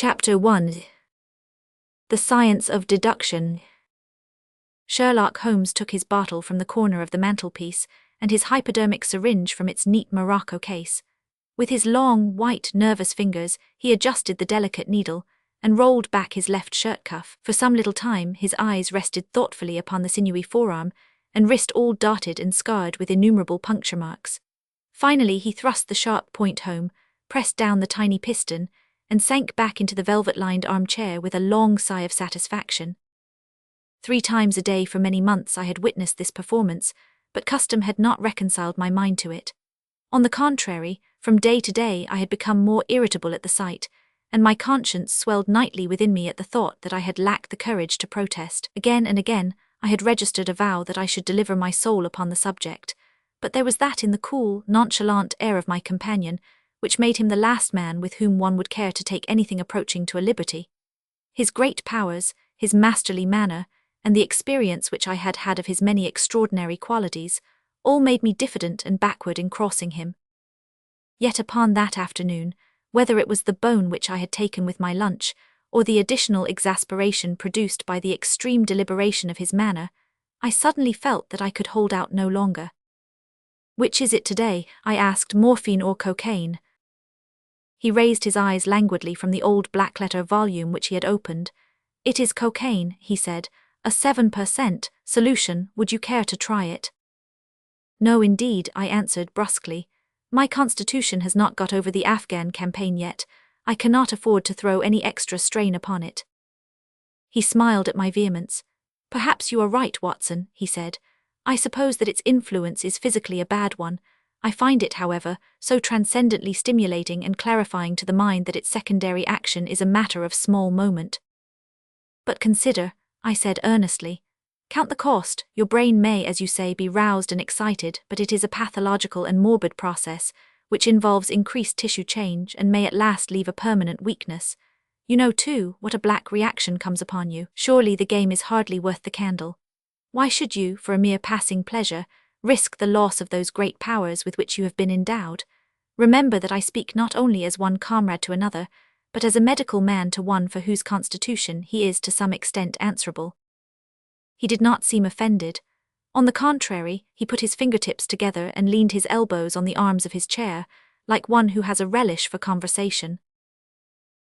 Chapter 1. The Science of Deduction. Sherlock Holmes took his bottle from the corner of the mantelpiece and his hypodermic syringe from its neat morocco case. With his long, white, nervous fingers, he adjusted the delicate needle and rolled back his left shirt cuff. For some little time, his eyes rested thoughtfully upon the sinewy forearm and wrist all darted and scarred with innumerable puncture marks. Finally, he thrust the sharp point home, pressed down the tiny piston, and sank back into the velvet-lined armchair with a long sigh of satisfaction. 3 times a day for many months I had witnessed this performance, but custom had not reconciled my mind to it. On the contrary, from day to day I had become more irritable at the sight, and my conscience swelled nightly within me at the thought that I had lacked the courage to protest. Again and again I had registered a vow that I should deliver my soul upon the subject, but there was that in the cool, nonchalant air of my companion which made him the last man with whom one would care to take anything approaching to a liberty. His great powers, his masterly manner, and the experience which I had had of his many extraordinary qualities, all made me diffident and backward in crossing him. Yet upon that afternoon, whether it was the bone which I had taken with my lunch, or the additional exasperation produced by the extreme deliberation of his manner, I suddenly felt that I could hold out no longer. "Which is it today?" I asked, "morphine or cocaine?" He raised his eyes languidly from the old black-letter volume which he had opened. "It is cocaine," he said, "a 7% solution. Would you care to try it?" "No, indeed," I answered brusquely. "My constitution has not got over the Afghan campaign yet. I cannot afford to throw any extra strain upon it." He smiled at my vehemence. "Perhaps you are right, Watson," he said. "I suppose that its influence is physically a bad one. I find it, however, so transcendently stimulating and clarifying to the mind that its secondary action is a matter of small moment." "But consider," I said earnestly. "Count the cost. Your brain may, as you say, be roused and excited, but it is a pathological and morbid process, which involves increased tissue change and may at last leave a permanent weakness. You know, too, what a black reaction comes upon you. Surely the game is hardly worth the candle. Why should you, for a mere passing pleasure, risk the loss of those great powers with which you have been endowed? Remember that I speak not only as one comrade to another, but as a medical man to one for whose constitution he is to some extent answerable." He did not seem offended. On the contrary, he put his fingertips together and leaned his elbows on the arms of his chair, like one who has a relish for conversation.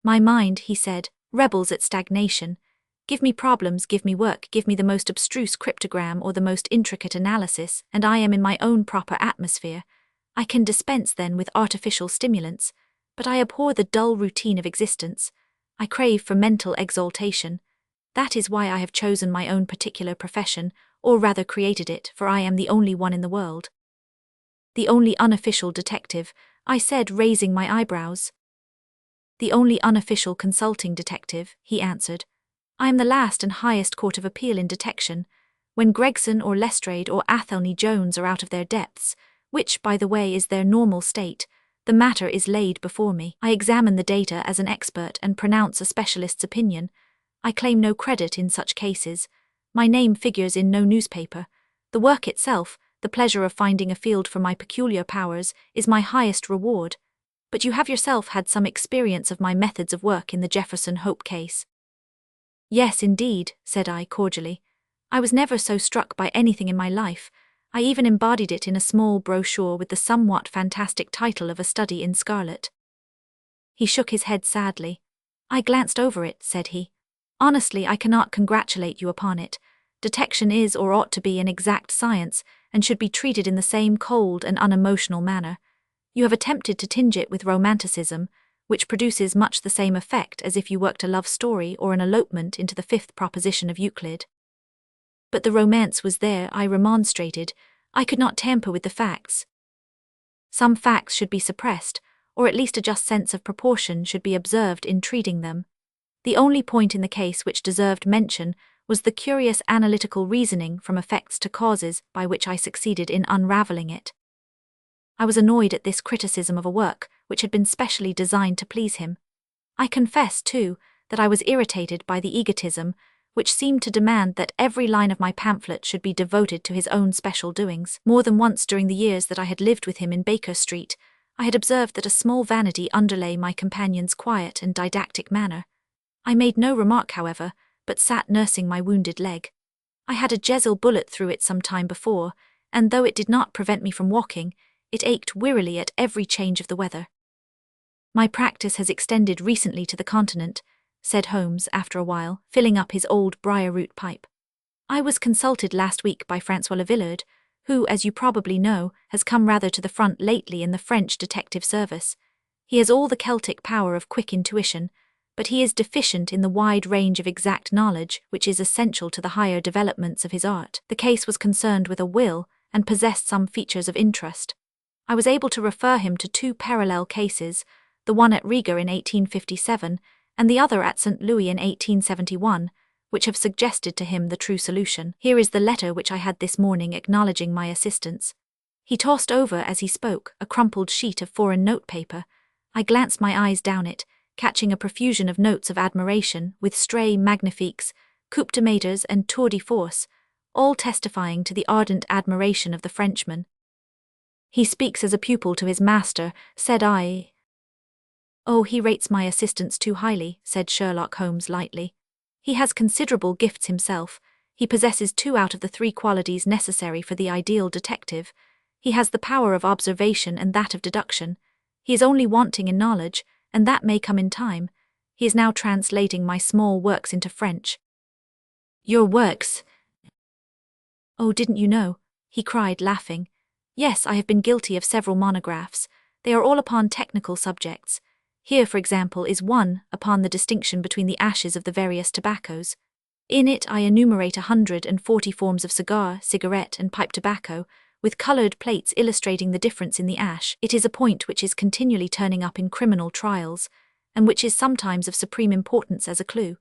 "My mind," he said, "rebels at stagnation. Give me problems, give me work, give me the most abstruse cryptogram or the most intricate analysis, and I am in my own proper atmosphere. I can dispense then with artificial stimulants, but I abhor the dull routine of existence. I crave for mental exaltation. That is why I have chosen my own particular profession, or rather created it, for I am the only one in the world." "The only unofficial detective," I said, raising my eyebrows. "The only unofficial consulting detective," he answered. "I am the last and highest court of appeal in detection. When Gregson or Lestrade or Athelney Jones are out of their depths, which, by the way, is their normal state, the matter is laid before me. I examine the data as an expert and pronounce a specialist's opinion. I claim no credit in such cases. My name figures in no newspaper. The work itself, the pleasure of finding a field for my peculiar powers, is my highest reward. But you have yourself had some experience of my methods of work in the Jefferson Hope case." "Yes, indeed," said I cordially. "I was never so struck by anything in my life. I even embodied it in a small brochure with the somewhat fantastic title of A Study in Scarlet." He shook his head sadly. "I glanced over it," said he. "Honestly, I cannot congratulate you upon it. Detection is or ought to be an exact science, and should be treated in the same cold and unemotional manner. You have attempted to tinge it with romanticism, which produces much the same effect as if you worked a love story or an elopement into the 5th proposition of Euclid." "But the romance was there," I remonstrated. "I could not tamper with the facts." "Some facts should be suppressed, or at least a just sense of proportion should be observed in treating them. The only point in the case which deserved mention was the curious analytical reasoning from effects to causes by which I succeeded in unravelling it." I was annoyed at this criticism of a work which had been specially designed to please him. I confess, too, that I was irritated by the egotism which seemed to demand that every line of my pamphlet should be devoted to his own special doings. More than once during the years that I had lived with him in Baker Street, I had observed that a small vanity underlay my companion's quiet and didactic manner. I made no remark, however, but sat nursing my wounded leg. I had a Jezil bullet through it some time before, and though it did not prevent me from walking, it ached wearily at every change of the weather. My practice has extended recently to the continent, said Holmes after a while, filling up his old briar-root pipe. I was consulted last week by Francois Lavillard, who, as you probably know, has come rather to the front lately in the French detective service. He has all the Celtic power of quick intuition, but he is deficient in the wide range of exact knowledge which is essential to the higher developments of his art. The case was concerned with a will and possessed some features of interest. I was able to refer him to two parallel cases, the one at Riga in 1857 and the other at St. Louis in 1871, which have suggested to him the true solution. Here is the letter which I had this morning acknowledging my assistance. He tossed over, as he spoke, a crumpled sheet of foreign notepaper. I glanced my eyes down it, catching a profusion of notes of admiration, with stray magnifiques, coup de maîtres and tour de force, all testifying to the ardent admiration of the Frenchman. He speaks as a pupil to his master, said I. Oh, he rates my assistance too highly, said Sherlock Holmes lightly. He has considerable gifts himself. He possesses 2 out of the 3 qualities necessary for the ideal detective. He has the power of observation and that of deduction. He is only wanting in knowledge, and that may come in time. He is now translating my small works into French. Your works? Oh, didn't you know? He cried, laughing. Yes, I have been guilty of several monographs. They are all upon technical subjects. Here, for example, is one upon the distinction between the ashes of the various tobaccos. In it I enumerate 140 forms of cigar, cigarette, and pipe tobacco, with coloured plates illustrating the difference in the ash. It is a point which is continually turning up in criminal trials, and which is sometimes of supreme importance as a clue.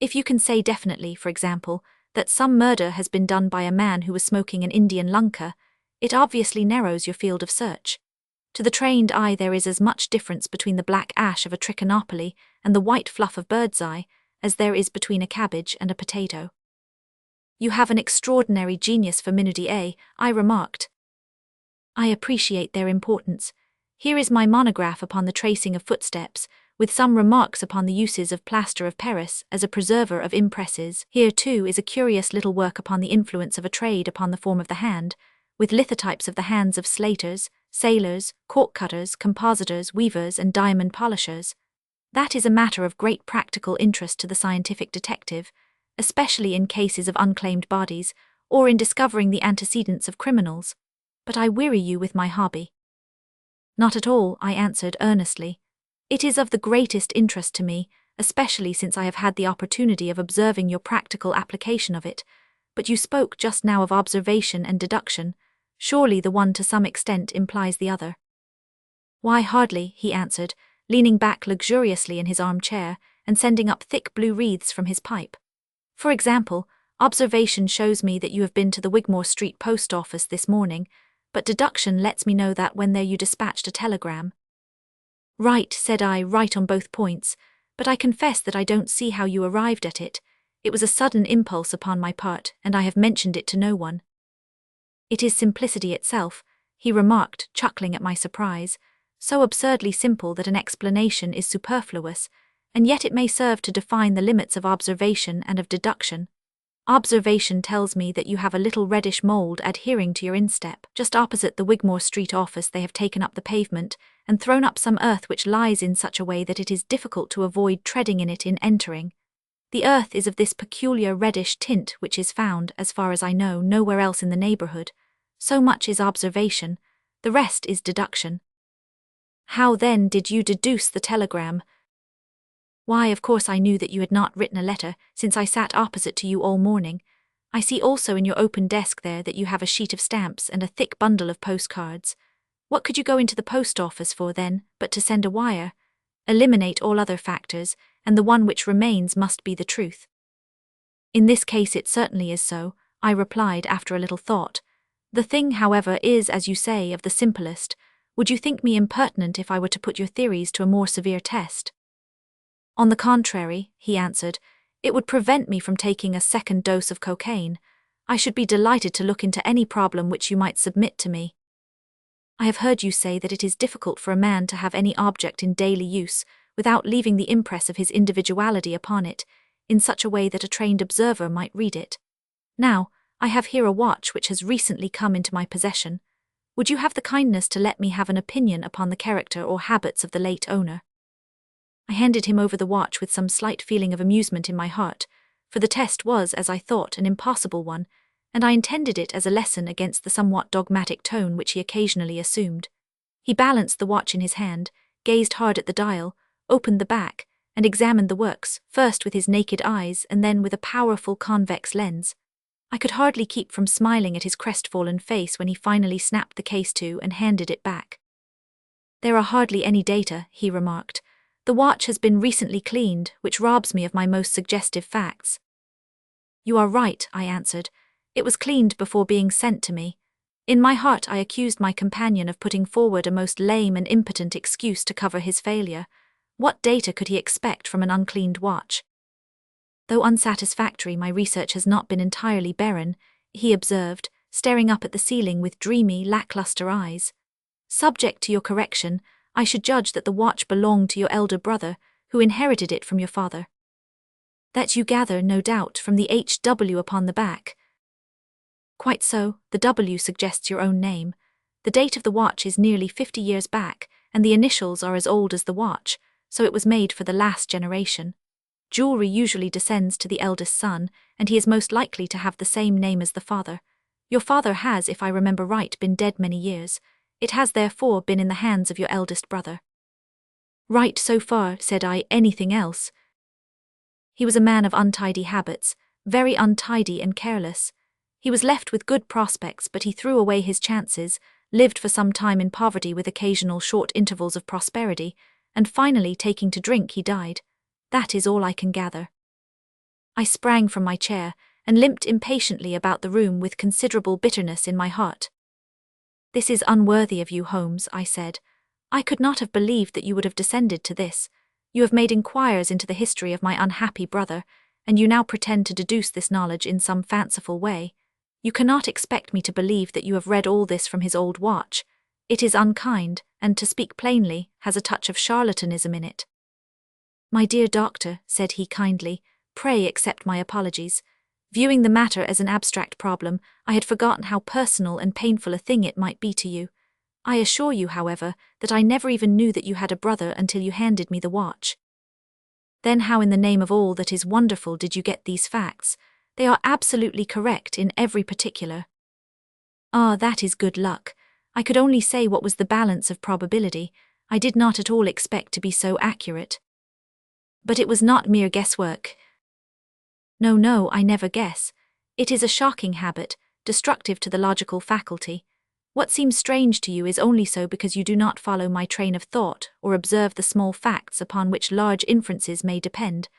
If you can say definitely, for example, that some murder has been done by a man who was smoking an Indian lunka, it obviously narrows your field of search. To the trained eye there is as much difference between the black ash of a trichinopoly and the white fluff of bird's eye as there is between a cabbage and a potato. You have an extraordinary genius for minutiae, I remarked. I appreciate their importance. Here is my monograph upon the tracing of footsteps, with some remarks upon the uses of plaster of Paris as a preserver of impresses. Here, too, is a curious little work upon the influence of a trade upon the form of the hand, with lithotypes of the hands of slaters, sailors, cork-cutters, compositors, weavers, and diamond polishers. That is a matter of great practical interest to the scientific detective, especially in cases of unclaimed bodies, or in discovering the antecedents of criminals. But I weary you with my hobby. Not at all, I answered earnestly. It is of the greatest interest to me, especially since I have had the opportunity of observing your practical application of it. But you spoke just now of observation and deduction. Surely the one to some extent implies the other. Why, hardly, he answered, leaning back luxuriously in his armchair and sending up thick blue wreaths from his pipe. For example, observation shows me that you have been to the Wigmore Street post office this morning, but deduction lets me know that when there you dispatched a telegram. Right, said I, right on both points, but I confess that I don't see how you arrived at it. It was a sudden impulse upon my part, and I have mentioned it to no one. It is simplicity itself, he remarked, chuckling at my surprise, so absurdly simple that an explanation is superfluous, and yet it may serve to define the limits of observation and of deduction. Observation tells me that you have a little reddish mould adhering to your instep. Just opposite the Wigmore Street office they have taken up the pavement and thrown up some earth which lies in such a way that it is difficult to avoid treading in it in entering. The earth is of this peculiar reddish tint which is found, as far as I know, nowhere else in the neighbourhood. So much is observation, the rest is deduction. How then did you deduce the telegram? Why, of course I knew that you had not written a letter, since I sat opposite to you all morning. I see also in your open desk there that you have a sheet of stamps and a thick bundle of postcards. What could you go into the post office for then, but to send a wire? Eliminate all other factors, and the one which remains must be the truth. In this case it certainly is so, I replied after a little thought. The thing, however, is, as you say, of the simplest. Would you think me impertinent if I were to put your theories to a more severe test? On the contrary, he answered, it would prevent me from taking a second dose of cocaine. I should be delighted to look into any problem which you might submit to me. I have heard you say that it is difficult for a man to have any object in daily use without leaving the impress of his individuality upon it, in such a way that a trained observer might read it. Now, I have here a watch which has recently come into my possession. Would you have the kindness to let me have an opinion upon the character or habits of the late owner? I handed him over the watch with some slight feeling of amusement in my heart, for the test was, as I thought, an impossible one, and I intended it as a lesson against the somewhat dogmatic tone which he occasionally assumed. He balanced the watch in his hand, gazed hard at the dial, opened the back, and examined the works, first with his naked eyes and then with a powerful convex lens. I could hardly keep from smiling at his crestfallen face when he finally snapped the case to and handed it back. "There are hardly any data," he remarked. "The watch has been recently cleaned, which robs me of my most suggestive facts." "You are right," I answered. "It was cleaned before being sent to me." In my heart I accused my companion of putting forward a most lame and impotent excuse to cover his failure. What data could he expect from an uncleaned watch? "Though unsatisfactory, my research has not been entirely barren," he observed, staring up at the ceiling with dreamy, lackluster eyes. "Subject to your correction, I should judge that the watch belonged to your elder brother, who inherited it from your father." "That you gather, no doubt, from the HW upon the back." "Quite so, the W suggests your own name. The date of the watch is nearly 50 years back, and the initials are as old as the watch, so it was made for the last generation. Jewelry usually descends to the eldest son, and he is most likely to have the same name as the father. Your father has, if I remember right, been dead many years. It has therefore been in the hands of your eldest brother." "Right so far," said I. "Anything else?" "He was a man of untidy habits, very untidy and careless. He was left with good prospects, but he threw away his chances, lived for some time in poverty with occasional short intervals of prosperity, and finally, taking to drink, he died. That is all I can gather." I sprang from my chair and limped impatiently about the room with considerable bitterness in my heart. "This is unworthy of you, Holmes," I said. "I could not have believed that you would have descended to this. You have made inquiries into the history of my unhappy brother, and you now pretend to deduce this knowledge in some fanciful way. You cannot expect me to believe that you have read all this from his old watch. It is unkind, and, to speak plainly, has a touch of charlatanism in it." "My dear doctor," said he kindly, "pray accept my apologies. Viewing the matter as an abstract problem, I had forgotten how personal and painful a thing it might be to you. I assure you, however, that I never even knew that you had a brother until you handed me the watch." "Then how in the name of all that is wonderful did you get these facts? They are absolutely correct in every particular." "Ah, that is good luck. I could only say what was the balance of probability. I did not at all expect to be so accurate." "But it was not mere guesswork." No, I never guess. It is a shocking habit, destructive to the logical faculty. What seems strange to you is only so because you do not follow my train of thought or observe the small facts upon which large inferences may depend.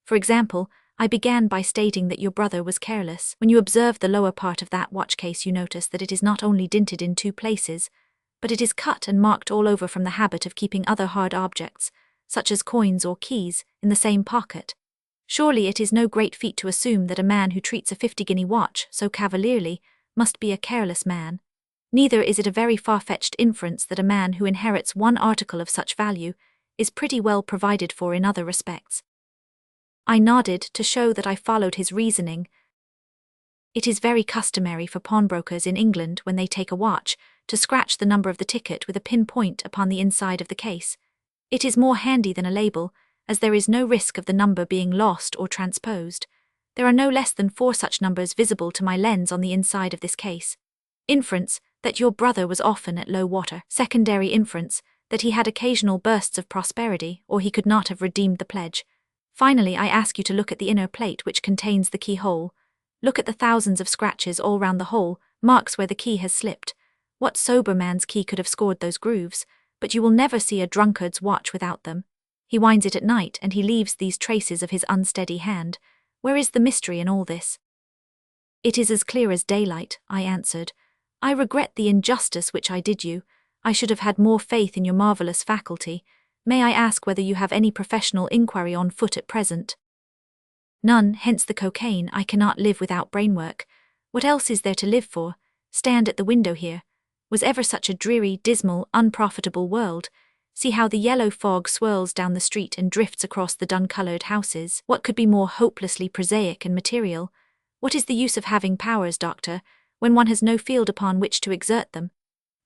For example, I began by stating that your brother was careless. When you observe the lower part of that watch case, you notice that it is not only dinted in 2 places, but it is cut and marked all over from the habit of keeping other hard objects, such as coins or keys, in the same pocket. Surely it is no great feat to assume that a man who treats a 50-guinea watch so cavalierly must be a careless man. Neither is it a very far-fetched inference that a man who inherits one article of such value is pretty well provided for in other respects. I nodded to show that I followed his reasoning. "It is very customary for pawnbrokers in England, when they take a watch, to scratch the number of the ticket with a pin-point upon the inside of the case. It is more handy than a label, as there is no risk of the number being lost or transposed. There are no less than 4 such numbers visible to my lens on the inside of this case. Inference, that your brother was often at low water. Secondary inference, that he had occasional bursts of prosperity, or he could not have redeemed the pledge. Finally, I ask you to look at the inner plate which contains the keyhole. Look at the thousands of scratches all round the hole, marks where the key has slipped. What sober man's key could have scored those grooves? But you will never see a drunkard's watch without them. He winds it at night, and he leaves these traces of his unsteady hand. Where is the mystery in all this?" "It is as clear as daylight," I answered. "I regret the injustice which I did you. I should have had more faith in your marvellous faculty. May I ask whether you have any professional inquiry on foot at present?" "None, hence the cocaine. I cannot live without brainwork. What else is there to live for? Stand at the window here. Was ever such a dreary, dismal, unprofitable world? See how the yellow fog swirls down the street and drifts across the dun-coloured houses. What could be more hopelessly prosaic and material? What is the use of having powers, doctor, when one has no field upon which to exert them?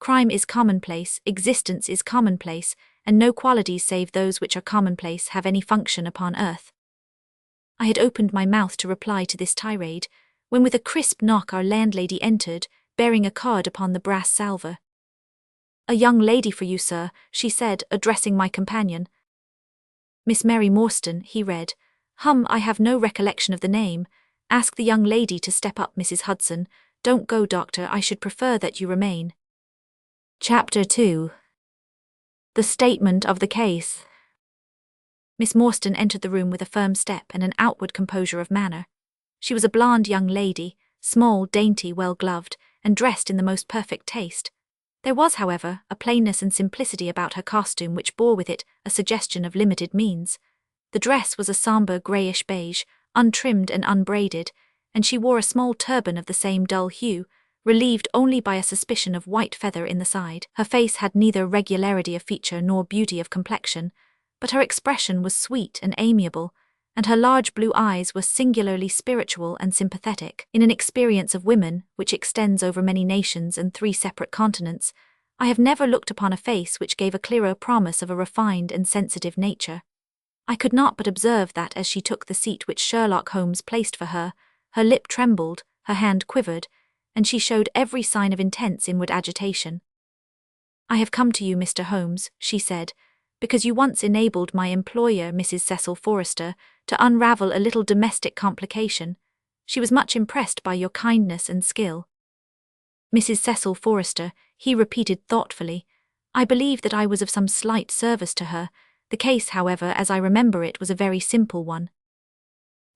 Crime is commonplace, existence is commonplace, and no qualities save those which are commonplace have any function upon earth. I had opened my mouth to reply to this tirade, when with a crisp knock our landlady entered, bearing a card upon the brass salver. "A young lady for you, sir," she said, addressing my companion. "Miss Mary Morstan," he read. I have no recollection of the name. Ask the young lady to step up, Mrs. Hudson. Don't go, doctor, I should prefer that you remain." Chapter 2. The Statement of the Case. Miss Morstan entered the room with a firm step and an outward composure of manner. She was a blonde young lady, small, dainty, well-gloved, and dressed in the most perfect taste. There was, however, a plainness and simplicity about her costume which bore with it a suggestion of limited means. The dress was a sombre greyish beige, untrimmed and unbraided, and she wore a small turban of the same dull hue, relieved only by a suspicion of white feather in the side. Her face had neither regularity of feature nor beauty of complexion, but her expression was sweet and amiable, and her large blue eyes were singularly spiritual and sympathetic. In an experience of women, which extends over many nations and 3 separate continents, I have never looked upon a face which gave a clearer promise of a refined and sensitive nature. I could not but observe that as she took the seat which Sherlock Holmes placed for her, her lip trembled, her hand quivered, and she showed every sign of intense inward agitation. "I have come to you, Mr. Holmes," she said, "because you once enabled my employer, Mrs. Cecil Forrester, to unravel a little domestic complication. She was much impressed by your kindness and skill." "Mrs. Cecil Forrester," he repeated thoughtfully. "I believe that I was of some slight service to her. The case, however, as I remember it, was a very simple one."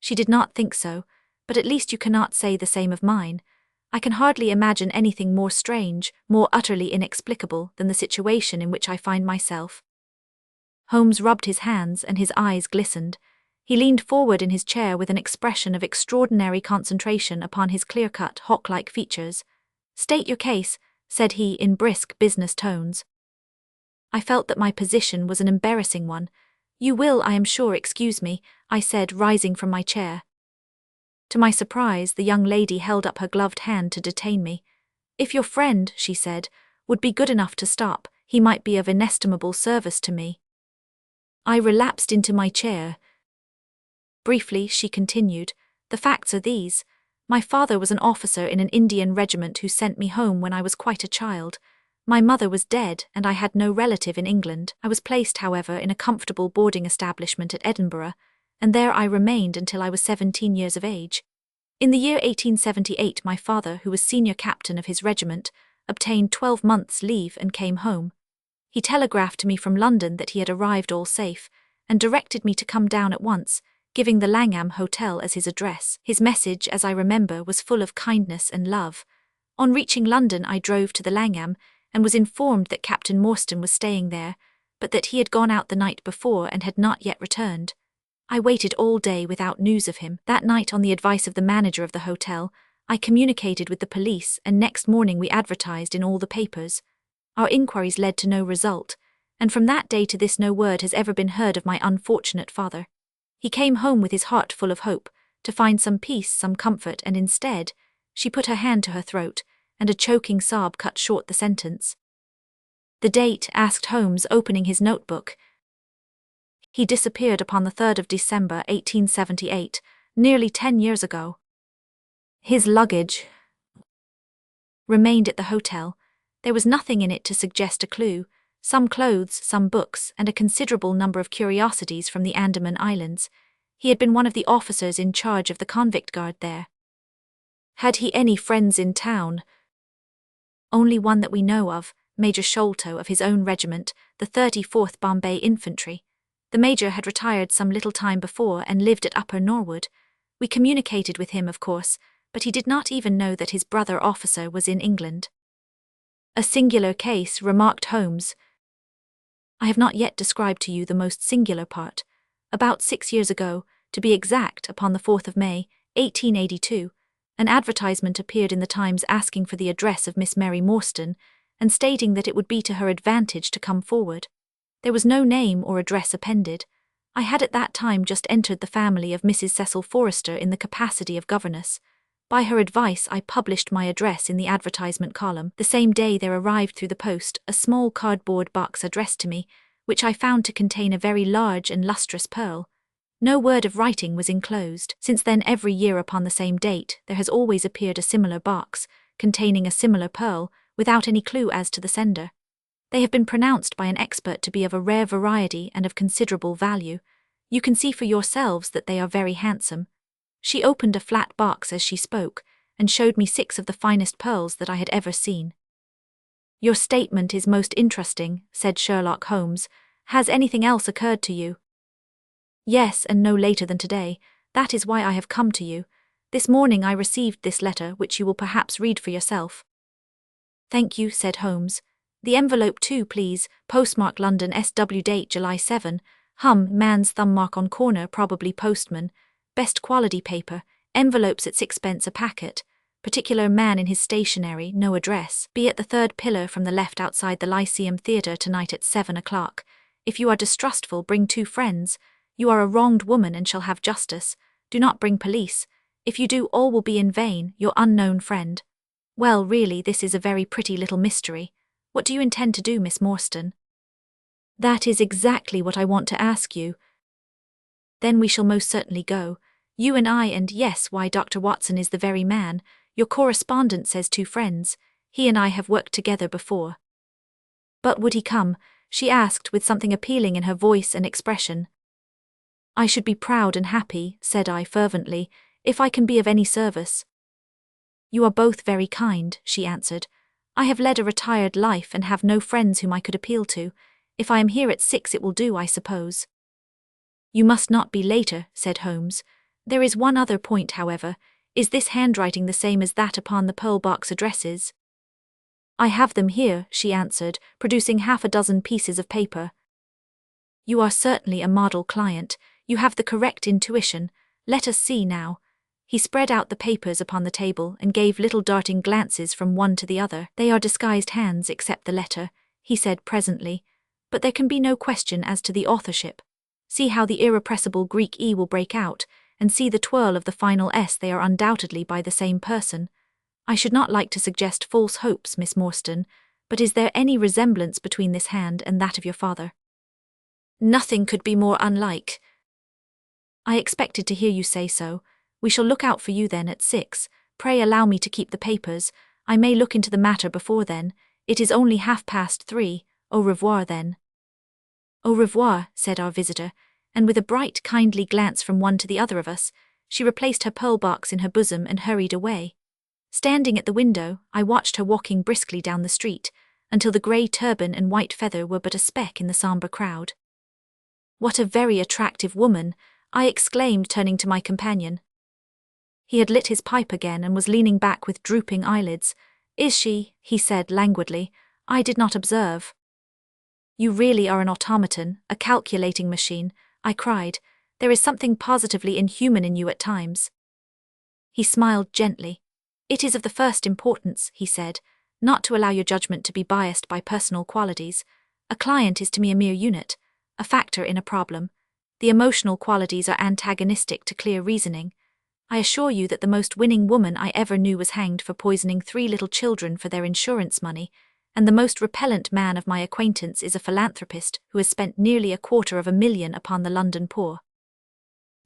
"She did not think so, but at least you cannot say the same of mine. I can hardly imagine anything more strange, more utterly inexplicable than the situation in which I find myself." Holmes rubbed his hands and his eyes glistened. He leaned forward in his chair with an expression of extraordinary concentration upon his clear-cut, hawk-like features. "State your case," said he in brisk business tones. I felt that my position was an embarrassing one. "You will, I am sure, excuse me," I said, rising from my chair. To my surprise, the young lady held up her gloved hand to detain me. "If your friend," she said, "would be good enough to stop, he might be of inestimable service to me." I relapsed into my chair. Briefly, she continued, "The facts are these. My father was an officer in an Indian regiment who sent me home when I was quite a child. My mother was dead, and I had no relative in England. I was placed, however, in a comfortable boarding establishment at Edinburgh, and there I remained until I was 17 years of age. In the year 1878, my father, who was senior captain of his regiment, obtained 12 months' leave and came home. He telegraphed to me from London that he had arrived all safe, and directed me to come down at once, giving the Langham Hotel as his address. His message, as I remember, was full of kindness and love. On reaching London, I drove to the Langham, and was informed that Captain Morstan was staying there, but that he had gone out the night before and had not yet returned. I waited all day without news of him. That night, on the advice of the manager of the hotel, I communicated with the police, and next morning we advertised in all the papers. Our inquiries led to no result, and from that day to this no word has ever been heard of my unfortunate father. He came home with his heart full of hope, to find some peace, some comfort, and instead, she put her hand to her throat, and a choking sob cut short the sentence. "The date?" asked Holmes, opening his notebook. "He disappeared upon the 3rd of December, 1878, nearly 10 years ago. His luggage remained at the hotel. There was nothing in it to suggest a clue. Some clothes, some books, and a considerable number of curiosities from the Andaman Islands. He had been one of the officers in charge of the convict guard there." "Had he any friends in town?" "Only one that we know of, Major Sholto of his own regiment, the 34th Bombay Infantry. The major had retired some little time before and lived at Upper Norwood. We communicated with him, of course, but he did not even know that his brother officer was in England." "A singular case," remarked Holmes. "I have not yet described to you the most singular part. About 6 years ago, to be exact, upon the 4th of May, 1882, an advertisement appeared in the Times asking for the address of Miss Mary Morstan, and stating that it would be to her advantage to come forward. There was no name or address appended. I had at that time just entered the family of Mrs. Cecil Forrester in the capacity of governess. By her advice, I published my address in the advertisement column. The same day there arrived through the post a small cardboard box addressed to me, which I found to contain a very large and lustrous pearl. No word of writing was enclosed. Since then, every year upon the same date, there has always appeared a similar box, containing a similar pearl, without any clue as to the sender. They have been pronounced by an expert to be of a rare variety and of considerable value. You can see for yourselves that they are very handsome. She opened a flat box as she spoke, and showed me 6 of the finest pearls that I had ever seen. "Your statement is most interesting," said Sherlock Holmes. "Has anything else occurred to you?" "Yes, and no later than today. That is why I have come to you. This morning I received this letter, which you will perhaps read for yourself." "Thank you," said Holmes. "The envelope too, please. Postmark London, SW, date July 7. Man's thumb mark on corner, probably postman. Best quality paper. Envelopes at 6d a packet. Particular man in his stationery, no address. Be at the 3rd pillar from the left outside the Lyceum Theatre tonight at 7 o'clock. If you are distrustful, bring 2 friends. You are a wronged woman and shall have justice. Do not bring police. If you do, all will be in vain. Your unknown friend." "Well, really, this is a very pretty little mystery. What do you intend to do, Miss Morstan?" "That is exactly what I want to ask you." "Then we shall most certainly go. You and I, and yes, why, Dr. Watson is the very man. Your correspondent says 2 friends. He and I have worked together before." "But would he come?" she asked with something appealing in her voice and expression. "I should be proud and happy," said I fervently, "if I can be of any service." "You are both very kind," she answered. "I have led a retired life and have no friends whom I could appeal to. If I am here at 6 it will do, I suppose." "You must not be later," said Holmes. "There is one other point, however. Is this handwriting the same as that upon the pearl box addresses?" "I have them here," she answered, producing 6 pieces of paper. "You are certainly a model client. You have the correct intuition. Let us see now." He spread out the papers upon the table and gave little darting glances from one to the other. "They are disguised hands except the letter," he said presently, "but there can be no question as to the authorship. See how the irrepressible Greek E will break out, and see the twirl of the final S. They are undoubtedly by the same person. I should not like to suggest false hopes, Miss Morstan, but is there any resemblance between this hand and that of your father?" "Nothing could be more unlike." "I expected to hear you say so. We shall look out for you then at 6. Pray allow me to keep the papers. I may look into the matter before then. It is only 3:30. Au revoir then." "Au revoir," said our visitor, and with a bright, kindly glance from one to the other of us, she replaced her pearl box in her bosom and hurried away. Standing at the window, I watched her walking briskly down the street, until the grey turban and white feather were but a speck in the sombre crowd. "What a very attractive woman!" I exclaimed, turning to my companion. He had lit his pipe again and was leaning back with drooping eyelids. "Is she?" he said languidly. "I did not observe." "You really are an automaton, a calculating machine," I cried. "There is something positively inhuman in you at times." He smiled gently. "It is of the first importance," he said, "not to allow your judgment to be biased by personal qualities. A client is to me a mere unit, a factor in a problem. The emotional qualities are antagonistic to clear reasoning. I assure you that the most winning woman I ever knew was hanged for poisoning 3 little children for their insurance money, and the most repellent man of my acquaintance is a philanthropist who has spent nearly $250,000 upon the London poor.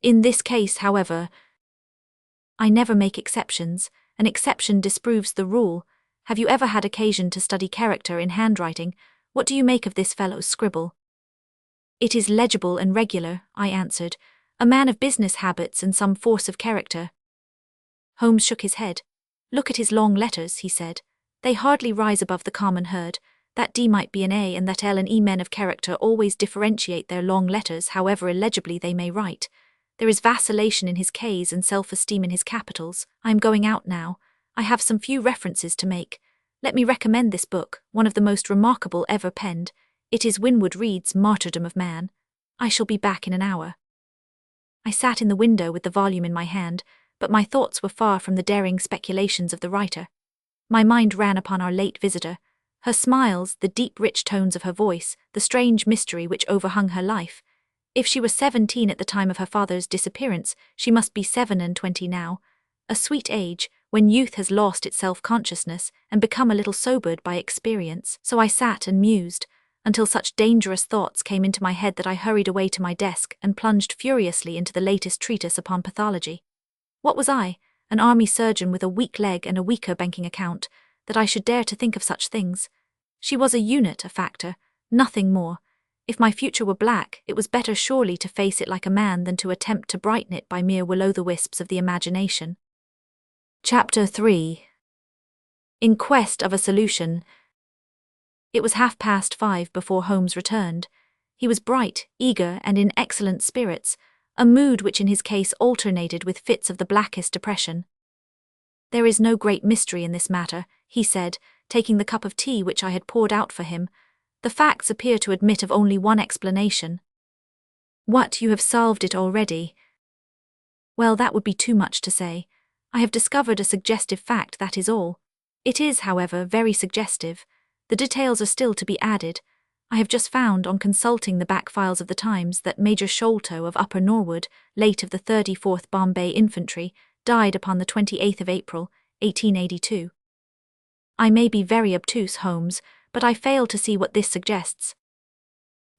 In this case, however, I never make exceptions. An exception disproves the rule. Have you ever had occasion to study character in handwriting? What do you make of this fellow's scribble?" "It is legible and regular," I answered. "A man of business habits and some force of character." Holmes shook his head. "Look at his long letters," he said. "They hardly rise above the common herd. That D might be an A, and that L and E. Men of character always differentiate their long letters, however illegibly they may write. There is vacillation in his K's and self-esteem in his capitals. I am going out now. I have some few references to make. Let me recommend this book, one of the most remarkable ever penned. It is Winwood Reade's Martyrdom of Man. I shall be back in an hour." I sat in the window with the volume in my hand, but my thoughts were far from the daring speculations of the writer. My mind ran upon our late visitor. Her smiles, the deep rich tones of her voice, the strange mystery which overhung her life. If she was 17 at the time of her father's disappearance, she must be 27 now. A sweet age, when youth has lost its self-consciousness and become a little sobered by experience. So I sat and mused, until such dangerous thoughts came into my head that I hurried away to my desk and plunged furiously into the latest treatise upon pathology. What was I, an army surgeon with a weak leg and a weaker banking account, that I should dare to think of such things? She was a unit, a factor, nothing more. If my future were black, it was better surely to face it like a man than to attempt to brighten it by mere will-o'-the-wisps of the imagination. Chapter 3. In quest of a solution. It was 5:30 before Holmes returned. He was bright, eager, and in excellent spirits, a mood which in his case alternated with fits of the blackest depression. "There is no great mystery in this matter," he said, taking the cup of tea which I had poured out for him. "The facts appear to admit of only one explanation." "What, you have solved it already?" "Well, that would be too much to say. I have discovered a suggestive fact, that is all. It is, however, very suggestive. The details are still to be added. I have just found, on consulting the back files of the Times, that Major Sholto of Upper Norwood, late of the 34th Bombay Infantry, died upon the 28th of April, 1882. I may be very obtuse, Holmes, but I fail to see what this suggests."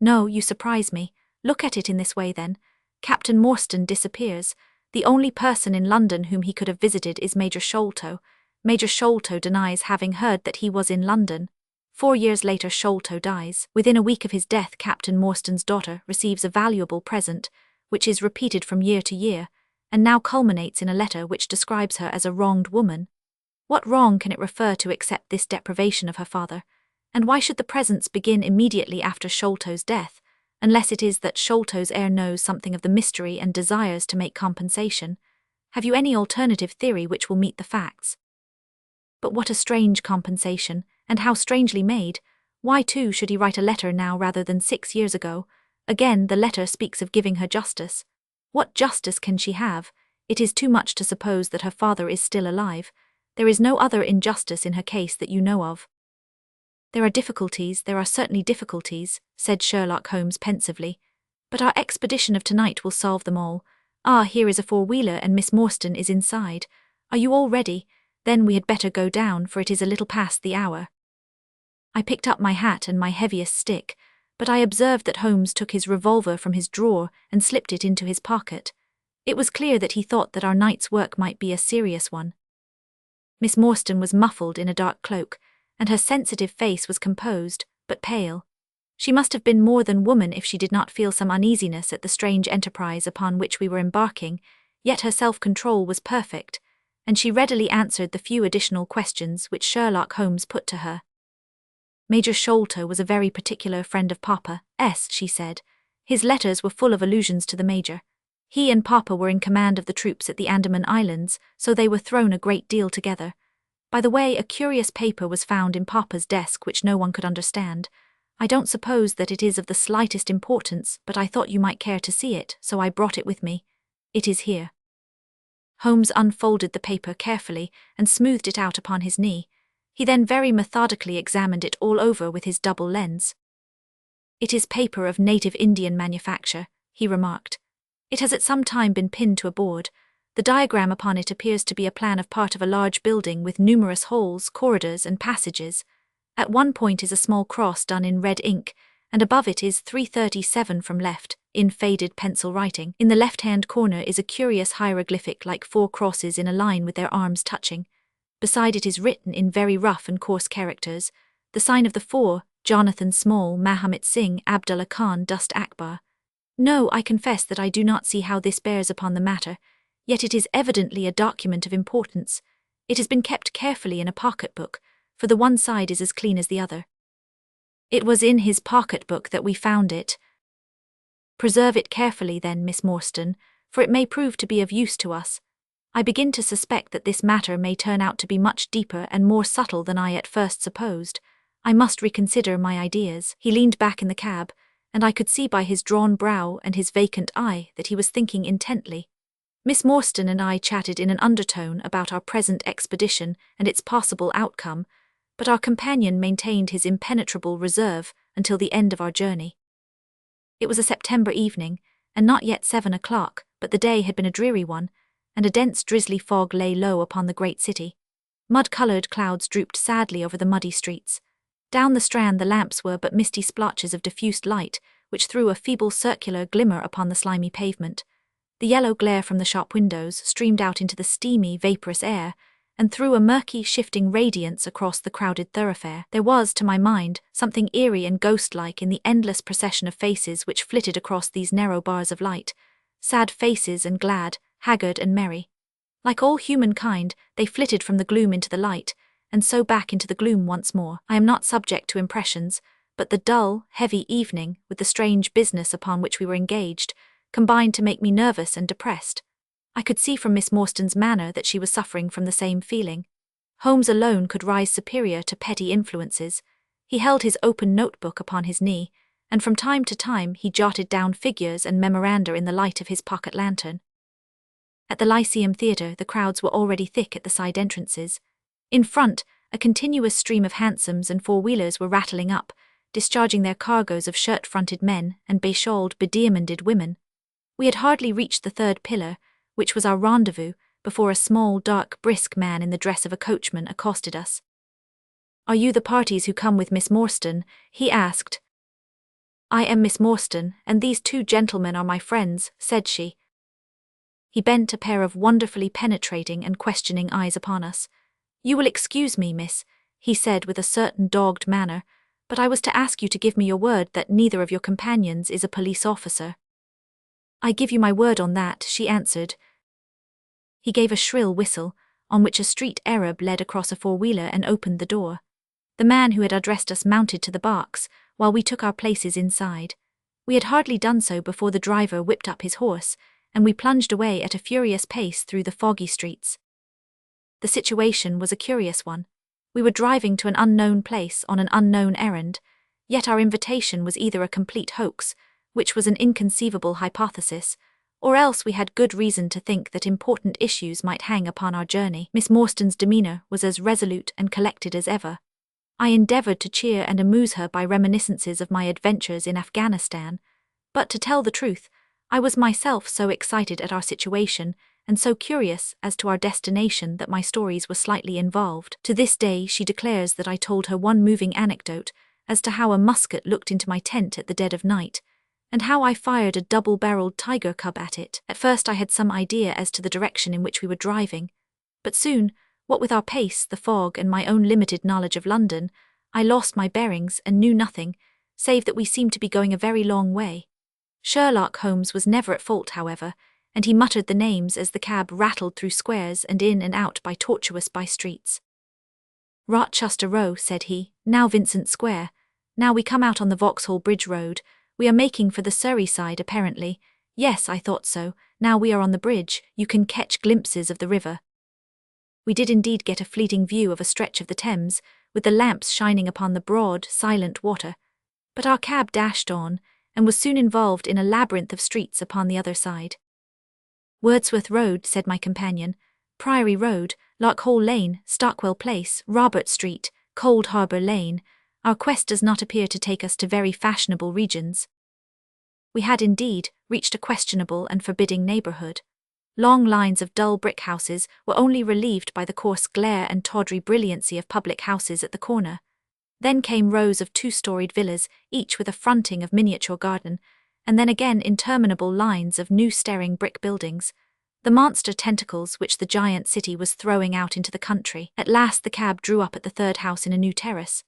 "No, you surprise me. Look at it in this way, then. Captain Morstan disappears. The only person in London whom he could have visited is Major Sholto. Major Sholto denies having heard that he was in London. 4 years later Sholto dies. Within a week of his death Captain Morstan's daughter receives a valuable present, which is repeated from year to year, and now culminates in a letter which describes her as a wronged woman. What wrong can it refer to except this deprivation of her father? And why should the presents begin immediately after Sholto's death, unless it is that Sholto's heir knows something of the mystery and desires to make compensation? Have you any alternative theory which will meet the facts?" "But what a strange compensation, and how strangely made! Why, too, should he write a letter now rather than 6 years ago? Again, the letter speaks of giving her justice. What justice can she have? It is too much to suppose that her father is still alive. There is no other injustice in her case that you know of." There are certainly difficulties," said Sherlock Holmes pensively. "But our expedition of tonight will solve them all. Ah, here is a four-wheeler and Miss Morstan is inside. Are you all ready? Then we had better go down, for it is a little past the hour." I picked up my hat and my heaviest stick, but I observed that Holmes took his revolver from his drawer and slipped it into his pocket. It was clear that he thought that our night's work might be a serious one. Miss Morstan was muffled in a dark cloak, and her sensitive face was composed, but pale. She must have been more than woman if she did not feel some uneasiness at the strange enterprise upon which we were embarking, yet her self-control was perfect, and she readily answered the few additional questions which Sherlock Holmes put to her. "Major Sholto was a very particular friend of Papa's," she said. "His letters were full of allusions to the Major. He and Papa were in command of the troops at the Andaman Islands, so they were thrown a great deal together. By the way, a curious paper was found in Papa's desk which no one could understand. I don't suppose that it is of the slightest importance, but I thought you might care to see it, so I brought it with me. It is here." Holmes unfolded the paper carefully and smoothed it out upon his knee. He then very methodically examined it all over with his double lens. "It is paper of native Indian manufacture," he remarked. "It has at some time been pinned to a board. The diagram upon it appears to be a plan of part of a large building with numerous halls, corridors, and passages. At one point is a small cross done in red ink, and above it is 337 from left, in faded pencil writing. In the left-hand corner is a curious hieroglyphic like 4 crosses in a line with their arms touching. Beside it is written in very rough and coarse characters, the sign of the 4, Jonathan Small, Mahomet Singh, Abdullah Khan, Dust Akbar. No, I confess that I do not see how this bears upon the matter, yet it is evidently a document of importance. It has been kept carefully in a pocket-book, for the one side is as clean as the other." "It was in his pocket-book that we found it." "Preserve it carefully then, Miss Morstan, for it may prove to be of use to us. I begin to suspect that this matter may turn out to be much deeper and more subtle than I at first supposed. I must reconsider my ideas." He leaned back in the cab, and I could see by his drawn brow and his vacant eye that he was thinking intently. Miss Morstan and I chatted in an undertone about our present expedition and its possible outcome, but our companion maintained his impenetrable reserve until the end of our journey. It was a September evening, and not yet 7 o'clock, but the day had been a dreary one, and a dense drizzly fog lay low upon the great city. Mud-coloured clouds drooped sadly over the muddy streets. Down the Strand the lamps were but misty splotches of diffused light, which threw a feeble circular glimmer upon the slimy pavement. The yellow glare from the shop windows streamed out into the steamy, vaporous air, and threw a murky, shifting radiance across the crowded thoroughfare. There was, to my mind, something eerie and ghost-like in the endless procession of faces which flitted across these narrow bars of light, sad faces and glad, haggard and merry. Like all humankind, they flitted from the gloom into the light, and so back into the gloom once more. I am not subject to impressions, but the dull, heavy evening, with the strange business upon which we were engaged, combined to make me nervous and depressed. I could see from Miss Morstan's manner that she was suffering from the same feeling. Holmes alone could rise superior to petty influences. He held his open notebook upon his knee, and from time to time he jotted down figures and memoranda in the light of his pocket lantern. At the Lyceum Theatre the crowds were already thick at the side entrances. In front, a continuous stream of hansoms and four-wheelers were rattling up, discharging their cargoes of shirt-fronted men and beshawled, bediamonded women. We had hardly reached the third pillar, which was our rendezvous, before a small, dark, brisk man in the dress of a coachman accosted us. "Are you the parties who come with Miss Morstan?" he asked. "I am Miss Morstan, and these two gentlemen are my friends," said she. He bent a pair of wonderfully penetrating and questioning eyes upon us. "You will excuse me, miss," he said with a certain dogged manner, "but I was to ask you to give me your word that neither of your companions is a police officer." "I give you my word on that," she answered. He gave a shrill whistle, on which a street Arab led across a four-wheeler and opened the door. The man who had addressed us mounted to the box, while we took our places inside. We had hardly done so before the driver whipped up his horse, and we plunged away at a furious pace through the foggy streets. The situation was a curious one. We were driving to an unknown place on an unknown errand, yet our invitation was either a complete hoax, which was an inconceivable hypothesis, or else we had good reason to think that important issues might hang upon our journey. Miss Morstan's demeanour was as resolute and collected as ever. I endeavoured to cheer and amuse her by reminiscences of my adventures in Afghanistan, but to tell the truth, I was myself so excited at our situation and so curious as to our destination that my stories were slightly involved. To this day she declares that I told her one moving anecdote as to how a musket looked into my tent at the dead of night, and how I fired a double-barreled tiger cub at it. At first I had some idea as to the direction in which we were driving, but soon, what with our pace, the fog, and my own limited knowledge of London, I lost my bearings and knew nothing, save that we seemed to be going a very long way. Sherlock Holmes was never at fault, however, and he muttered the names as the cab rattled through squares and in and out by tortuous by-streets. "Rochester Row," said he, "now Vincent Square. Now we come out on the Vauxhall Bridge Road. We are making for the Surrey side, apparently. Yes, I thought so. Now we are on the bridge, you can catch glimpses of the river." We did indeed get a fleeting view of a stretch of the Thames, with the lamps shining upon the broad, silent water. But our cab dashed on, and was soon involved in a labyrinth of streets upon the other side. "Wordsworth Road," said my companion, "Priory Road, Larkhall Lane, Stockwell Place, Robert Street, Cold Harbour Lane. Our quest does not appear to take us to very fashionable regions." We had indeed reached a questionable and forbidding neighbourhood. Long lines of dull brick houses were only relieved by the coarse glare and tawdry brilliancy of public houses at the corner. Then came rows of two-storied villas, each with a fronting of miniature garden, and then again interminable lines of new staring brick buildings, the monster tentacles which the giant city was throwing out into the country. At last the cab drew up at the third house in a new terrace.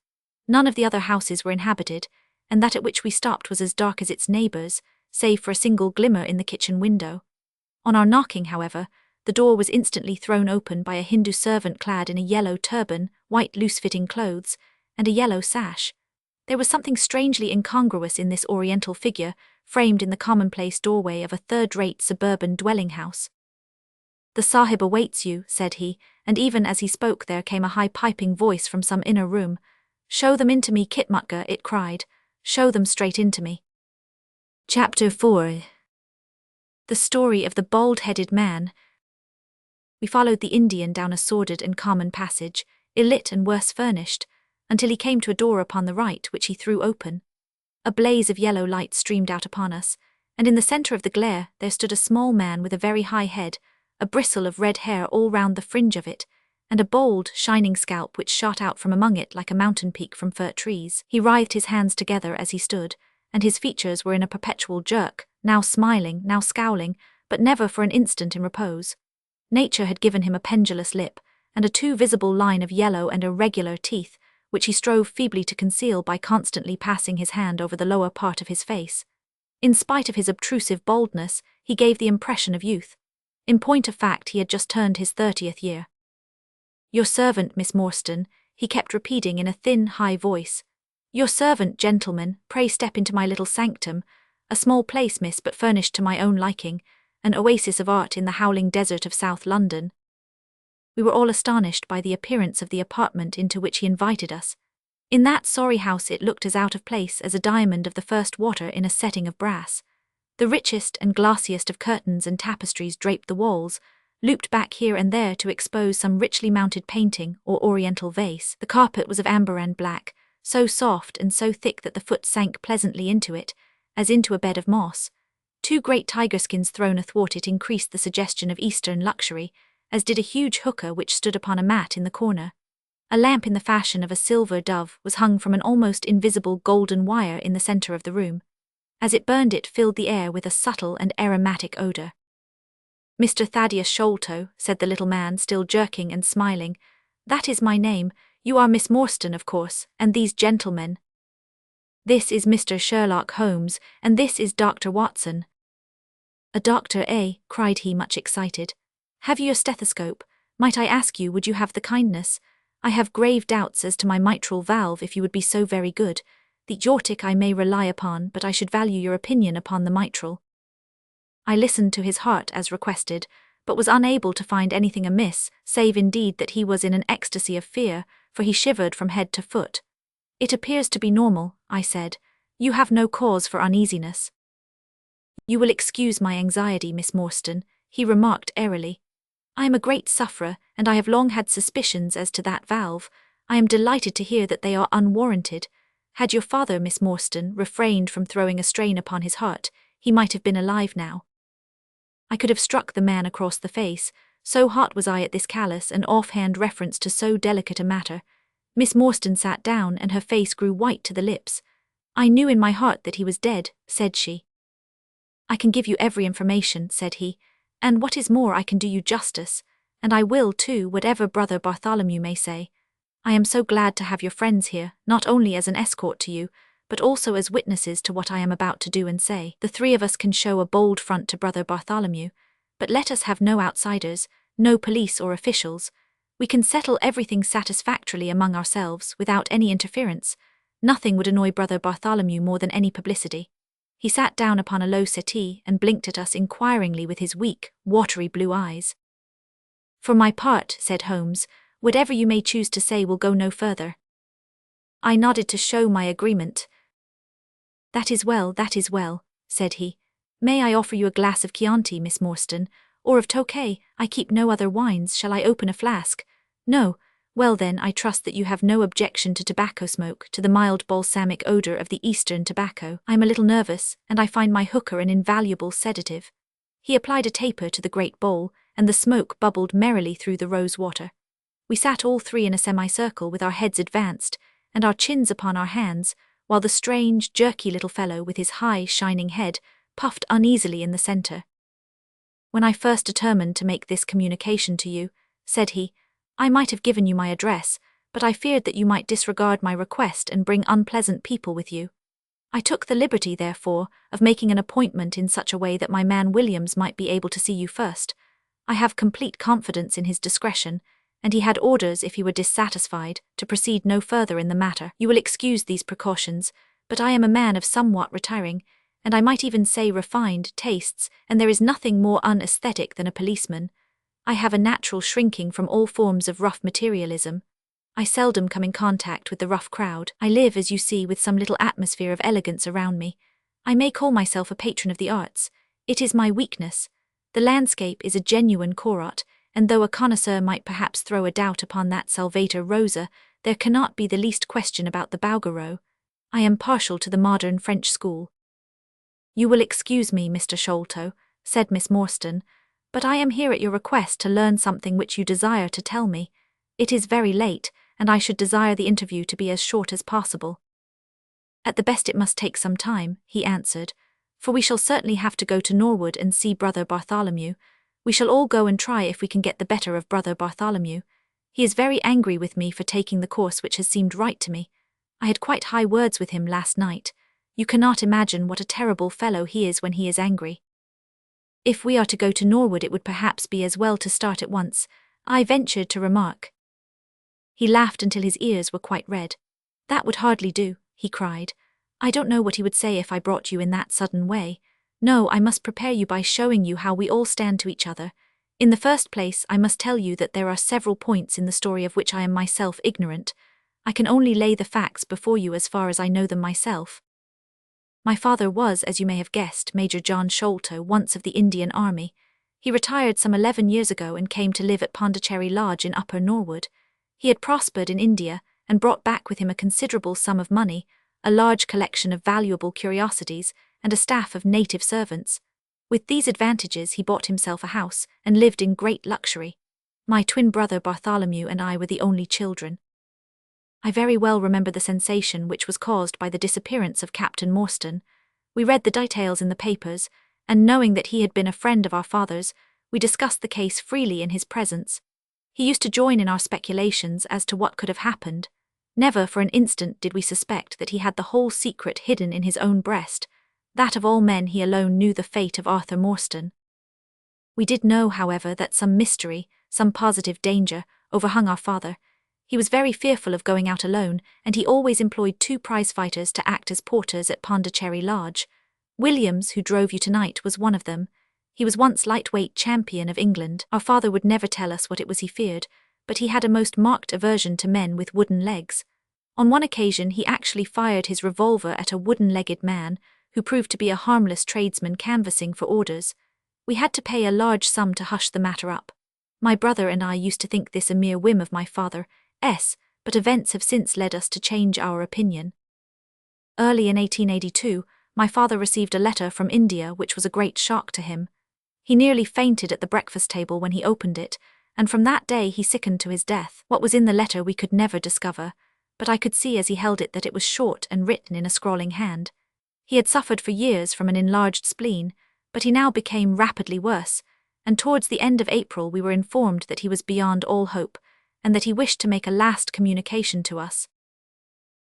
None of the other houses were inhabited, and that at which we stopped was as dark as its neighbours, save for a single glimmer in the kitchen window. On our knocking, however, the door was instantly thrown open by a Hindu servant clad in a yellow turban, white loose-fitting clothes, and a yellow sash. There was something strangely incongruous in this oriental figure, framed in the commonplace doorway of a third-rate suburban dwelling-house. "The Sahib awaits you," said he, and even as he spoke there came a high piping voice from some inner room. "Show them into me, Kitmutka," it cried. "Show them straight into me." Chapter 4. The Story of the Bald-Headed Man. We followed the Indian down a sordid and common passage, ill-lit and worse furnished, until he came to a door upon the right, which he threw open. A blaze of yellow light streamed out upon us, and in the centre of the glare there stood a small man with a very high head, a bristle of red hair all round the fringe of it, and a bold, shining scalp which shot out from among it like a mountain peak from fir trees. He writhed his hands together as he stood, and his features were in a perpetual jerk, now smiling, now scowling, but never for an instant in repose. Nature had given him a pendulous lip, and a too visible line of yellow and irregular teeth, which he strove feebly to conceal by constantly passing his hand over the lower part of his face. In spite of his obtrusive baldness, he gave the impression of youth. In point of fact, he had just turned his 30th year. "Your servant, Miss Morstan," he kept repeating in a thin, high voice. "Your servant, gentlemen, pray step into my little sanctum, a small place, miss, but furnished to my own liking, an oasis of art in the howling desert of South London." We were all astonished by the appearance of the apartment into which he invited us. In that sorry house it looked as out of place as a diamond of the first water in a setting of brass. The richest and glassiest of curtains and tapestries draped the walls, looped back here and there to expose some richly mounted painting or oriental vase. The carpet was of amber and black, so soft and so thick that the foot sank pleasantly into it, as into a bed of moss. 2 great tiger skins thrown athwart it increased the suggestion of Eastern luxury, as did a huge hookah which stood upon a mat in the corner. A lamp in the fashion of a silver dove was hung from an almost invisible golden wire in the centre of the room. As it burned it filled the air with a subtle and aromatic odour. "Mr. Thaddeus Sholto," said the little man, still jerking and smiling. "That is my name. You are Miss Morstan, of course, and these gentlemen. This is Mr. Sherlock Holmes, and this is Dr. Watson." "A doctor, eh?" cried he, much excited. "Have you a stethoscope? Might I ask you, would you have the kindness? I have grave doubts as to my mitral valve, if you would be so very good. The aortic I may rely upon, but I should value your opinion upon the mitral." I listened to his heart as requested, but was unable to find anything amiss, save indeed that he was in an ecstasy of fear, for he shivered from head to foot. "It appears to be normal," I said. "You have no cause for uneasiness." "You will excuse my anxiety, Miss Morstan," he remarked airily. "I am a great sufferer, and I have long had suspicions as to that valve. I am delighted to hear that they are unwarranted. Had your father, Miss Morstan, refrained from throwing a strain upon his heart, he might have been alive now." I could have struck the man across the face, so hot was I at this callous and off-hand reference to so delicate a matter. Miss Morstan sat down, and her face grew white to the lips. "I knew in my heart that he was dead," said she. "I can give you every information," said he, "and what is more, I can do you justice, and I will too, whatever Brother Bartholomew may say. I am so glad to have your friends here, not only as an escort to you, but also as witnesses to what I am about to do and say. The 3 of us can show a bold front to Brother Bartholomew, but let us have no outsiders, no police or officials. We can settle everything satisfactorily among ourselves, without any interference. Nothing would annoy Brother Bartholomew more than any publicity." He sat down upon a low settee and blinked at us inquiringly with his weak, watery blue eyes. "For my part," said Holmes, "whatever you may choose to say will go no further." I nodded to show my agreement. That is well," said he. "May I offer you a glass of Chianti, Miss Morstan, or of Tokay? I keep no other wines. Shall I open a flask? No? Well then, I trust that you have no objection to tobacco smoke, to the mild balsamic odour of the Eastern tobacco. I am a little nervous, and I find my hookah an invaluable sedative." He applied a taper to the great bowl, and the smoke bubbled merrily through the rose water. We sat all 3 in a semicircle with our heads advanced, and our chins upon our hands, while the strange, jerky little fellow with his high, shining head puffed uneasily in the centre. "When I first determined to make this communication to you," said he, "I might have given you my address, but I feared that you might disregard my request and bring unpleasant people with you. I took the liberty, therefore, of making an appointment in such a way that my man Williams might be able to see you first. I have complete confidence in his discretion, and he had orders, if he were dissatisfied, to proceed no further in the matter. You will excuse these precautions, but I am a man of somewhat retiring, and I might even say refined, tastes, and there is nothing more unaesthetic than a policeman. I have a natural shrinking from all forms of rough materialism. I seldom come in contact with the rough crowd. I live, as you see, with some little atmosphere of elegance around me. I may call myself a patron of the arts. It is my weakness. The landscape is a genuine Corot, and though a connoisseur might perhaps throw a doubt upon that Salvator Rosa, There cannot be the least question about the Bouguereau. I am partial to the modern French school. You will excuse me, Mr. Sholto, said Miss Morstan, but I am here at your request to learn something which you desire to tell me. It is very late, and I should desire the interview to be as short as possible. At the best it must take some time, he answered, for we shall certainly have to go to Norwood and see Brother Bartholomew. We shall all go and try if we can get the better of Brother Bartholomew. He is very angry with me for taking the course which has seemed right to me. I had quite high words with him last night. You cannot imagine what a terrible fellow he is when he is angry. If we are to go to Norwood, it would perhaps be as well to start at once, I ventured to remark. He laughed until his ears were quite red. That would hardly do, he cried. I don't know what he would say if I brought you in that sudden way. No, I must prepare you by showing you how we all stand to each other. In the first place, I must tell you that there are several points in the story of which I am myself ignorant. I can only lay the facts before you as far as I know them myself. My father was, as you may have guessed, Major John Sholto, once of the Indian Army. He retired some 11 years ago and came to live at Pondicherry Lodge in Upper Norwood. He had prospered in India and brought back with him a considerable sum of money, a large collection of valuable curiosities, and a staff of native servants. With these advantages he bought himself a house and lived in great luxury. My twin brother Bartholomew and I were the only children. I very well remember the sensation which was caused by the disappearance of Captain Morstan. We read the details in the papers, and knowing that he had been a friend of our father's, we discussed the case freely in his presence. He used to join in our speculations as to what could have happened. Never for an instant did we suspect that he had the whole secret hidden in his own breast. That of all men he alone knew the fate of Arthur Morstan. We did know, however, that some mystery, some positive danger, overhung our father. He was very fearful of going out alone, and he always employed 2 prize-fighters to act as porters at Pondicherry Lodge. Williams, who drove you tonight, was one of them. He was once lightweight champion of England. Our father would never tell us what it was he feared, but he had a most marked aversion to men with wooden legs. On one occasion he actually fired his revolver at a wooden-legged man, who proved to be a harmless tradesman canvassing for orders. We had to pay a large sum to hush the matter up. My brother and I used to think this a mere whim of my father's, but events have since led us to change our opinion. Early in 1882, my father received a letter from India which was a great shock to him. He nearly fainted at the breakfast table when he opened it, and from that day he sickened to his death. What was in the letter we could never discover, but I could see as he held it that it was short and written in a scrawling hand. He had suffered for years from an enlarged spleen, but he now became rapidly worse, and towards the end of April we were informed that he was beyond all hope, and that he wished to make a last communication to us.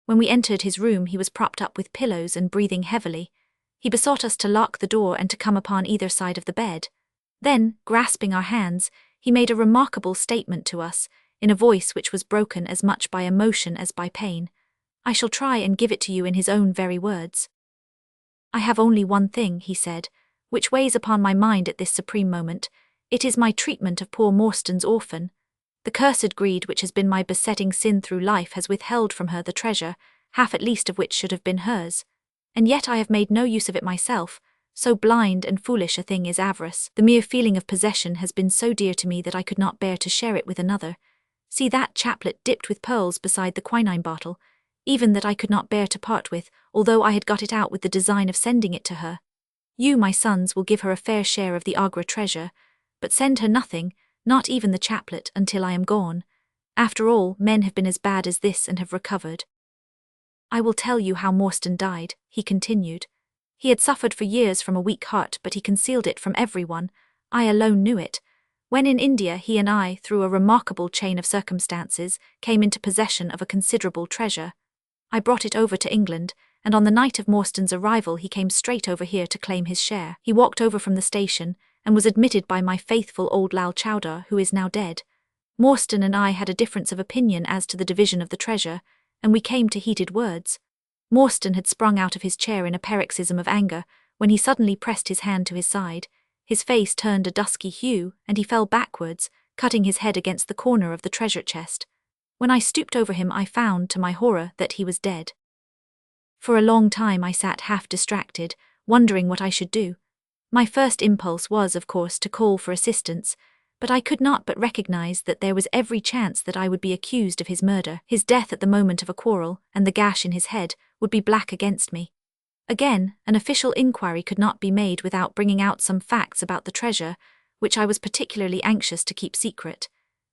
When we entered his room he was propped up with pillows and breathing heavily. He besought us to lock the door and to come upon either side of the bed. Then, grasping our hands, he made a remarkable statement to us, in a voice which was broken as much by emotion as by pain. I shall try and give it to you in his own very words. I have only one thing, he said, which weighs upon my mind at this supreme moment. It is my treatment of poor Morstan's orphan. The cursed greed which has been my besetting sin through life has withheld from her the treasure, half at least of which should have been hers. And yet I have made no use of it myself. So blind and foolish a thing is avarice. The mere feeling of possession has been so dear to me that I could not bear to share it with another. See that chaplet dipped with pearls beside the quinine bottle, even that I could not bear to part with, although I had got it out with the design of sending it to her. You, my sons, will give her a fair share of the Agra treasure, but send her nothing, not even the chaplet, until I am gone. After all, men have been as bad as this and have recovered. I will tell you how Morstan died, he continued. He had suffered for years from a weak heart, but he concealed it from everyone. I alone knew it. When in India he and I, through a remarkable chain of circumstances, came into possession of a considerable treasure. I brought it over to England, and on the night of Morstan's arrival he came straight over here to claim his share. He walked over from the station, and was admitted by my faithful old Lal Chowdar, who is now dead. Morstan and I had a difference of opinion as to the division of the treasure, and we came to heated words. Morstan had sprung out of his chair in a paroxysm of anger, when he suddenly pressed his hand to his side. His face turned a dusky hue, and he fell backwards, cutting his head against the corner of the treasure chest. When I stooped over him I found, to my horror, that he was dead. For a long time I sat half distracted, wondering what I should do. My first impulse was, of course, to call for assistance, but I could not but recognize that there was every chance that I would be accused of his murder. His death at the moment of a quarrel, and the gash in his head, would be black against me. Again, an official inquiry could not be made without bringing out some facts about the treasure, which I was particularly anxious to keep secret.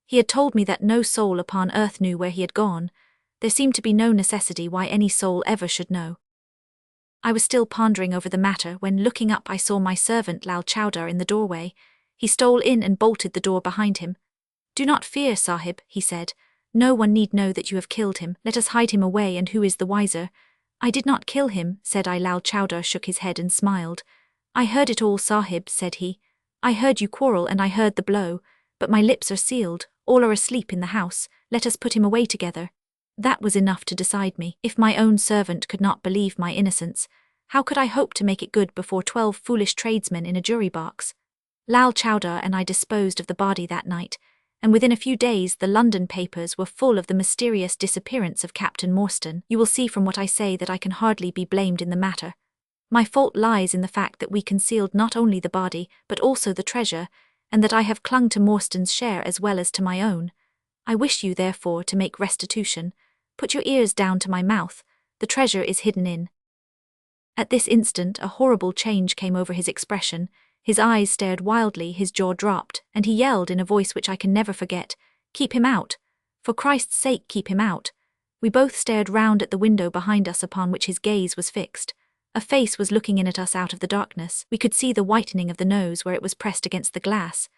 He had told me that no soul upon earth knew where he had gone. There seemed to be no necessity why any soul ever should know. I was still pondering over the matter when, looking up, I saw my servant Lal Chowdhury in the doorway. He stole in and bolted the door behind him. "Do not fear, Sahib," he said. "No one need know that you have killed him. Let us hide him away, and who is the wiser?" "I did not kill him," said I. Lal Chowdhury shook his head and smiled. "I heard it all, Sahib," said he. "I heard you quarrel and I heard the blow, but my lips are sealed. All are asleep in the house. Let us put him away together." That was enough to decide me. If my own servant could not believe my innocence, how could I hope to make it good before 12 foolish tradesmen in a jury box? Lal Chowdhury and I disposed of the body that night, and within a few days the London papers were full of the mysterious disappearance of Captain Morstan. You will see from what I say that I can hardly be blamed in the matter. My fault lies in the fact that we concealed not only the body, but also the treasure, and that I have clung to Morstan's share as well as to my own. I wish you, therefore, to make restitution. Put your ears down to my mouth. The treasure is hidden in. At this instant a horrible change came over his expression. His eyes stared wildly, his jaw dropped, and he yelled in a voice which I can never forget, "Keep him out! For Christ's sake, keep him out!" We both stared round at the window behind us upon which his gaze was fixed. A face was looking in at us out of the darkness. We could see the whitening of the nose where it was pressed against the glass.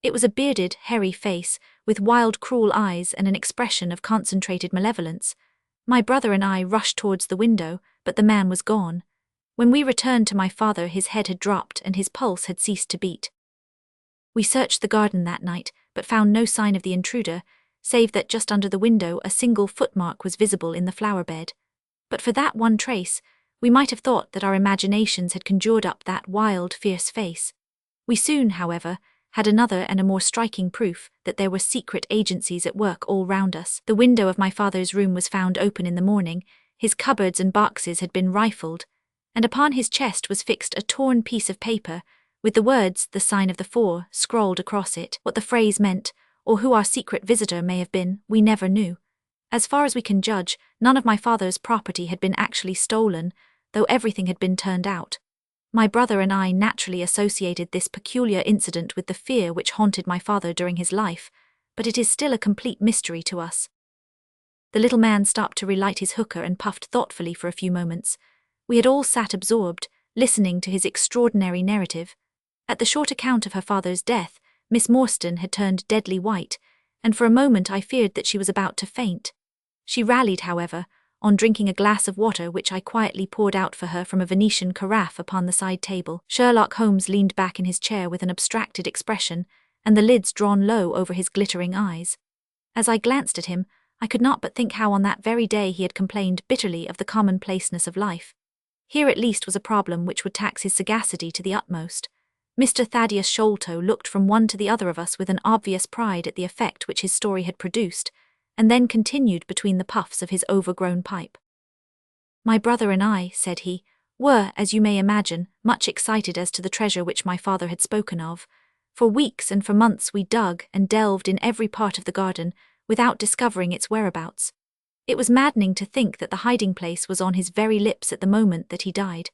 It was a bearded, hairy face, with wild, cruel eyes and an expression of concentrated malevolence. My brother and I rushed towards the window, but the man was gone. When we returned to my father, his head had dropped and his pulse had ceased to beat. We searched the garden that night, but found no sign of the intruder, save that just under the window a single footmark was visible in the flower bed. But for that one trace, we might have thought that our imaginations had conjured up that wild, fierce face. We soon, however, had another and a more striking proof that there were secret agencies at work all round us. The window of my father's room was found open in the morning, his cupboards and boxes had been rifled, and upon his chest was fixed a torn piece of paper, with the words, "The sign of the four," scrawled across it. What the phrase meant, or who our secret visitor may have been, we never knew. As far as we can judge, none of my father's property had been actually stolen, though everything had been turned out. My brother and I naturally associated this peculiar incident with the fear which haunted my father during his life, but it is still a complete mystery to us. The little man stopped to relight his hookah and puffed thoughtfully for a few moments. We had all sat absorbed, listening to his extraordinary narrative. At the short account of her father's death, Miss Morstan had turned deadly white, and for a moment I feared that she was about to faint. She rallied, however, on drinking a glass of water which I quietly poured out for her from a Venetian carafe upon the side table. Sherlock Holmes leaned back in his chair with an abstracted expression, and the lids drawn low over his glittering eyes. As I glanced at him, I could not but think how on that very day he had complained bitterly of the commonplaceness of life. Here at least was a problem which would tax his sagacity to the utmost. Mr. Thaddeus Sholto looked from one to the other of us with an obvious pride at the effect which his story had produced, and then continued between the puffs of his overgrown pipe. "My brother and I," said he, "were, as you may imagine, much excited as to the treasure which my father had spoken of. For weeks and for months we dug and delved in every part of the garden, without discovering its whereabouts. It was maddening to think that the hiding place was on his very lips at the moment that he died.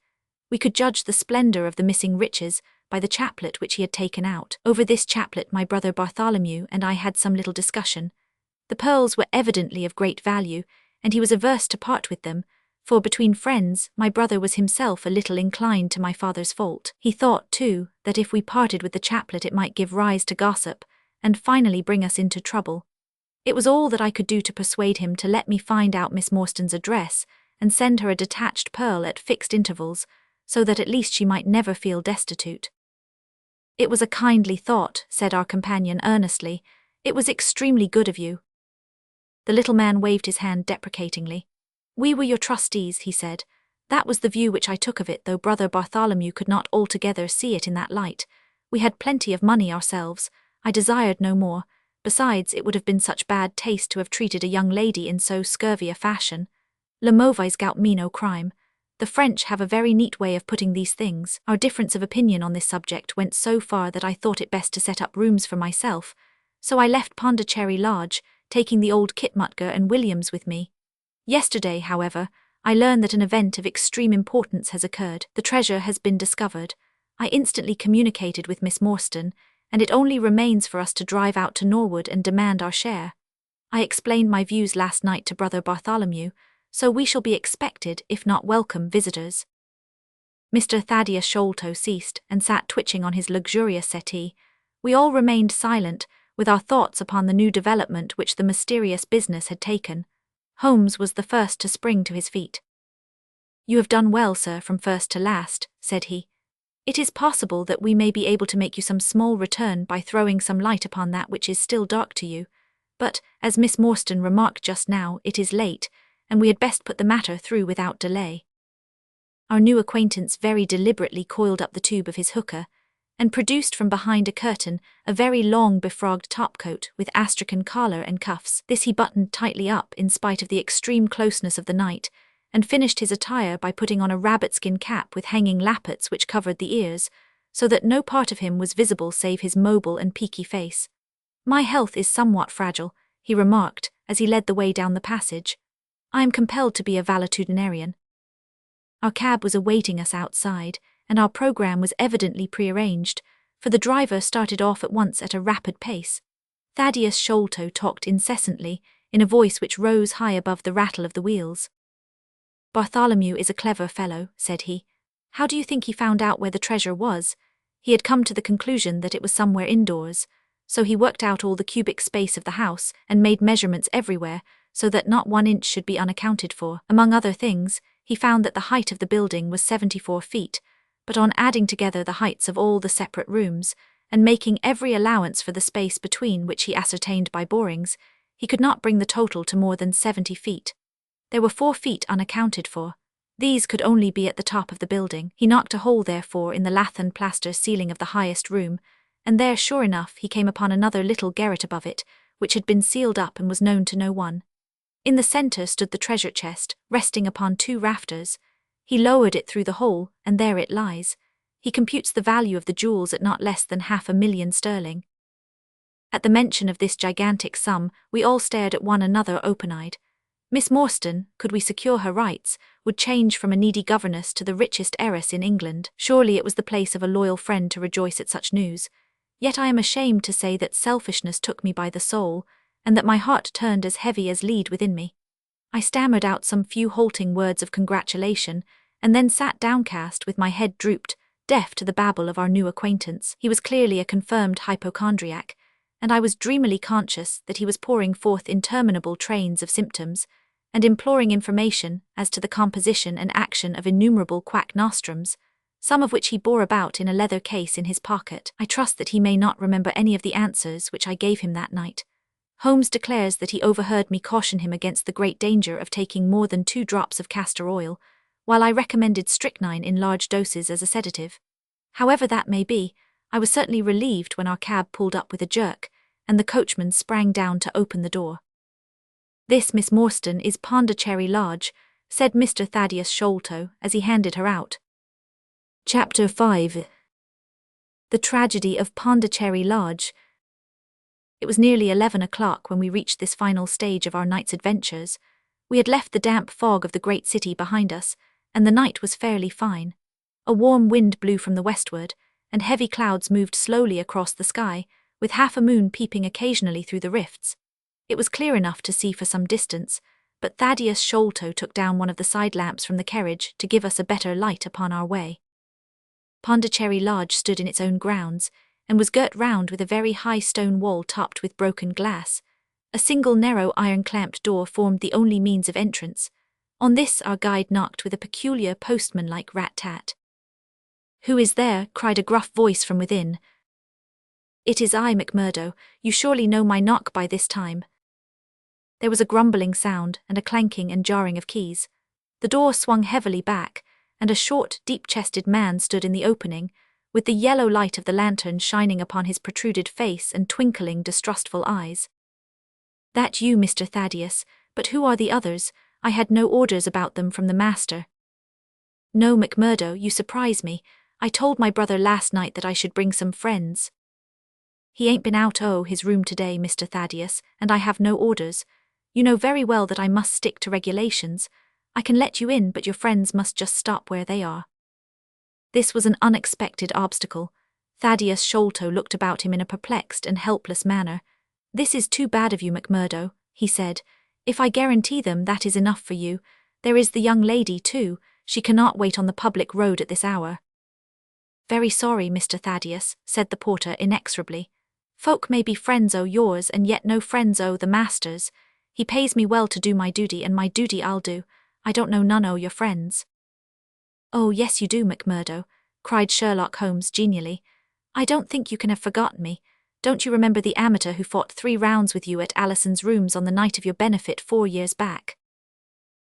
We could judge the splendor of the missing riches by the chaplet which he had taken out. Over this chaplet my brother Bartholomew and I had some little discussion. The pearls were evidently of great value, and he was averse to part with them, for between friends, my brother was himself a little inclined to my father's fault. He thought, too, that if we parted with the chaplet it might give rise to gossip, and finally bring us into trouble. It was all that I could do to persuade him to let me find out Miss Morstan's address, and send her a detached pearl at fixed intervals, so that at least she might never feel destitute. "It was a kindly thought," said our companion earnestly. "It was extremely good of you." The little man waved his hand deprecatingly. "We were your trustees," he said. "That was the view which I took of it, though brother Bartholomew could not altogether see it in that light. We had plenty of money ourselves. I desired no more. Besides, it would have been such bad taste to have treated a young lady in so scurvy a fashion. Le mauvais goût me no crime. The French have a very neat way of putting these things. Our difference of opinion on this subject went so far that I thought it best to set up rooms for myself, so I left Pondicherry Lodge, taking the old Kitmutger and Williams with me. Yesterday, however, I learned that an event of extreme importance has occurred. The treasure has been discovered. I instantly communicated with Miss Morstan, and it only remains for us to drive out to Norwood and demand our share. I explained my views last night to Brother Bartholomew, so we shall be expected, if not welcome, visitors. Mr. Thaddeus Sholto ceased and sat twitching on his luxurious settee. We all remained silent, with our thoughts upon the new development which the mysterious business had taken. Holmes was the first to spring to his feet. "You have done well, sir, from first to last," said he. "It is possible that we may be able to make you some small return by throwing some light upon that which is still dark to you. But, as Miss Morstan remarked just now, it is late, and we had best put the matter through without delay." Our new acquaintance very deliberately coiled up the tube of his hookah, and produced from behind a curtain a very long befrogged topcoat with astrakhan collar and cuffs. This he buttoned tightly up in spite of the extreme closeness of the night, and finished his attire by putting on a rabbit-skin cap with hanging lappets which covered the ears, so that no part of him was visible save his mobile and peaky face. "My health is somewhat fragile," he remarked as he led the way down the passage. "I am compelled to be a valetudinarian." Our cab was awaiting us outside, and our programme was evidently prearranged, for the driver started off at once at a rapid pace. Thaddeus Sholto talked incessantly, in a voice which rose high above the rattle of the wheels. "Bartholomew is a clever fellow," said he. "How do you think he found out where the treasure was? He had come to the conclusion that it was somewhere indoors, so he worked out all the cubic space of the house and made measurements everywhere, so that not 1 inch should be unaccounted for. Among other things, he found that the height of the building was 74 feet, but on adding together the heights of all the separate rooms, and making every allowance for the space between which he ascertained by borings, he could not bring the total to more than 70 feet. There were 4 feet unaccounted for. These could only be at the top of the building. He knocked a hole, therefore, in the lath and plaster ceiling of the highest room, and there, sure enough, he came upon another little garret above it, which had been sealed up and was known to no one. In the centre stood the treasure chest, resting upon 2 rafters. He lowered it through the hole, and there it lies. He computes the value of the jewels at not less than £500,000 sterling. At the mention of this gigantic sum, we all stared at one another open-eyed. Miss Morstan, could we secure her rights, would change from a needy governess to the richest heiress in England. Surely it was the place of a loyal friend to rejoice at such news. Yet I am ashamed to say that selfishness took me by the soul, and that my heart turned as heavy as lead within me. I stammered out some few halting words of congratulation, and then sat downcast with my head drooped, deaf to the babble of our new acquaintance. He was clearly a confirmed hypochondriac, and I was dreamily conscious that he was pouring forth interminable trains of symptoms, and imploring information as to the composition and action of innumerable quack nostrums, some of which he bore about in a leather case in his pocket. I trust that he may not remember any of the answers which I gave him that night. Holmes declares that he overheard me caution him against the great danger of taking more than 2 drops of castor oil, while I recommended strychnine in large doses as a sedative. However that may be, I was certainly relieved when our cab pulled up with a jerk, and the coachman sprang down to open the door. "This, Miss Morstan, is Pondicherry Lodge," said Mr. Thaddeus Sholto as he handed her out. Chapter 5. The Tragedy of Pondicherry Lodge. It was nearly 11 o'clock when we reached this final stage of our night's adventures. We had left the damp fog of the great city behind us, and the night was fairly fine. A warm wind blew from the westward, and heavy clouds moved slowly across the sky, with half a moon peeping occasionally through the rifts. It was clear enough to see for some distance, but Thaddeus Sholto took down one of the side lamps from the carriage to give us a better light upon our way. Pondicherry Lodge stood in its own grounds, and was girt round with a very high stone wall topped with broken glass. A single narrow iron-clamped door formed the only means of entrance. On this our guide knocked with a peculiar postman-like rat-tat. "Who is there?" cried a gruff voice from within. "It is I, McMurdo. You surely know my knock by this time." There was a grumbling sound, and a clanking and jarring of keys. The door swung heavily back, and a short, deep-chested man stood in the opening, with the yellow light of the lantern shining upon his protruded face and twinkling, distrustful eyes. "That you, Mr. Thaddeus, but who are the others? I had no orders about them from the master." No, McMurdo, you surprise me. I told my brother last night that I should bring some friends. He ain't been out his room today, Mr. Thaddeus, and I have no orders. You know very well that I must stick to regulations. I can let you in, but your friends must just stop where they are. This was an unexpected obstacle. Thaddeus Sholto looked about him in a perplexed and helpless manner. This is too bad of you, McMurdo, he said. If I guarantee them, that is enough for you. There is the young lady, too. She cannot wait on the public road at this hour. Very sorry, Mr. Thaddeus, said the porter inexorably. Folk may be friends yours, and yet no friends the master's. He pays me well to do my duty, and my duty I'll do. I don't know none your friends. Oh, yes you do, McMurdo, cried Sherlock Holmes genially. I don't think you can have forgotten me. Don't you remember the amateur who fought 3 rounds with you at Alison's rooms on the night of your benefit 4 years back?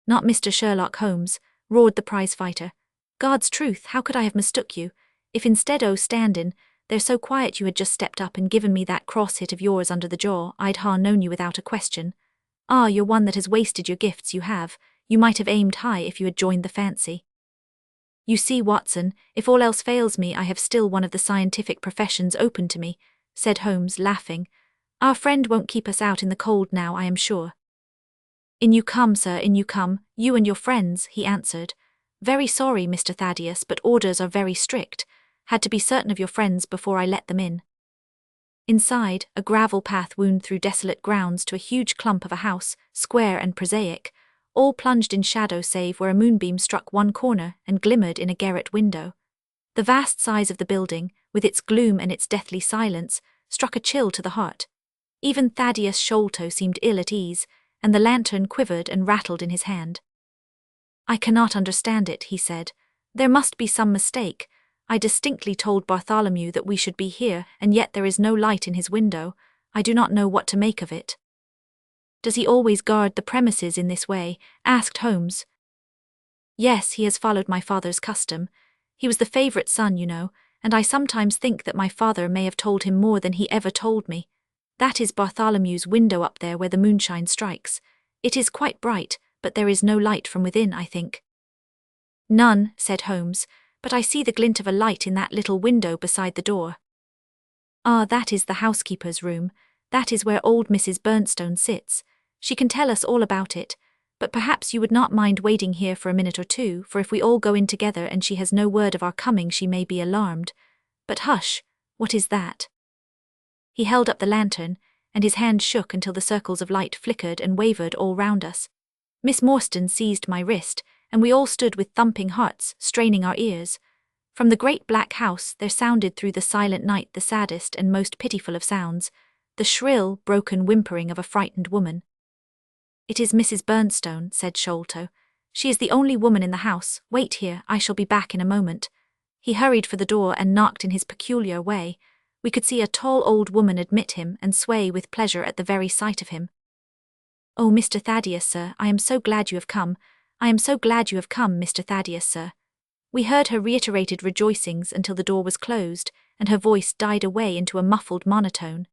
Not Mr. Sherlock Holmes, roared the prize-fighter. God's truth, how could I have mistook you? If instead standin' there so quiet you had just stepped up and given me that cross-hit of yours under the jaw, I'd known you without a question. Ah, you're one that has wasted your gifts, you have. You might have aimed high if you had joined the fancy. You see, Watson, if all else fails me, I have still one of the scientific professions open to me, said Holmes, laughing. Our friend won't keep us out in the cold now, I am sure. In you come, sir, in you come, you and your friends, he answered. Very sorry, Mr. Thaddeus, but orders are very strict. Had to be certain of your friends before I let them in. Inside, a gravel path wound through desolate grounds to a huge clump of a house, square and prosaic, all plunged in shadow save where a moonbeam struck one corner and glimmered in a garret window. The vast size of the building, with its gloom and its deathly silence, struck a chill to the heart. Even Thaddeus Sholto seemed ill at ease, and the lantern quivered and rattled in his hand. I cannot understand it, he said. There must be some mistake. I distinctly told Bartholomew that we should be here, and yet there is no light in his window. I do not know what to make of it. Does he always guard the premises in this way? Asked Holmes. Yes, he has followed my father's custom. He was the favourite son, you know, and I sometimes think that my father may have told him more than he ever told me. That is Bartholomew's window up there where the moonshine strikes. It is quite bright, but there is no light from within, I think. None, said Holmes, but I see the glint of a light in that little window beside the door. Ah, that is the housekeeper's room. That is where old Mrs. Bernstone sits. She can tell us all about it, but perhaps you would not mind waiting here for a minute or two, for if we all go in together and she has no word of our coming she may be alarmed. But hush, what is that? He held up the lantern, and his hand shook until the circles of light flickered and wavered all round us. Miss Morstan seized my wrist, and we all stood with thumping hearts, straining our ears. From the great black house there sounded through the silent night the saddest and most pitiful of sounds, the shrill, broken whimpering of a frightened woman. It is Mrs. Bernstone, said Sholto. She is the only woman in the house. Wait here, I shall be back in a moment. He hurried for the door and knocked in his peculiar way. We could see a tall old woman admit him and sway with pleasure at the very sight of him. Oh, Mr. Thaddeus, sir, I am so glad you have come. I am so glad you have come, Mr. Thaddeus, sir. We heard her reiterated rejoicings until the door was closed, and her voice died away into a muffled monotone.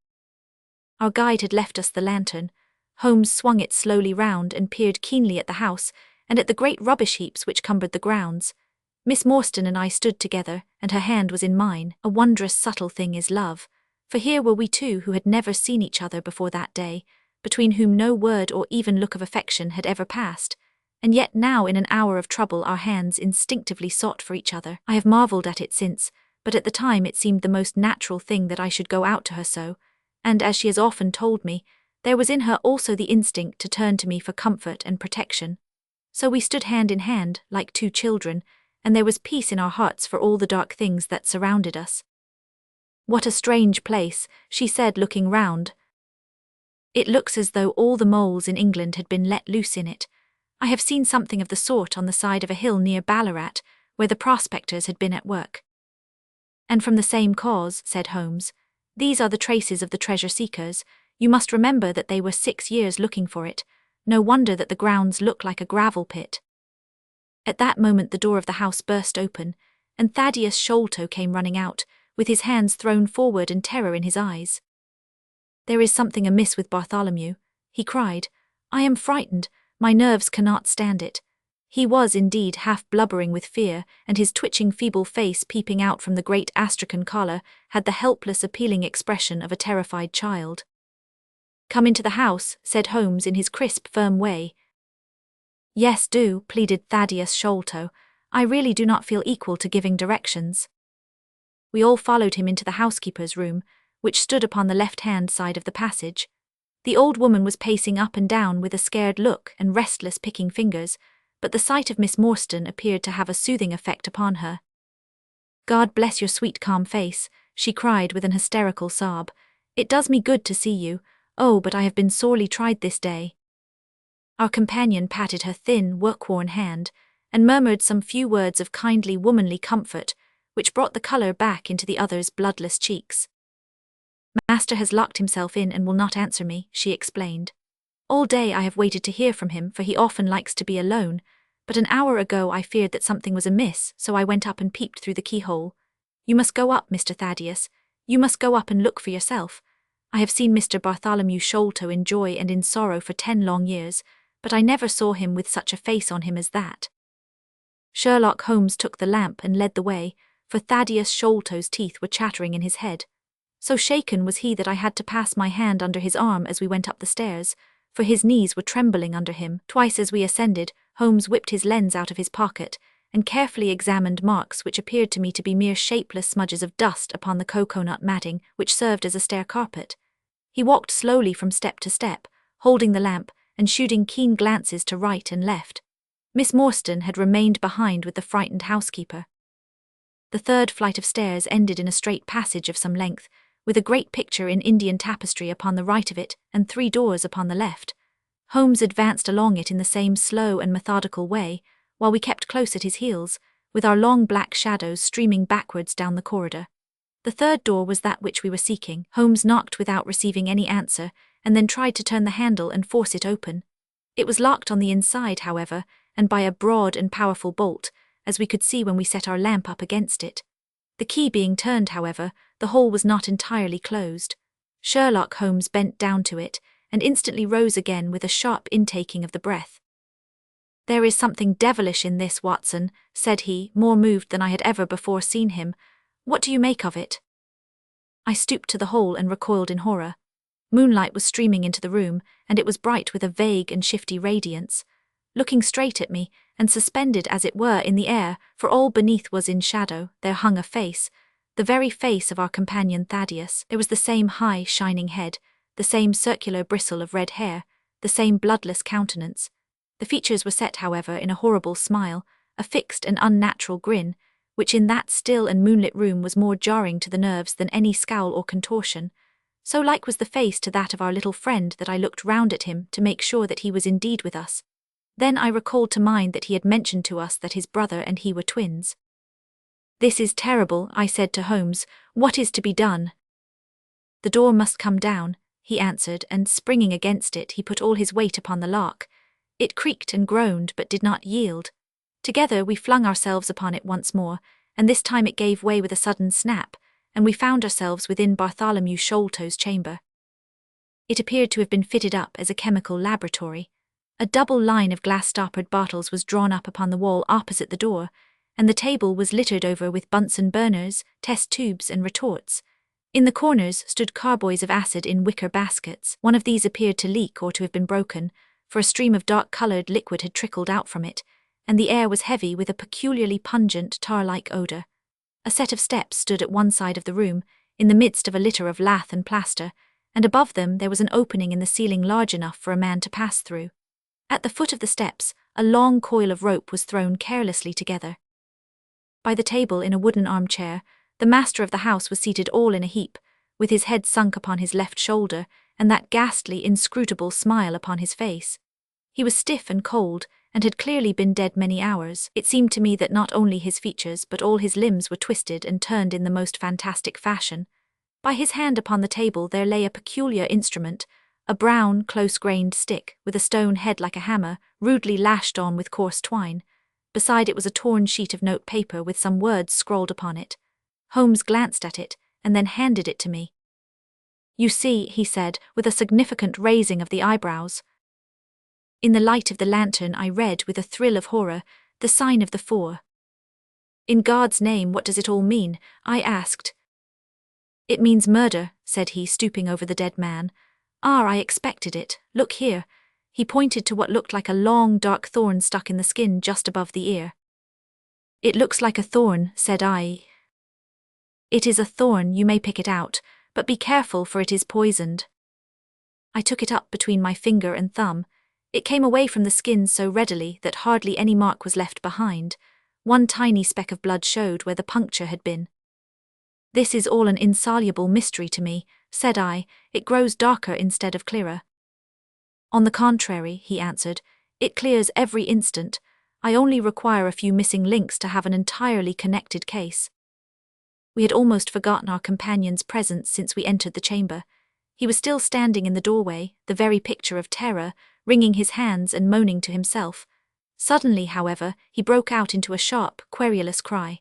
Our guide had left us the lantern. Holmes swung it slowly round and peered keenly at the house, and at the great rubbish heaps which cumbered the grounds. Miss Morstan and I stood together, and her hand was in mine. A wondrous subtle thing is love, for here were we two who had never seen each other before that day, between whom no word or even look of affection had ever passed, and yet now in an hour of trouble our hands instinctively sought for each other. I have marvelled at it since, but at the time it seemed the most natural thing that I should go out to her so, and as she has often told me, there was in her also the instinct to turn to me for comfort and protection. So we stood hand in hand, like two children, and there was peace in our hearts for all the dark things that surrounded us. What a strange place, she said, looking round. It looks as though all the moles in England had been let loose in it. I have seen something of the sort on the side of a hill near Ballarat, where the prospectors had been at work. And from the same cause, said Holmes. These are the traces of the treasure-seekers. You must remember that they were 6 years looking for it. No wonder that the grounds look like a gravel pit. At that moment the door of the house burst open, and Thaddeus Sholto came running out, with his hands thrown forward and terror in his eyes. There is something amiss with Bartholomew, he cried. I am frightened, my nerves cannot stand it. He was indeed half blubbering with fear, and his twitching feeble face peeping out from the great astrakhan collar had the helpless appealing expression of a terrified child. "Come into the house," said Holmes in his crisp, firm way. "Yes, do," pleaded Thaddeus Sholto. "I really do not feel equal to giving directions." We all followed him into the housekeeper's room, which stood upon the left-hand side of the passage. The old woman was pacing up and down with a scared look and restless picking fingers, but the sight of Miss Morstan appeared to have a soothing effect upon her. "God bless your sweet calm face," she cried with an hysterical sob. "It does me good to see you. Oh, but I have been sorely tried this day." Our companion patted her thin, work-worn hand, and murmured some few words of kindly womanly comfort, which brought the colour back into the other's bloodless cheeks. "Master has locked himself in and will not answer me," she explained. "All day I have waited to hear from him, for he often likes to be alone, but an hour ago I feared that something was amiss, so I went up and peeped through the keyhole. You must go up, Mr. Thaddeus. You must go up and look for yourself. I have seen Mr. Bartholomew Sholto in joy and in sorrow for 10 long years, but I never saw him with such a face on him as that." Sherlock Holmes took the lamp and led the way, for Thaddeus Sholto's teeth were chattering in his head. So shaken was he that I had to pass my hand under his arm as we went up the stairs, for his knees were trembling under him. Twice as we ascended, Holmes whipped his lens out of his pocket, and carefully examined marks which appeared to me to be mere shapeless smudges of dust upon the cocoa-nut matting which served as a stair carpet. He walked slowly from step to step, holding the lamp, and shooting keen glances to right and left. Miss Morstan had remained behind with the frightened housekeeper. The third flight of stairs ended in a straight passage of some length, with a great picture in Indian tapestry upon the right of it and 3 doors upon the left. Holmes advanced along it in the same slow and methodical way, while we kept close at his heels, with our long black shadows streaming backwards down the corridor. The third door was that which we were seeking. Holmes knocked without receiving any answer, and then tried to turn the handle and force it open. It was locked on the inside, however, and by a broad and powerful bolt, as we could see when we set our lamp up against it. The key being turned, however, the hole was not entirely closed. Sherlock Holmes bent down to it, and instantly rose again with a sharp intaking of the breath. "There is something devilish in this, Watson," said he, more moved than I had ever before seen him. "What do you make of it?" I stooped to the hole and recoiled in horror. Moonlight was streaming into the room, and it was bright with a vague and shifty radiance. Looking straight at me, and suspended as it were in the air, for all beneath was in shadow, there hung a face, the very face of our companion Thaddeus. There was the same high, shining head, the same circular bristle of red hair, the same bloodless countenance. The features were set, however, in a horrible smile, a fixed and unnatural grin, which in that still and moonlit room was more jarring to the nerves than any scowl or contortion. So like was the face to that of our little friend that I looked round at him to make sure that he was indeed with us. Then I recalled to mind that he had mentioned to us that his brother and he were twins. "This is terrible," I said to Holmes. "What is to be done?" "The door must come down," he answered, and springing against it, he put all his weight upon the lock. It creaked and groaned, but did not yield. Together we flung ourselves upon it once more, and this time it gave way with a sudden snap, and we found ourselves within Bartholomew Sholto's chamber. It appeared to have been fitted up as a chemical laboratory. A double line of glass-stoppered bottles was drawn up upon the wall opposite the door, and the table was littered over with Bunsen burners, test tubes, and retorts. In the corners stood carboys of acid in wicker baskets. One of these appeared to leak or to have been broken, for a stream of dark-coloured liquid had trickled out from it, and the air was heavy with a peculiarly pungent tar-like odour. A set of steps stood at one side of the room, in the midst of a litter of lath and plaster, and above them there was an opening in the ceiling large enough for a man to pass through. At the foot of the steps, a long coil of rope was thrown carelessly together. By the table, in a wooden armchair, the master of the house was seated all in a heap, with his head sunk upon his left shoulder, and that ghastly, inscrutable smile upon his face. He was stiff and cold, and had clearly been dead many hours. It seemed to me that not only his features but all his limbs were twisted and turned in the most fantastic fashion. By his hand upon the table there lay a peculiar instrument, a brown, close-grained stick, with a stone head like a hammer, rudely lashed on with coarse twine. Beside it was a torn sheet of note paper with some words scrawled upon it. Holmes glanced at it, and then handed it to me. "You see," he said, with a significant raising of the eyebrows. In the light of the lantern I read with a thrill of horror, the sign of the four. In God's name, what does it all mean? I asked. It means murder, said he, stooping over the dead man. Ah, I expected it. Look here. He pointed to what looked like a long, dark thorn stuck in the skin just above the ear. It looks like a thorn, said I. It is a thorn, you may pick it out, but be careful, for it is poisoned. I took it up between my finger and thumb. It came away from the skin so readily that hardly any mark was left behind. One tiny speck of blood showed where the puncture had been. This is all an insoluble mystery to me, said I. It grows darker instead of clearer. On the contrary, he answered, it clears every instant. I only require a few missing links to have an entirely connected case. We had almost forgotten our companion's presence since we entered the chamber. He was still standing in the doorway, the very picture of terror, wringing his hands and moaning to himself. Suddenly, however, he broke out into a sharp, querulous cry.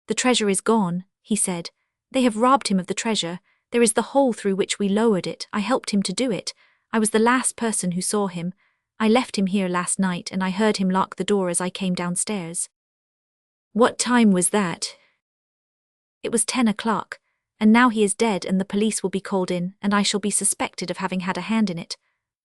The treasure is gone, he said. They have robbed him of the treasure. There is the hole through which we lowered it. I helped him to do it. I was the last person who saw him. I left him here last night and I heard him lock the door as I came downstairs. What time was that? It was 10 o'clock, and now he is dead and the police will be called in and I shall be suspected of having had a hand in it.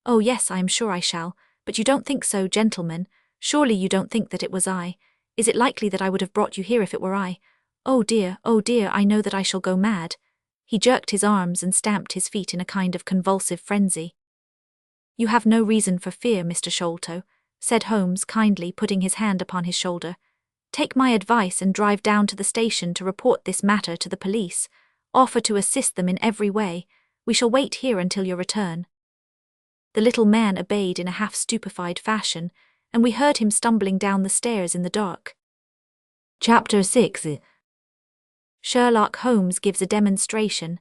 Oh yes, I am sure I shall, but you don't think so, gentlemen. Surely you don't think that it was I. Is it likely that I would have brought you here if it were I? Oh dear, I know that I shall go mad. He jerked his arms and stamped his feet in a kind of convulsive frenzy. You have no reason for fear, Mr. Sholto, said Holmes kindly, putting his hand upon his shoulder. Take my advice and drive down to the station to report this matter to the police. Offer to assist them in every way. We shall wait here until your return. The little man obeyed in a half-stupefied fashion, and we heard him stumbling down the stairs in the dark. Chapter 6. Sherlock Holmes gives a demonstration.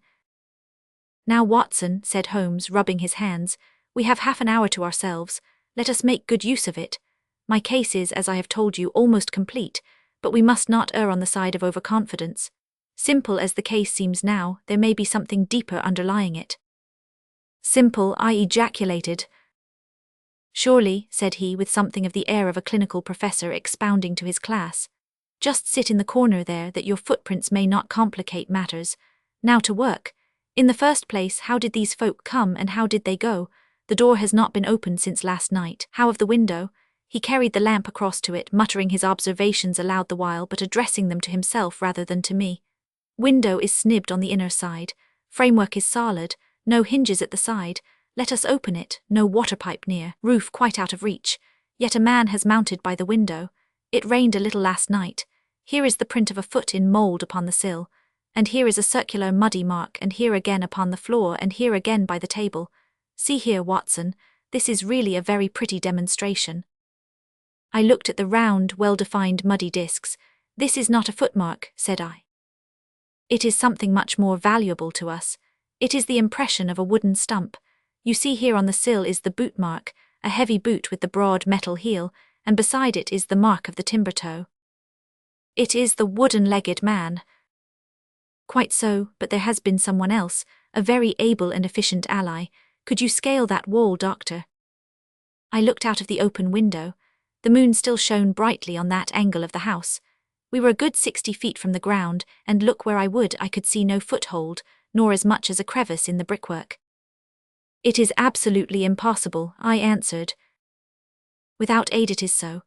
Now, Watson, said Holmes, rubbing his hands, we have half an hour to ourselves. Let us make good use of it. My case is, as I have told you, almost complete, but we must not err on the side of overconfidence. Simple as the case seems now, there may be something deeper underlying it. Simple, I ejaculated. Surely, said he, with something of the air of a clinical professor expounding to his class. Just sit in the corner there, that your footprints may not complicate matters. Now to work. In the first place, how did these folk come and how did they go? The door has not been opened since last night. How of the window? He carried the lamp across to it, muttering his observations aloud the while, but addressing them to himself rather than to me. Window is snibbed on the inner side. Framework is solid. No hinges at the side. Let us open it. No water pipe near. Roof quite out of reach. Yet a man has mounted by the window. It rained a little last night. Here is the print of a foot in mould upon the sill. And here is a circular muddy mark, and here again upon the floor, and here again by the table. See here, Watson. This is really a very pretty demonstration. I looked at the round, well-defined muddy discs. This is not a footmark, said I. It is something much more valuable to us. It is the impression of a wooden stump. You see here on the sill is the boot mark, a heavy boot with the broad metal heel, and beside it is the mark of the timber toe. It is the wooden-legged man. Quite so, but there has been someone else, a very able and efficient ally. Could you scale that wall, Doctor? I looked out of the open window. The moon still shone brightly on that angle of the house. We were a good 60 feet from the ground, and look where I would, I could see no foothold, nor as much as a crevice in the brickwork. It is absolutely impossible, I answered. Without aid it is so.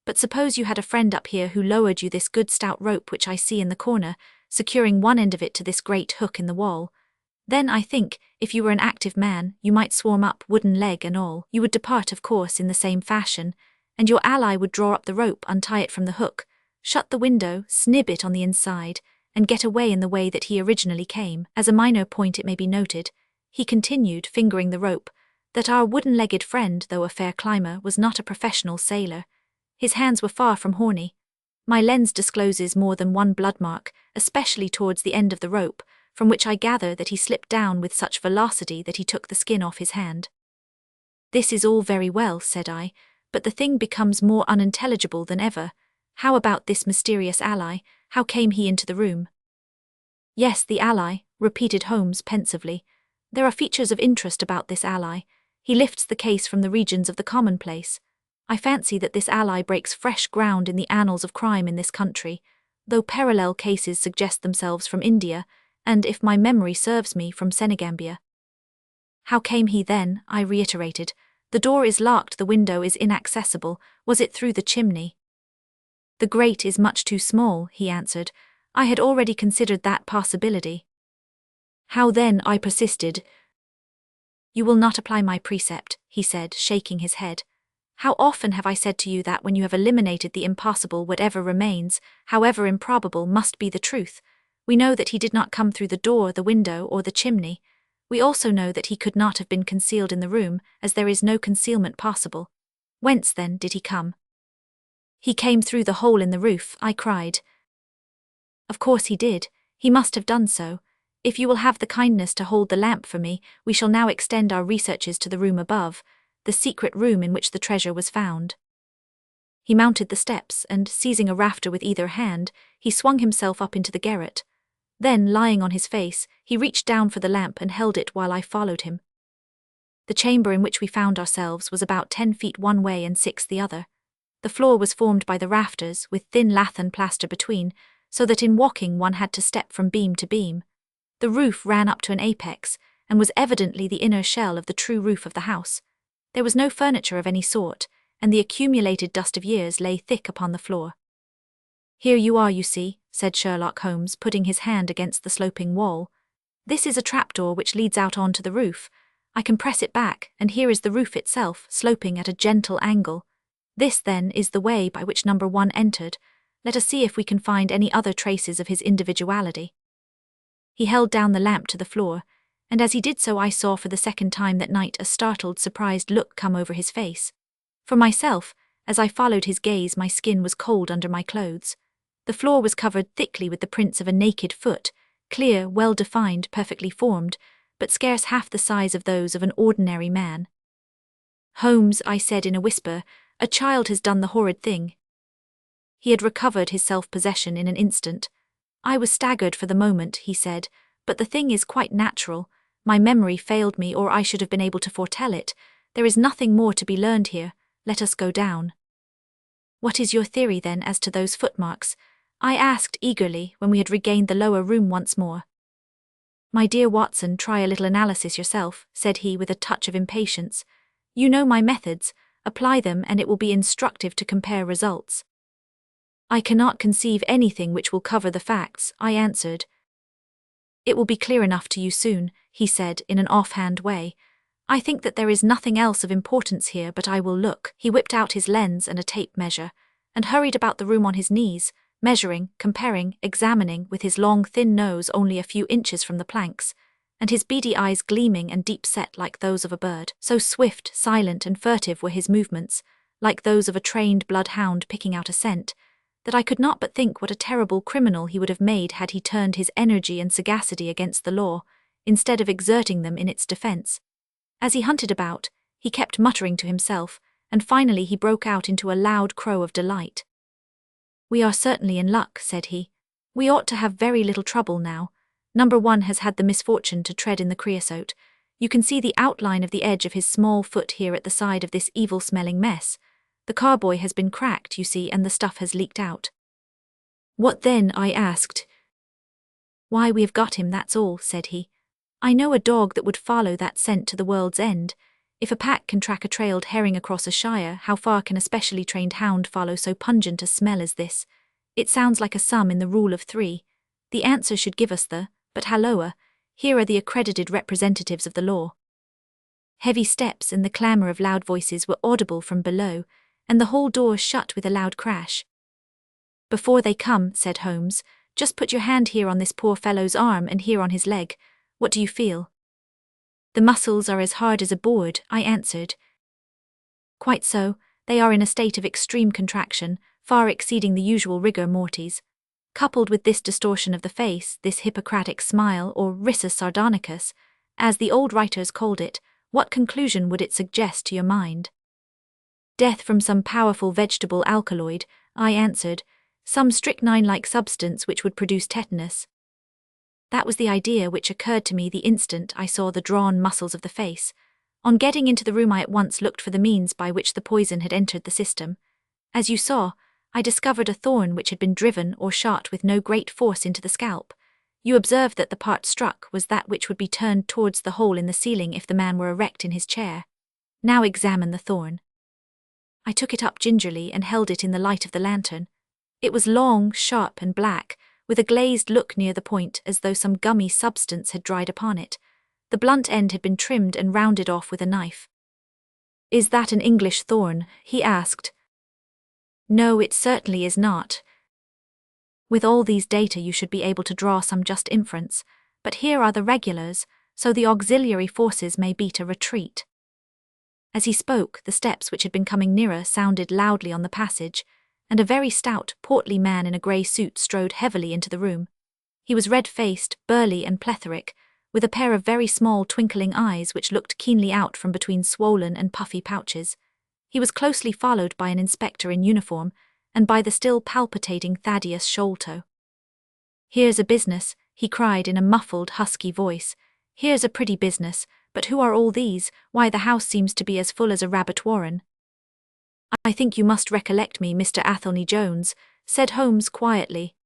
But suppose you had a friend up here who lowered you this good stout rope which I see in the corner, securing one end of it to this great hook in the wall. Then, I think, if you were an active man, you might swarm up, wooden leg and all. You would depart, of course, in the same fashion, and your ally would draw up the rope, untie it from the hook, shut the window, snib it on the inside, and get away in the way that he originally came. As a minor point it may be noted, he continued, fingering the rope, that our wooden-legged friend, though a fair climber, was not a professional sailor. His hands were far from horny. My lens discloses more than one blood mark, especially towards the end of the rope, from which I gather that he slipped down with such velocity that he took the skin off his hand. This is all very well, said I, but the thing becomes more unintelligible than ever. How about this mysterious ally? How came he into the room? Yes, the ally, repeated Holmes pensively. There are features of interest about this ally. He lifts the case from the regions of the commonplace. I fancy that this ally breaks fresh ground in the annals of crime in this country, though parallel cases suggest themselves from India, and, if my memory serves me, from Senegambia. How came he then? I reiterated. The door is locked, the window is inaccessible. Was it through the chimney? The grate is much too small, he answered. I had already considered that possibility. How then? I persisted. You will not apply my precept, he said, shaking his head. How often have I said to you that when you have eliminated the impossible, whatever remains, however improbable, must be the truth? We know that he did not come through the door, the window, or the chimney. We also know that he could not have been concealed in the room, as there is no concealment possible. Whence, then, did he come? He came through the hole in the roof, I cried. Of course he did. He must have done so. If you will have the kindness to hold the lamp for me, we shall now extend our researches to the room above, the secret room in which the treasure was found. He mounted the steps, and, seizing a rafter with either hand, he swung himself up into the garret. Then, lying on his face, he reached down for the lamp and held it while I followed him. The chamber in which we found ourselves was about 10 feet one way and 6 the other. The floor was formed by the rafters, with thin lath and plaster between, so that in walking one had to step from beam to beam. The roof ran up to an apex, and was evidently the inner shell of the true roof of the house. There was no furniture of any sort, and the accumulated dust of years lay thick upon the floor. Here you are, you see, said Sherlock Holmes, putting his hand against the sloping wall. This is a trapdoor which leads out onto the roof. I can press it back, and here is the roof itself, sloping at a gentle angle. This, then, is the way by which number 1 entered. Let us see if we can find any other traces of his individuality. He held down the lamp to the floor, and as he did so I saw for the second time that night a startled, surprised look come over his face. For myself, as I followed his gaze, my skin was cold under my clothes. The floor was covered thickly with the prints of a naked foot, clear, well-defined, perfectly formed, but scarce half the size of those of an ordinary man. Holmes, I said in a whisper, a child has done the horrid thing. He had recovered his self-possession in an instant. I was staggered for the moment, he said, but the thing is quite natural. My memory failed me, or I should have been able to foretell it. There is nothing more to be learned here. Let us go down. What is your theory, then, as to those footmarks? I asked eagerly, when we had regained the lower room once more. My dear Watson, try a little analysis yourself, said he with a touch of impatience. You know my methods. Apply them, and it will be instructive to compare results. I cannot conceive anything which will cover the facts, I answered. It will be clear enough to you soon, he said in an offhand way. I think that there is nothing else of importance here, but I will look. He whipped out his lens and a tape measure, and hurried about the room on his knees, measuring, comparing, examining, with his long thin nose only a few inches from the planks, and his beady eyes gleaming and deep-set like those of a bird. So swift, silent, and furtive were his movements, like those of a trained bloodhound picking out a scent, that I could not but think what a terrible criminal he would have made had he turned his energy and sagacity against the law, instead of exerting them in its defence. As he hunted about, he kept muttering to himself, and finally he broke out into a loud crow of delight. We are certainly in luck, said he. We ought to have very little trouble now. Number 1 has had the misfortune to tread in the creosote. You can see the outline of the edge of his small foot here at the side of this evil-smelling mess. The carboy has been cracked, you see, and the stuff has leaked out. What then? I asked. Why, we have got him, that's all, said he. I know a dog that would follow that scent to the world's end. If a pack can track a trailed herring across a shire, how far can a specially trained hound follow so pungent a smell as this? It sounds like a sum in the rule of 3. The answer should give us but halloa, here are the accredited representatives of the law. Heavy steps and the clamour of loud voices were audible from below, and the hall door shut with a loud crash. Before they come, said Holmes, just put your hand here on this poor fellow's arm and here on his leg. What do you feel? The muscles are as hard as a board, I answered. Quite so, they are in a state of extreme contraction, far exceeding the usual rigor mortis. Coupled with this distortion of the face, this Hippocratic smile, or risus sardonicus, as the old writers called it, what conclusion would it suggest to your mind? Death from some powerful vegetable alkaloid, I answered, some strychnine-like substance which would produce tetanus. That was the idea which occurred to me the instant I saw the drawn muscles of the face. On getting into the room I at once looked for the means by which the poison had entered the system. As you saw, I discovered a thorn which had been driven or shot with no great force into the scalp. You observed that the part struck was that which would be turned towards the hole in the ceiling if the man were erect in his chair. Now examine the thorn. I took it up gingerly and held it in the light of the lantern. It was long, sharp and black, with a glazed look near the point as though some gummy substance had dried upon it. The blunt end had been trimmed and rounded off with a knife. "Is that an English thorn?" he asked. "No, it certainly is not. With all these data you should be able to draw some just inference, but here are the regulars, so the auxiliary forces may beat a retreat." As he spoke, the steps which had been coming nearer sounded loudly on the passage, and a very stout, portly man in a grey suit strode heavily into the room. He was red-faced, burly and plethoric, with a pair of very small twinkling eyes which looked keenly out from between swollen and puffy pouches. He was closely followed by an inspector in uniform, and by the still palpitating Thaddeus Sholto. "Here's a business," he cried in a muffled, husky voice. "Here's a pretty business, but who are all these? Why, the house seems to be as full as a rabbit warren." "I think you must recollect me, Mr. Athelney Jones," said Holmes quietly.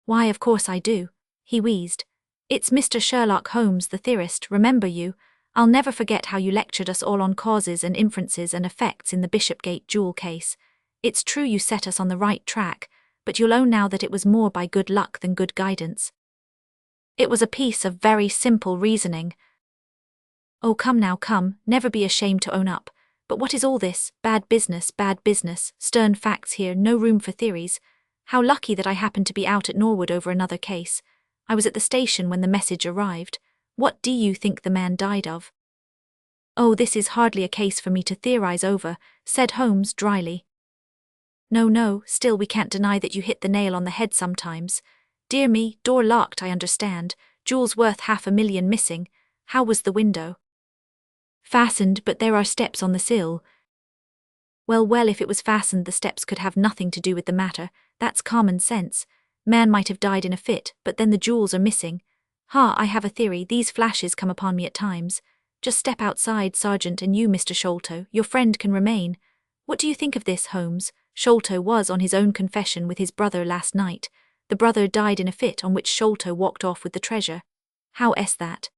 "Why, of course I do," he wheezed. "It's Mr. Sherlock Holmes, the theorist, remember you? I'll never forget how you lectured us all on causes and inferences and effects in the Bishopgate jewel case. It's true you set us on the right track, but you'll own now that it was more by good luck than good guidance. It was a piece of very simple reasoning." "Oh, come now, come, never be ashamed to own up. But what is all this? Bad business, stern facts here, no room for theories. How lucky that I happened to be out at Norwood over another case. I was at the station when the message arrived. What do you think the man died of?" "Oh, this is hardly a case for me to theorize over," said Holmes dryly. No, still we can't deny that you hit the nail on the head sometimes. Dear me, door locked, I understand. Jewels worth $500,000 missing. How was the window?" "Fastened, but there are steps on the sill." Well, if it was fastened the steps could have nothing to do with the matter. That's common sense. Man might have died in a fit, but then the jewels are missing. I have a theory, these flashes come upon me at times. Just step outside, Sergeant, and you, Mr. Sholto, your friend can remain. What do you think of this, Holmes? Sholto was on his own confession with his brother last night. The brother died in a fit on which Sholto walked off with the treasure. How is that?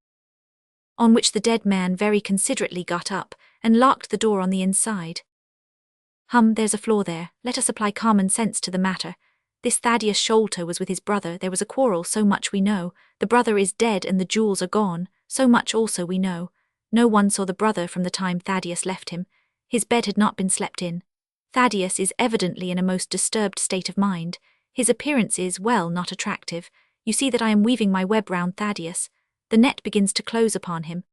On which the dead man very considerately got up and locked the door on the inside. There's a flaw there. Let us apply common sense to the matter. This Thaddeus Sholto was with his brother, there was a quarrel, so much we know. The brother is dead and the jewels are gone, so much also we know. No one saw the brother from the time Thaddeus left him. His bed had not been slept in. Thaddeus is evidently in a most disturbed state of mind. His appearance is, well, not attractive. You see that I am weaving my web round Thaddeus. The net begins to close upon him.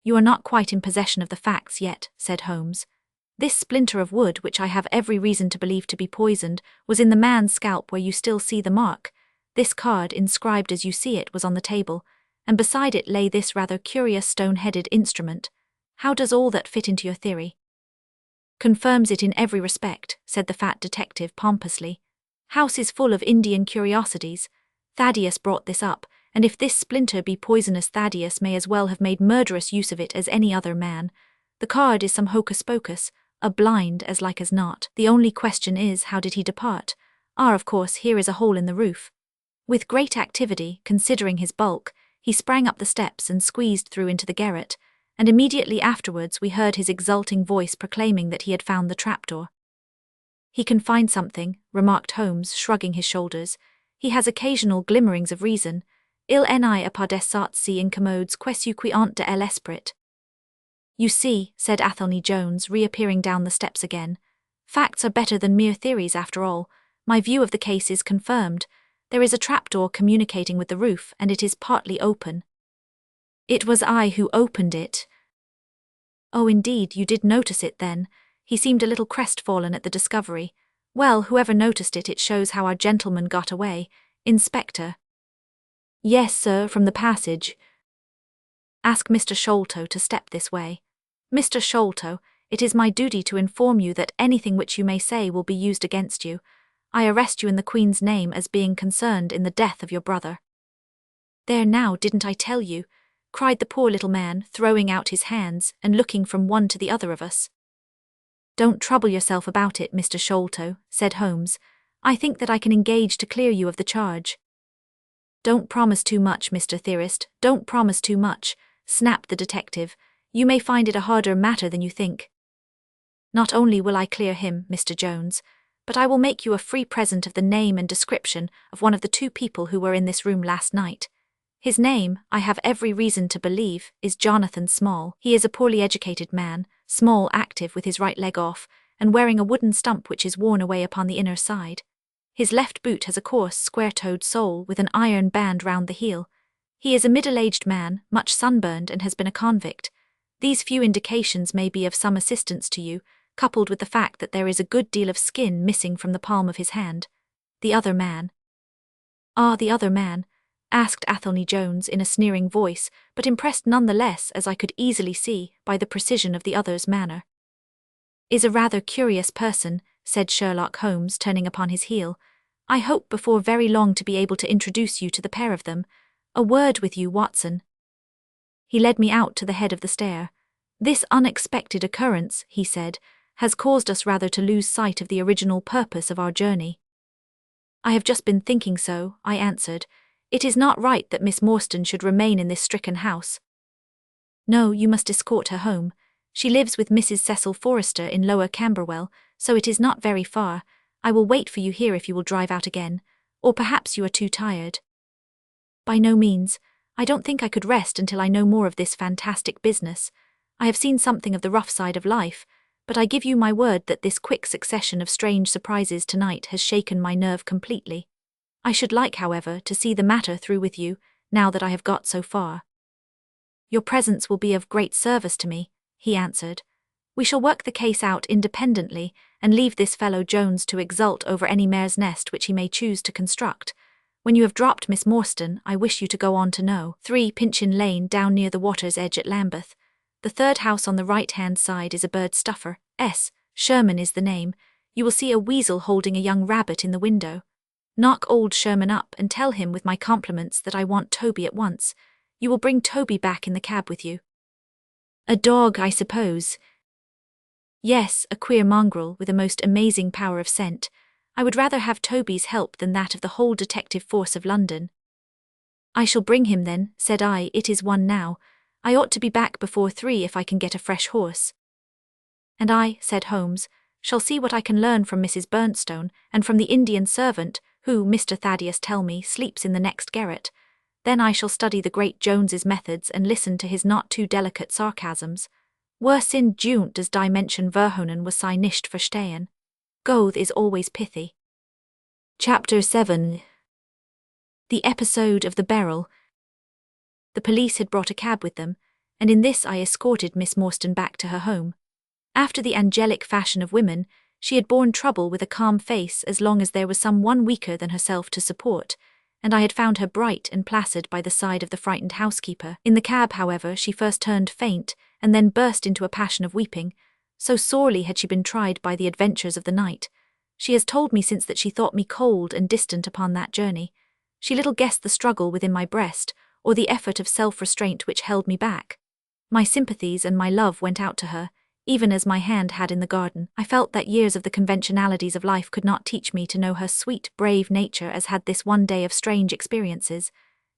"You are not quite in possession of the facts yet," said Holmes. "This splinter of wood, which I have every reason to believe to be poisoned, was in the man's scalp where you still see the mark. This card, inscribed as you see it, was on the table, and beside it lay this rather curious stone-headed instrument. How does all that fit into your theory?" "Confirms it in every respect," said the fat detective pompously. "House is full of Indian curiosities. Thaddeus brought this up, and if this splinter be poisonous, Thaddeus may as well have made murderous use of it as any other man. The card is some hocus-pocus, a blind as like as not. The only question is, how did he depart? Of course, here is a hole in the roof." With great activity, considering his bulk, he sprang up the steps and squeezed through into the garret, and immediately afterwards we heard his exulting voice proclaiming that he had found the trapdoor. "He can find something," remarked Holmes, shrugging his shoulders. "He has occasional glimmerings of reason. Il ni appaudessat si incommodes quesu qui ont de l'esprit." "You see," said Athelney Jones, reappearing down the steps again. "Facts are better than mere theories after all. My view of the case is confirmed. There is a trapdoor communicating with the roof, and it is partly open." "It was I who opened it." "Oh, indeed, you did notice it then." He seemed a little crestfallen at the discovery. "Well, whoever noticed it, it shows how our gentleman got away. Inspector." "Yes, sir, from the passage." "Ask Mr. Sholto to step this way. Mr. Sholto, it is my duty to inform you that anything which you may say will be used against you. I arrest you in the Queen's name as being concerned in the death of your brother." "There now, didn't I tell you?" cried the poor little man, throwing out his hands and looking from one to the other of us. Don't trouble yourself about it, Mr. Sholto, said Holmes. I think that I can engage to clear you of the charge. Don't promise too much, Mr. Theorist, don't promise too much, snapped the detective. You may find it a harder matter than you think. Not only will I clear him, Mr. Jones, but I will make you a free present of the name and description of one of the two people who were in this room last night. His name, I have every reason to believe, is Jonathan Small. He is a poorly educated man, small, active, with his right leg off, and wearing a wooden stump which is worn away upon the inner side. His left boot has a coarse, square-toed sole with an iron band round the heel. He is a middle-aged man, much sunburned, and has been a convict. These few indications may be of some assistance to you, coupled with the fact that there is a good deal of skin missing from the palm of his hand. The other man. Ah, the other man, asked Athelney Jones in a sneering voice, but impressed none the less, as I could easily see, by the precision of the other's manner. Is a rather curious person, said Sherlock Holmes, turning upon his heel. I hope before very long to be able to introduce you to the pair of them. A word with you, Watson. He led me out to the head of the stair. This unexpected occurrence, he said, has caused us rather to lose sight of the original purpose of our journey. I have just been thinking so, I answered. It is not right that Miss Morstan should remain in this stricken house. No, you must escort her home. She lives with Mrs. Cecil Forrester in Lower Camberwell, so it is not very far. I will wait for you here if you will drive out again, or perhaps you are too tired. By no means. I don't think I could rest until I know more of this fantastic business. I have seen something of the rough side of life, but I give you my word that this quick succession of strange surprises tonight has shaken my nerve completely. I should like, however, to see the matter through with you, now that I have got so far. Your presence will be of great service to me, he answered. We shall work the case out independently, and leave this fellow Jones to exult over any mare's nest which he may choose to construct. When you have dropped Miss Morstan, I wish you to go on to No. 3 Pinchin Lane down near the water's edge at Lambeth. The third house on the right-hand side is a bird stuffer. Sherman is the name. You will see a weasel holding a young rabbit in the window. Knock old Sherman up and tell him with my compliments that I want Toby at once. You will bring Toby back in the cab with you. A dog, I suppose? Yes, a queer mongrel with a most amazing power of scent. I would rather have Toby's help than that of the whole detective force of London. I shall bring him then, said I. It is 1 now. I ought to be back before 3 if I can get a fresh horse. And I, said Holmes, shall see what I can learn from Mrs. Bernstone and from the Indian servant, who, Mr. Thaddeus tell me, sleeps in the next garret. Then I shall study the great Jones's methods and listen to his not too delicate sarcasms. Worse in dunt as dimension Verhonen was sy nicht verstehen. Goethe is always pithy. Chapter 7. The episode of the beryl. The police had brought a cab with them, and in this I escorted Miss Morstan back to her home. After the angelic fashion of women, she had borne trouble with a calm face as long as there was some one weaker than herself to support, and I had found her bright and placid by the side of the frightened housekeeper. In the cab, however, she first turned faint, and then burst into a passion of weeping. So sorely had she been tried by the adventures of the night. She has told me since that she thought me cold and distant upon that journey. She little guessed the struggle within my breast, or the effort of self-restraint which held me back. My sympathies and my love went out to her, even as my hand had in the garden. I felt that years of the conventionalities of life could not teach me to know her sweet, brave nature as had this one day of strange experiences.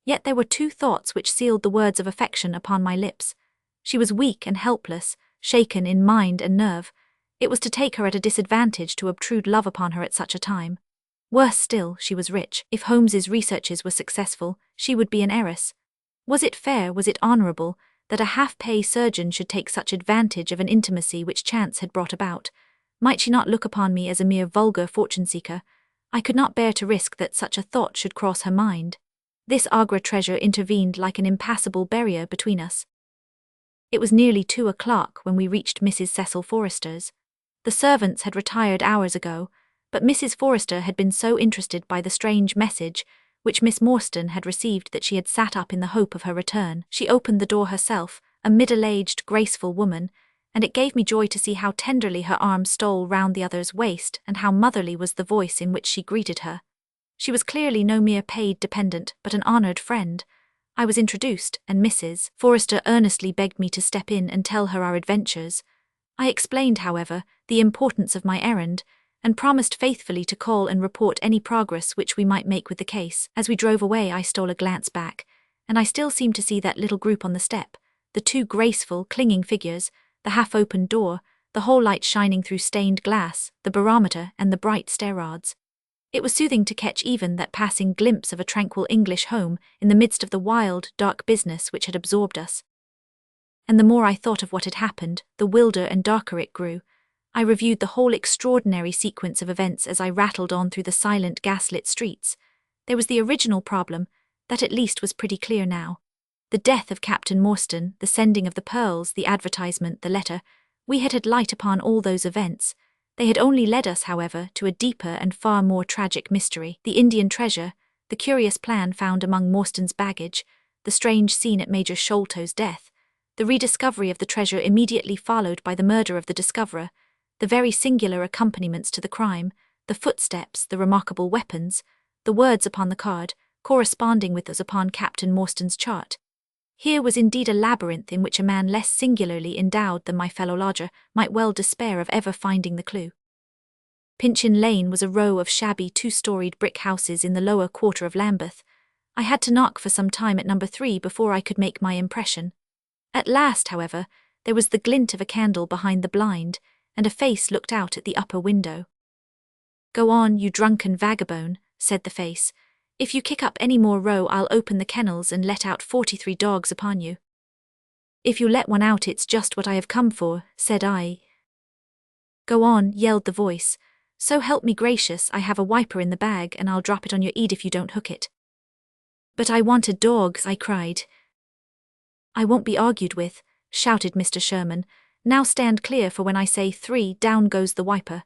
Yet there were 2 thoughts which sealed the words of affection upon my lips. She was weak and helpless, shaken in mind and nerve. It was to take her at a disadvantage to obtrude love upon her at such a time. Worse still, she was rich. If Holmes's researches were successful, she would be an heiress. Was it fair, was it honourable, that a half-pay surgeon should take such advantage of an intimacy which chance had brought about? Might she not look upon me as a mere vulgar fortune-seeker? I could not bear to risk that such a thought should cross her mind. This Agra treasure intervened like an impassable barrier between us. It was nearly 2 o'clock when we reached Mrs. Cecil Forrester's. The servants had retired hours ago, but Mrs. Forrester had been so interested by the strange message which Miss Morstan had received that she had sat up in the hope of her return. She opened the door herself, a middle-aged, graceful woman, and it gave me joy to see how tenderly her arm stole round the other's waist and how motherly was the voice in which she greeted her. She was clearly no mere paid dependent, but an honoured friend. I was introduced, and Mrs. Forrester earnestly begged me to step in and tell her our adventures. I explained, however, the importance of my errand, and promised faithfully to call and report any progress which we might make with the case. As we drove away, I stole a glance back, and I still seemed to see that little group on the step, the two graceful, clinging figures, the half-opened door, the whole light shining through stained glass, the barometer, and the bright stair rods. It was soothing to catch even that passing glimpse of a tranquil English home in the midst of the wild, dark business which had absorbed us. And the more I thought of what had happened, the wilder and darker it grew. I reviewed the whole extraordinary sequence of events as I rattled on through the silent, gaslit streets. There was the original problem, that at least was pretty clear now. The death of Captain Morstan, the sending of the pearls, the advertisement, the letter. We had had light upon all those events. They had only led us, however, to a deeper and far more tragic mystery. The Indian treasure, the curious plan found among Morstan's baggage, the strange scene at Major Sholto's death, the rediscovery of the treasure immediately followed by the murder of the discoverer, the very singular accompaniments to the crime, the footsteps, the remarkable weapons, the words upon the card, corresponding with those upon Captain Morstan's chart. Here was indeed a labyrinth in which a man less singularly endowed than my fellow lodger might well despair of ever finding the clue. Pinchin Lane was a row of shabby two-storied brick houses in the lower quarter of Lambeth. I had to knock for some time at number 3 before I could make my impression. At last, however, there was the glint of a candle behind the blind, and a face looked out at the upper window. "Go on, you drunken vagabone," said the face. "If you kick up any more row, I'll open the kennels and let out 43 dogs upon you." "If you let one out, it's just what I have come for," said I. "Go on," yelled the voice. "So help me gracious, I have a wiper in the bag and I'll drop it on your head if you don't hook it." "But I wanted dogs," I cried. "I won't be argued with," shouted Mr. Sherman. "Now stand clear, for when I say 3, down goes the wiper."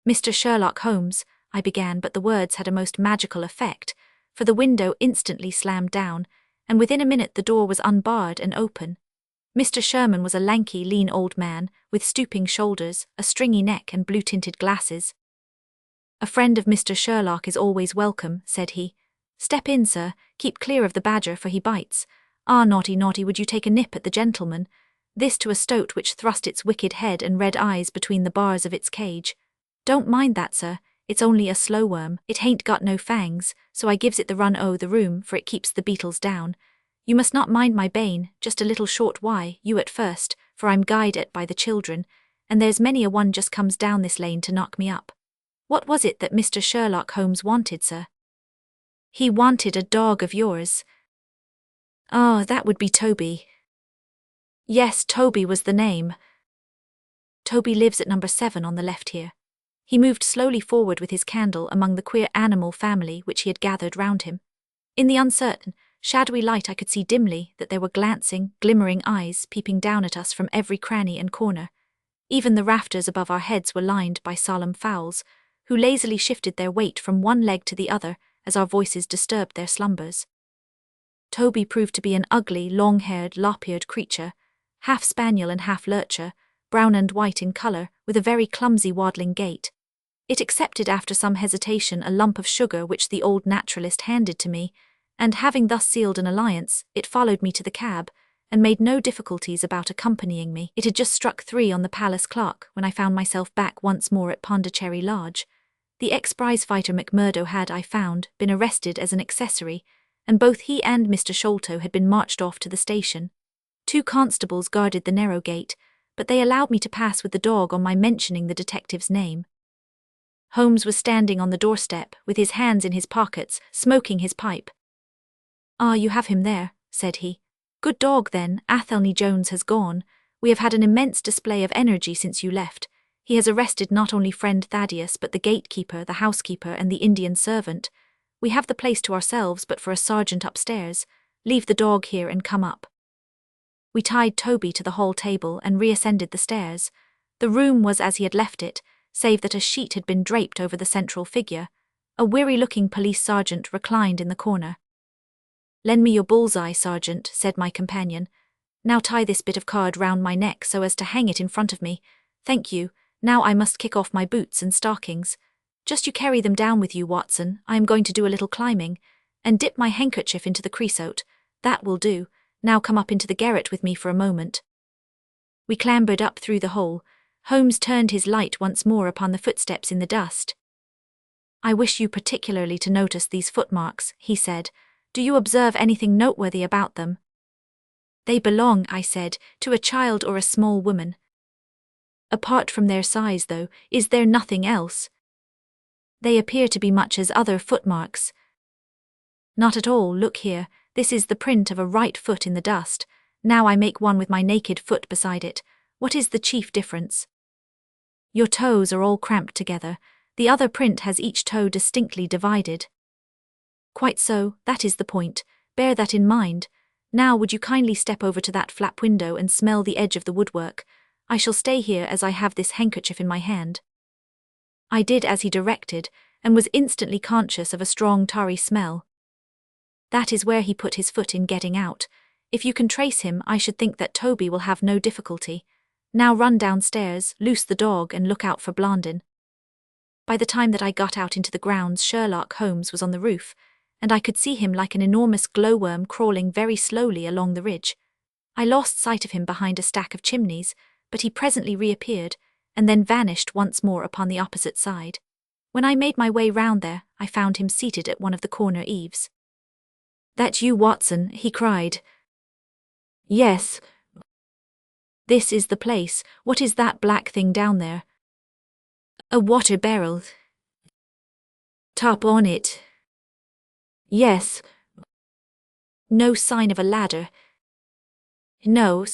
"Mr. Sherlock Holmes," I began, but the words had a most magical effect, for the window instantly slammed down, and within a minute the door was unbarred and open. Mr. Sherman was a lanky, lean old man, with stooping shoulders, a stringy neck and blue-tinted glasses. "A friend of Mr. Sherlock is always welcome," said he. "Step in, sir, keep clear of the badger, for he bites. Ah, naughty, naughty, would you take a nip at the gentleman?" This to a stoat which thrust its wicked head and red eyes between the bars of its cage. "Don't mind that, sir. It's only a slow worm. It hain't got no fangs, so I gives it the run o' the room, for it keeps the beetles down. You must not mind my bane, just a little short why, you at first, for I'm guyed at by the children, and there's many a one just comes down this lane to knock me up. What was it that Mr. Sherlock Holmes wanted, sir?" "He wanted a dog of yours." "Ah, that would be Toby." "Yes, Toby was the name. Toby lives at number 7 on the left here." He moved slowly forward with his candle among the queer animal family which he had gathered round him. In the uncertain, shadowy light I could see dimly that there were glancing, glimmering eyes peeping down at us from every cranny and corner. Even the rafters above our heads were lined by solemn fowls, who lazily shifted their weight from one leg to the other as our voices disturbed their slumbers. Toby proved to be an ugly, long-haired, lop-eared creature, half spaniel and half lurcher, brown and white in colour, with a very clumsy waddling gait. It accepted after some hesitation a lump of sugar which the old naturalist handed to me, and having thus sealed an alliance, it followed me to the cab, and made no difficulties about accompanying me. It had just struck 3 on the palace clock when I found myself back once more at Pondicherry Lodge. The ex-prize-fighter McMurdo had, I found, been arrested as an accessory, and both he and Mr. Sholto had been marched off to the station. 2 constables guarded the narrow gate, but they allowed me to pass with the dog on my mentioning the detective's name. Holmes was standing on the doorstep, with his hands in his pockets, smoking his pipe. "Ah, you have him there," said he. "Good dog, then. Athelney Jones has gone. We have had an immense display of energy since you left. He has arrested not only friend Thaddeus, but the gatekeeper, the housekeeper, and the Indian servant. We have the place to ourselves but for a sergeant upstairs. Leave the dog here and come up." We tied Toby to the hall table and reascended the stairs. The room was as he had left it, save that a sheet had been draped over the central figure. A weary-looking police sergeant reclined in the corner. "Lend me your bull's-eye, sergeant," said my companion. "Now tie this bit of card round my neck so as to hang it in front of me. Thank you. Now I must kick off my boots and stockings. Just you carry them down with you, Watson. I am going to do a little climbing, and dip my handkerchief into the creosote. That will do. Now come up into the garret with me for a moment. We clambered up through the hole. Holmes turned his light once more upon the footsteps in the dust. I wish you particularly to notice these footmarks, he said. Do you observe anything noteworthy about them? They belong, I said, to a child or a small woman. Apart from their size, though, is there nothing else? They appear to be much as other footmarks. Not at all, look here, this is the print of a right foot in the dust. Now I make one with my naked foot beside it. What is the chief difference? Your toes are all cramped together. The other print has each toe distinctly divided. Quite so, that is the point. Bear that in mind. Now would you kindly step over to that flap window and smell the edge of the woodwork? I shall stay here as I have this handkerchief in my hand. I did as he directed, and was instantly conscious of a strong tarry smell. That is where he put his foot in getting out. If you can trace him, I should think that Toby will have no difficulty. Now run downstairs, loose the dog, and look out for Blandin. By the time that I got out into the grounds, Sherlock Holmes was on the roof, and I could see him like an enormous glowworm crawling very slowly along the ridge. I lost sight of him behind a stack of chimneys, but he presently reappeared, and then vanished once more upon the opposite side. When I made my way round there, I found him seated at one of the corner eaves. "That you, Watson?" he cried. "Yes." "This is the place. What is that black thing down there?" "A water barrel." "Top on it?" "Yes." "No sign of a ladder?" "No."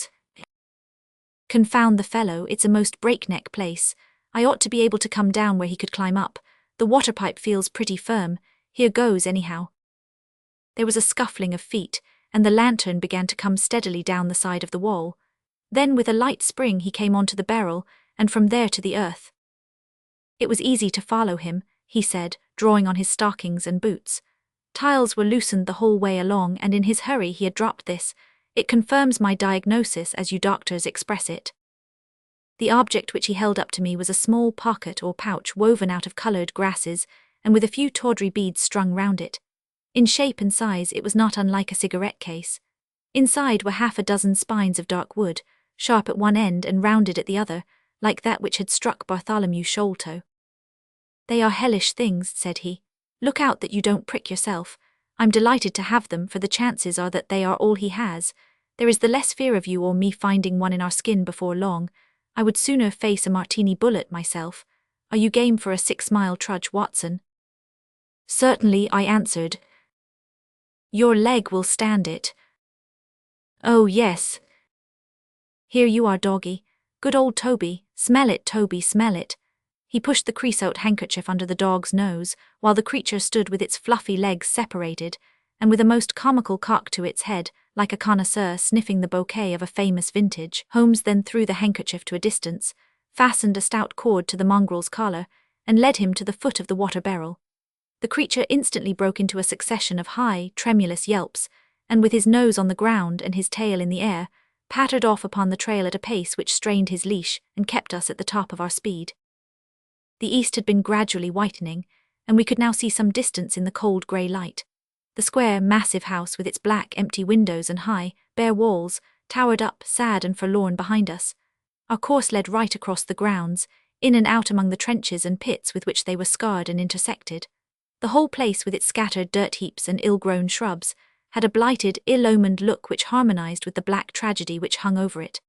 "Confound the fellow, it's a most breakneck place. I ought to be able to come down where he could climb up. The water pipe feels pretty firm. Here goes, anyhow." There was a scuffling of feet, and the lantern began to come steadily down the side of the wall. Then with a light spring he came onto the barrel, and from there to the earth. It was easy to follow him, he said, drawing on his stockings and boots. Tiles were loosened the whole way along, and in his hurry he had dropped this. It confirms my diagnosis, as you doctors express it. The object which he held up to me was a small pocket or pouch woven out of coloured grasses, and with a few tawdry beads strung round it. In shape and size it was not unlike a cigarette case. Inside were half a dozen spines of dark wood, sharp at one end and rounded at the other, like that which had struck Bartholomew Sholto. "They are hellish things," said he. "Look out that you don't prick yourself. I'm delighted to have them, for the chances are that they are all he has. There is the less fear of you or me finding one in our skin before long. I would sooner face a martini bullet myself. Are you game for a 6-mile trudge, Watson?" "Certainly," I answered. "Your leg will stand it." "Oh, yes." "Here you are, doggy. Good old Toby. Smell it, Toby, smell it." He pushed the creosote handkerchief under the dog's nose, while the creature stood with its fluffy legs separated, and with a most comical cock to its head, like a connoisseur sniffing the bouquet of a famous vintage. Holmes then threw the handkerchief to a distance, fastened a stout cord to the mongrel's collar, and led him to the foot of the water barrel. The creature instantly broke into a succession of high, tremulous yelps, and with his nose on the ground and his tail in the air, pattered off upon the trail at a pace which strained his leash and kept us at the top of our speed. The east had been gradually whitening, and we could now see some distance in the cold grey light. The square, massive house with its black, empty windows and high, bare walls towered up, sad and forlorn, behind us. Our course led right across the grounds, in and out among the trenches and pits with which they were scarred and intersected. The whole place, with its scattered dirt heaps and ill-grown shrubs, had a blighted, ill-omened look which harmonized with the black tragedy which hung over it.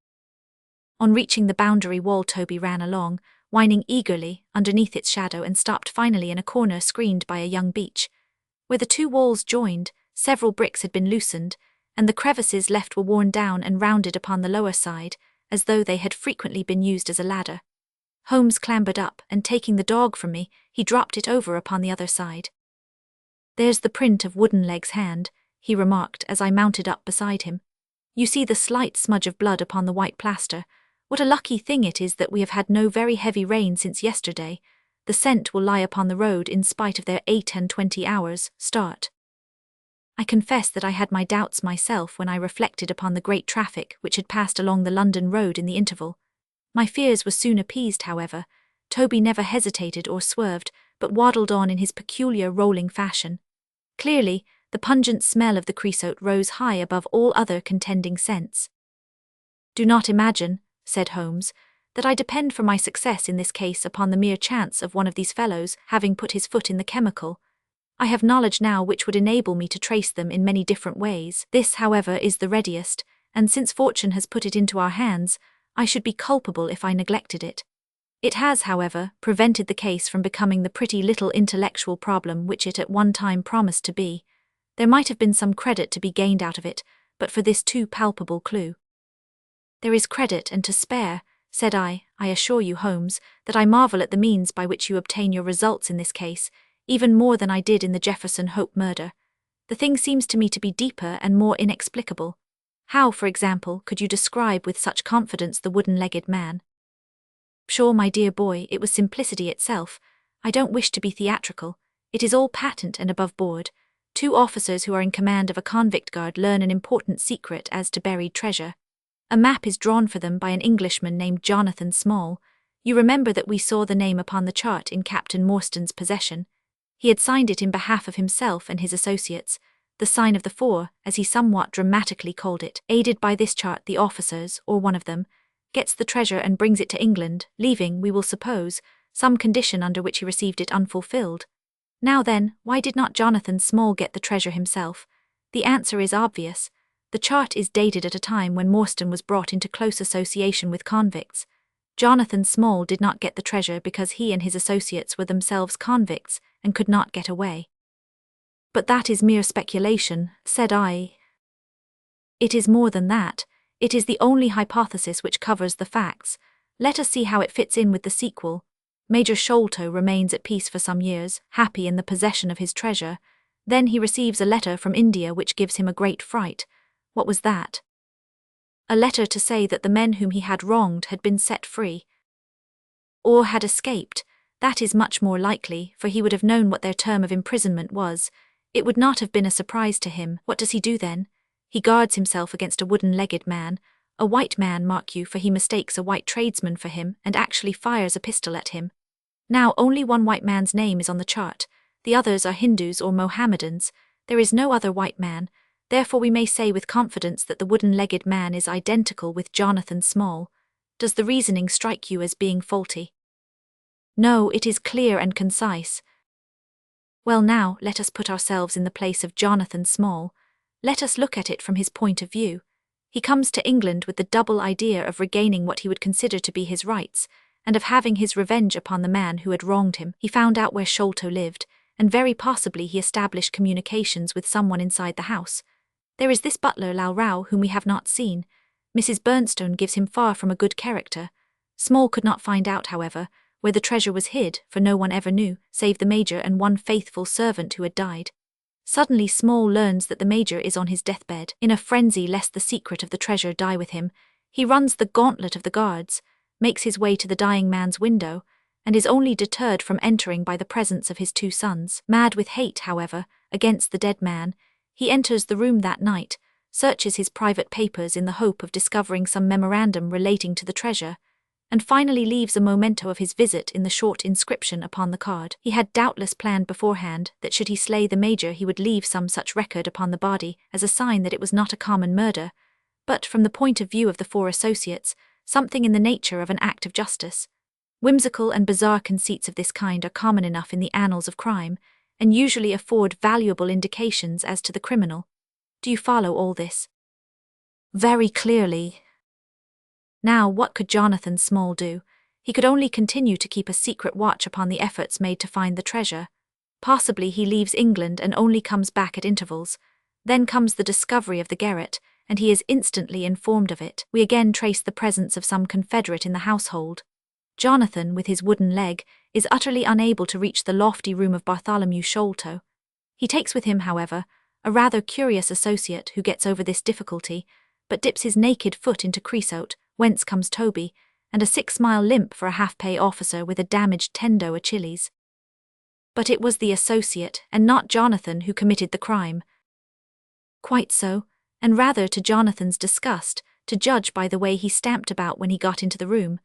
On reaching the boundary wall, Toby ran along, whining eagerly, underneath its shadow, and stopped finally in a corner screened by a young beech. Where the two walls joined, several bricks had been loosened, and the crevices left were worn down and rounded upon the lower side, as though they had frequently been used as a ladder. Holmes clambered up, and taking the dog from me, he dropped it over upon the other side. "There's the print of Woodenleg's hand," he remarked as I mounted up beside him. "You see the slight smudge of blood upon the white plaster. What a lucky thing it is that we have had no very heavy rain since yesterday. The scent will lie upon the road in spite of their 28 hours' start." I confess that I had my doubts myself when I reflected upon the great traffic which had passed along the London road in the interval. My fears were soon appeased, however. Toby never hesitated or swerved, but waddled on in his peculiar rolling fashion. Clearly, the pungent smell of the creosote rose high above all other contending scents. "Do not imagine," said Holmes, "that I depend for my success in this case upon the mere chance of one of these fellows having put his foot in the chemical. I have knowledge now which would enable me to trace them in many different ways. This, however, is the readiest, and since fortune has put it into our hands, I should be culpable if I neglected it. It has, however, prevented the case from becoming the pretty little intellectual problem which it at one time promised to be. There might have been some credit to be gained out of it, but for this too palpable clue." "There is credit and to spare," said I assure you, Holmes, that I marvel at the means by which you obtain your results in this case, even more than I did in the Jefferson Hope murder. The thing seems to me to be deeper and more inexplicable. How, for example, could you describe with such confidence the wooden-legged man?" "Sure, my dear boy, it was simplicity itself. I don't wish to be theatrical. It is all patent and above board. Two officers who are in command of a convict guard learn an important secret as to buried treasure. A map is drawn for them by an Englishman named Jonathan Small. You remember that we saw the name upon the chart in Captain Morstan's possession. He had signed it in behalf of himself and his associates, the sign of the four, as he somewhat dramatically called it. Aided by this chart, the officers, or one of them, gets the treasure and brings it to England, leaving, we will suppose, some condition under which he received it unfulfilled. Now then, why did not Jonathan Small get the treasure himself? The answer is obvious. The chart is dated at a time when Morstan was brought into close association with convicts. Jonathan Small did not get the treasure because he and his associates were themselves convicts and could not get away." "But that is mere speculation," said I. "It is more than that. It is the only hypothesis which covers the facts. Let us see how it fits in with the sequel. Major Sholto remains at peace for some years, happy in the possession of his treasure. Then he receives a letter from India which gives him a great fright. What was that? A letter to say that the men whom he had wronged had been set free. Or had escaped. That is much more likely, for he would have known what their term of imprisonment was. It would not have been a surprise to him. What does he do then? He guards himself against a wooden-legged man, a white man, mark you, for he mistakes a white tradesman for him and actually fires a pistol at him. Now only one white man's name is on the chart. The others are Hindus or Mohammedans. There is no other white man. Therefore we may say with confidence that the wooden-legged man is identical with Jonathan Small. Does the reasoning strike you as being faulty? No, it is clear and concise. Well now, let us put ourselves in the place of Jonathan Small. Let us look at it from his point of view. He comes to England with the double idea of regaining what he would consider to be his rights, and of having his revenge upon the man who had wronged him. He found out where Sholto lived, and very possibly he established communications with someone inside the house. There is this butler Lalrao whom we have not seen. Mrs. Bernstone gives him far from a good character. Small could not find out, however, where the treasure was hid, for no one ever knew, save the Major and one faithful servant who had died. Suddenly Small learns that the Major is on his deathbed. In a frenzy lest the secret of the treasure die with him, he runs the gauntlet of the guards, makes his way to the dying man's window, and is only deterred from entering by the presence of his two sons. Mad with hate, however, against the dead man, he enters the room that night, searches his private papers in the hope of discovering some memorandum relating to the treasure, and finally leaves a memento of his visit in the short inscription upon the card. He had doubtless planned beforehand that should he slay the Major he would leave some such record upon the body as a sign that it was not a common murder, but from the point of view of the four associates, something in the nature of an act of justice. Whimsical and bizarre conceits of this kind are common enough in the annals of crime, and usually afford valuable indications as to the criminal. Do you follow all this? Very clearly. Now, what could Jonathan Small do? He could only continue to keep a secret watch upon the efforts made to find the treasure. Possibly he leaves England and only comes back at intervals. Then comes the discovery of the garret, and he is instantly informed of it. We again trace the presence of some confederate in the household. Jonathan, with his wooden leg, is utterly unable to reach the lofty room of Bartholomew Sholto. He takes with him, however, a rather curious associate who gets over this difficulty, but dips his naked foot into creosote, whence comes Toby, and a 6-mile limp for a half-pay officer with a damaged tendo Achilles. But it was the associate, and not Jonathan, who committed the crime. Quite so, and rather to Jonathan's disgust, to judge by the way he stamped about when he got into the room.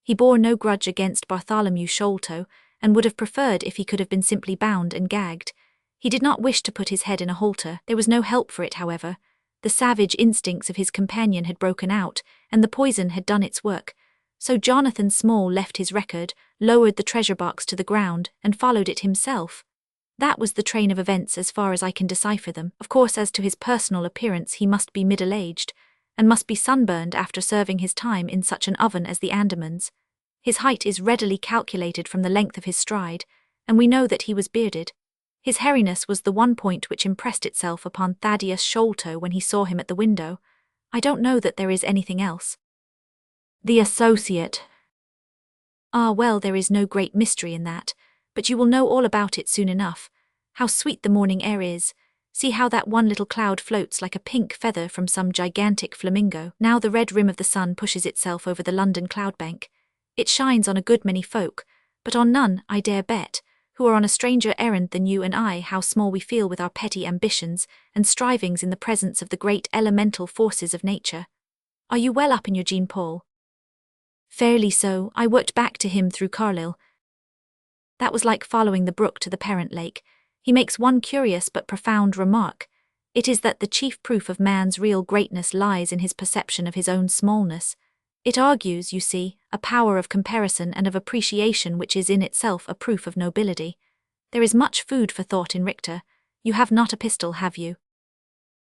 He bore no grudge against Bartholomew Sholto, and would have preferred if he could have been simply bound and gagged. He did not wish to put his head in a halter. There was no help for it, however. The savage instincts of his companion had broken out, and the poison had done its work. So Jonathan Small left his record, lowered the treasure box to the ground, and followed it himself. That was the train of events as far as I can decipher them. Of course, as to his personal appearance, he must be middle-aged, and must be sunburned after serving his time in such an oven as the Andamans. His height is readily calculated from the length of his stride, and we know that he was bearded. His hairiness was the one point which impressed itself upon Thaddeus Sholto when he saw him at the window. I don't know that there is anything else. The associate. Ah, well, there is no great mystery in that, but you will know all about it soon enough. How sweet the morning air is. See how that one little cloud floats like a pink feather from some gigantic flamingo. Now the red rim of the sun pushes itself over the London cloudbank. It shines on a good many folk, but on none, I dare bet, who are on a stranger errand than you and I. How small we feel with our petty ambitions and strivings in the presence of the great elemental forces of nature. Are you well up in your Jean Paul? Fairly so. I worked back to him through Carlisle. That was like following the brook to the parent lake. He makes one curious but profound remark. It is that the chief proof of man's real greatness lies in his perception of his own smallness. It argues, you see, a power of comparison and of appreciation which is in itself a proof of nobility. There is much food for thought in Richter. You have not a pistol, have you?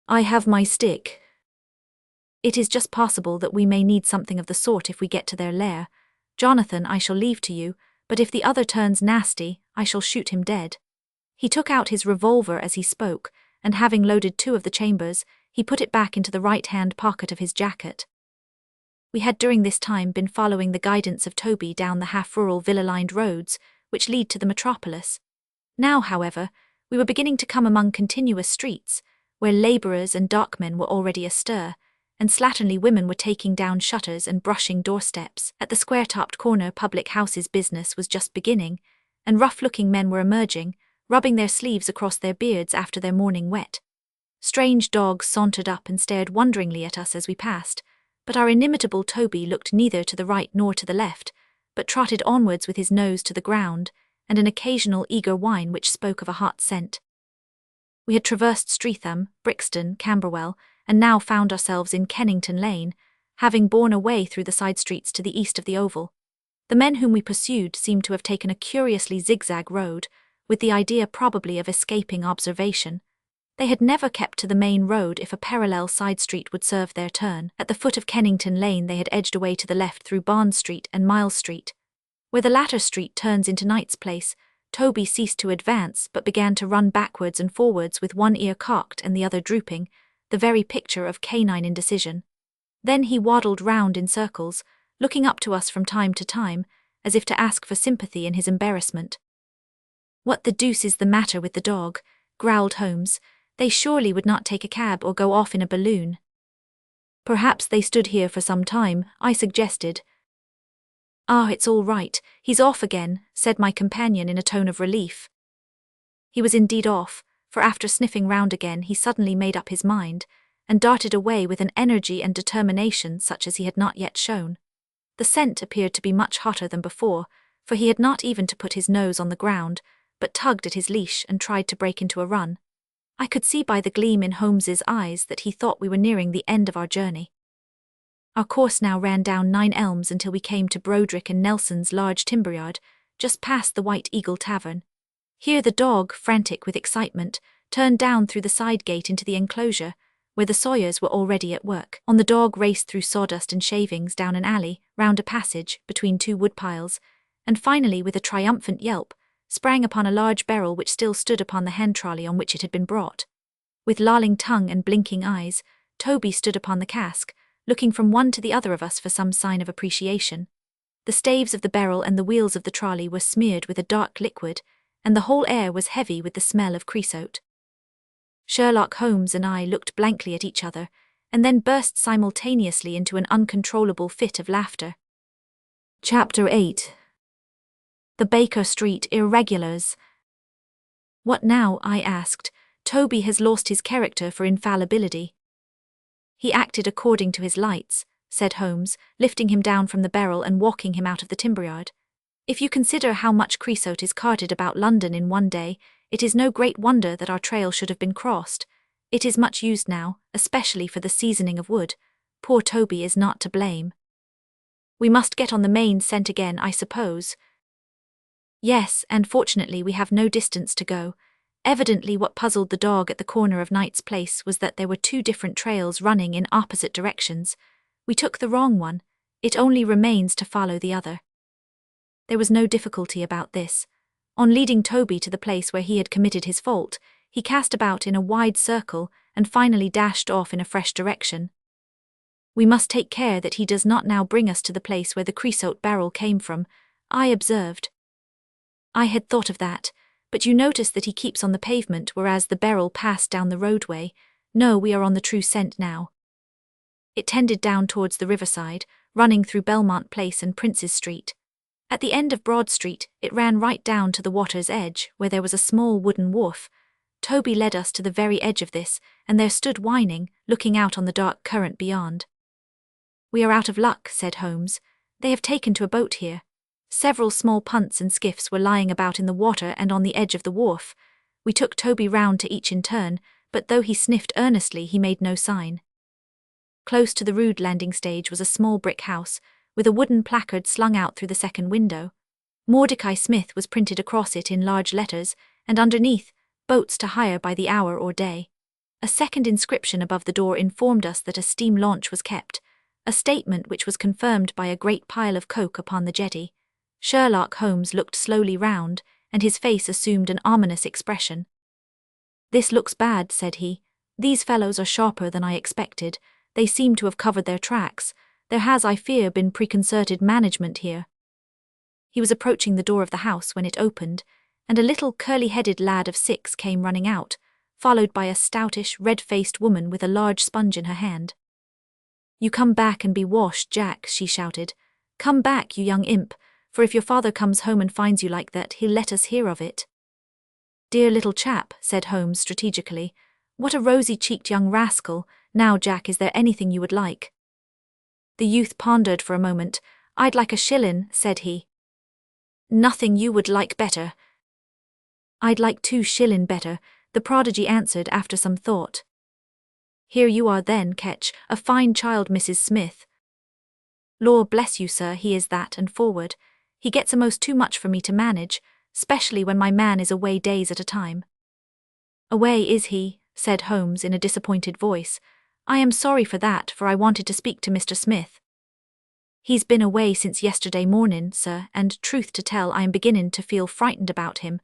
I have my stick. It is just possible that we may need something of the sort if we get to their lair. Jonathan, I shall leave to you, but if the other turns nasty, I shall shoot him dead. He took out his revolver as he spoke, and having loaded 2 of the chambers, he put it back into the right-hand pocket of his jacket. We had during this time been following the guidance of Toby down the half-rural villa-lined roads which lead to the metropolis. Now, however, we were beginning to come among continuous streets, where labourers and dockmen were already astir, and slatternly women were taking down shutters and brushing doorsteps. At the square-topped corner public houses business was just beginning, and rough-looking men were emerging, rubbing their sleeves across their beards after their morning wet. Strange dogs sauntered up and stared wonderingly at us as we passed, but our inimitable Toby looked neither to the right nor to the left, but trotted onwards with his nose to the ground, and an occasional eager whine which spoke of a hot scent. We had traversed Streatham, Brixton, Camberwell, and now found ourselves in Kennington Lane, having borne away through the side streets to the east of the Oval. The men whom we pursued seemed to have taken a curiously zigzag road, with the idea probably of escaping observation. They had never kept to the main road if a parallel side street would serve their turn. At the foot of Kennington Lane they had edged away to the left through Bond Street and Miles Street. Where the latter street turns into Knight's Place, Toby ceased to advance but began to run backwards and forwards with one ear cocked and the other drooping, the very picture of canine indecision. Then he waddled round in circles, looking up to us from time to time, as if to ask for sympathy in his embarrassment. "What the deuce is the matter with the dog?" growled Holmes. "They surely would not take a cab or go off in a balloon." "Perhaps they stood here for some time," I suggested. "Ah, it's all right, he's off again," said my companion in a tone of relief. He was indeed off, for after sniffing round again he suddenly made up his mind, and darted away with an energy and determination such as he had not yet shown. The scent appeared to be much hotter than before, for he had not even to put his nose on the ground, but tugged at his leash and tried to break into a run. I could see by the gleam in Holmes's eyes that he thought we were nearing the end of our journey. Our course now ran down 9 Elms until we came to Broderick and Nelson's large timber yard, just past the White Eagle Tavern. Here the dog, frantic with excitement, turned down through the side gate into the enclosure, where the sawyers were already at work. On the dog raced through sawdust and shavings down an alley, round a passage, between 2 woodpiles, and finally, with a triumphant yelp, sprang upon a large barrel which still stood upon the hand trolley on which it had been brought. With lolling tongue and blinking eyes, Toby stood upon the cask, looking from one to the other of us for some sign of appreciation. The staves of the barrel and the wheels of the trolley were smeared with a dark liquid, and the whole air was heavy with the smell of creosote. Sherlock Holmes and I looked blankly at each other, and then burst simultaneously into an uncontrollable fit of laughter. Chapter 8. The Baker Street Irregulars. "What now?" I asked. "Toby has lost his character for infallibility." "He acted according to his lights," said Holmes, lifting him down from the barrel and walking him out of the timber yard. "If you consider how much creosote is carted about London in one day, It is no great wonder that our trail should have been crossed. It is much used now, especially for the seasoning of wood. Poor Toby is not to blame. We must get on the main scent again, I suppose. Yes, and fortunately we have no distance to go. Evidently what puzzled the dog at the corner of Knight's Place was that there were two different trails running in opposite directions. We took the wrong one. It only remains to follow the other. There was no difficulty about this. On leading Toby to the place where he had committed his fault, he cast about in a wide circle and finally dashed off in a fresh direction. We must take care that he does not now bring us to the place where the creosote barrel came from, I observed. I had thought of that, but you notice that he keeps on the pavement whereas the barrel passed down the roadway. No, we are on the true scent now. It tended down towards the riverside, running through Belmont Place and Prince's Street. At the end of Broad Street, it ran right down to the water's edge, where there was a small wooden wharf. Toby led us to the very edge of this, and there stood whining, looking out on the dark current beyond. We are out of luck, said Holmes. They have taken to a boat here. Several small punts and skiffs were lying about in the water and on the edge of the wharf. We took Toby round to each in turn, but though he sniffed earnestly, he made no sign. Close to the rude landing stage was a small brick house, with a wooden placard slung out through the second window. Mordecai Smith was printed across it in large letters, and underneath, boats to hire by the hour or day. A second inscription above the door informed us that a steam launch was kept, a statement which was confirmed by a great pile of coke upon the jetty. Sherlock Holmes looked slowly round, and his face assumed an ominous expression. "This looks bad," said he. "These fellows are sharper than I expected. They seem to have covered their tracks. There has, I fear, been preconcerted management here." He was approaching the door of the house when it opened, and a little curly-headed lad of 6 came running out, followed by a stoutish, red-faced woman with a large sponge in her hand. "You come back and be washed, Jack," she shouted. "Come back, you young imp, for if your father comes home and finds you like that, he'll let us hear of it." "Dear little chap," said Holmes strategically. "What a rosy-cheeked young rascal. Now, Jack, is there anything you would like?" The youth pondered for a moment. "I'd like a shillin'," said he. "Nothing you would like better." "I'd like 2 shillin' better," the prodigy answered after some thought. "Here you are then, Ketch, a fine child, Mrs. Smith." "Lord bless you, sir, he is that and forward. He gets a'most too much for me to manage, specially when my man is away days at a time." "Away is he?" said Holmes in a disappointed voice. "I am sorry for that, for I wanted to speak to Mr. Smith." "He's been away since yesterday morning, sir, and, truth to tell, I am beginning to feel frightened about him.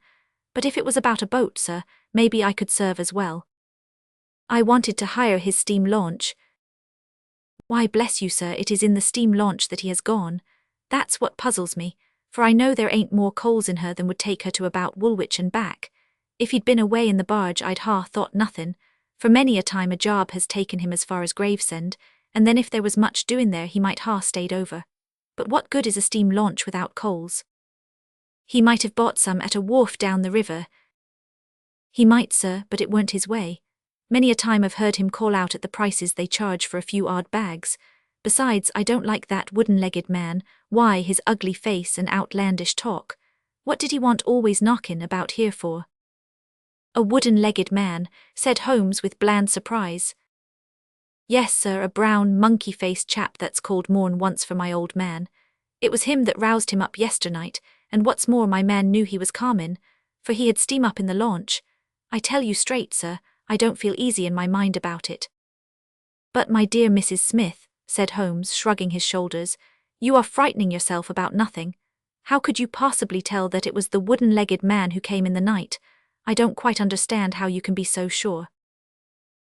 But if it was about a boat, sir, maybe I could serve as well. I wanted to hire his steam launch." "Why, bless you, sir, it is in the steam launch that he has gone. That's what puzzles me, for I know there ain't more coals in her than would take her to about Woolwich and back. If he'd been away in the barge, I'd thought nothing, for many a time a job has taken him as far as Gravesend, and then if there was much doing there he might stayed over. But what good is a steam launch without coals? He might have bought some at a wharf down the river." "He might, sir, but it weren't his way. Many a time I've heard him call out at the prices they charge for a few odd bags. Besides, I don't like that wooden-legged man. Why, his ugly face and outlandish talk. What did he want always knocking about here for?" "A wooden-legged man," said Holmes with bland surprise. "Yes, sir, a brown, monkey-faced chap that's called more'n once for my old man. It was him that roused him up yesternight, and what's more, my man knew he was common, for he had steam up in the launch. I tell you straight, sir, I don't feel easy in my mind about it." "But my dear Mrs. Smith," said Holmes, shrugging his shoulders, "you are frightening yourself about nothing. How could you possibly tell that it was the wooden-legged man who came in the night? I don't quite understand how you can be so sure."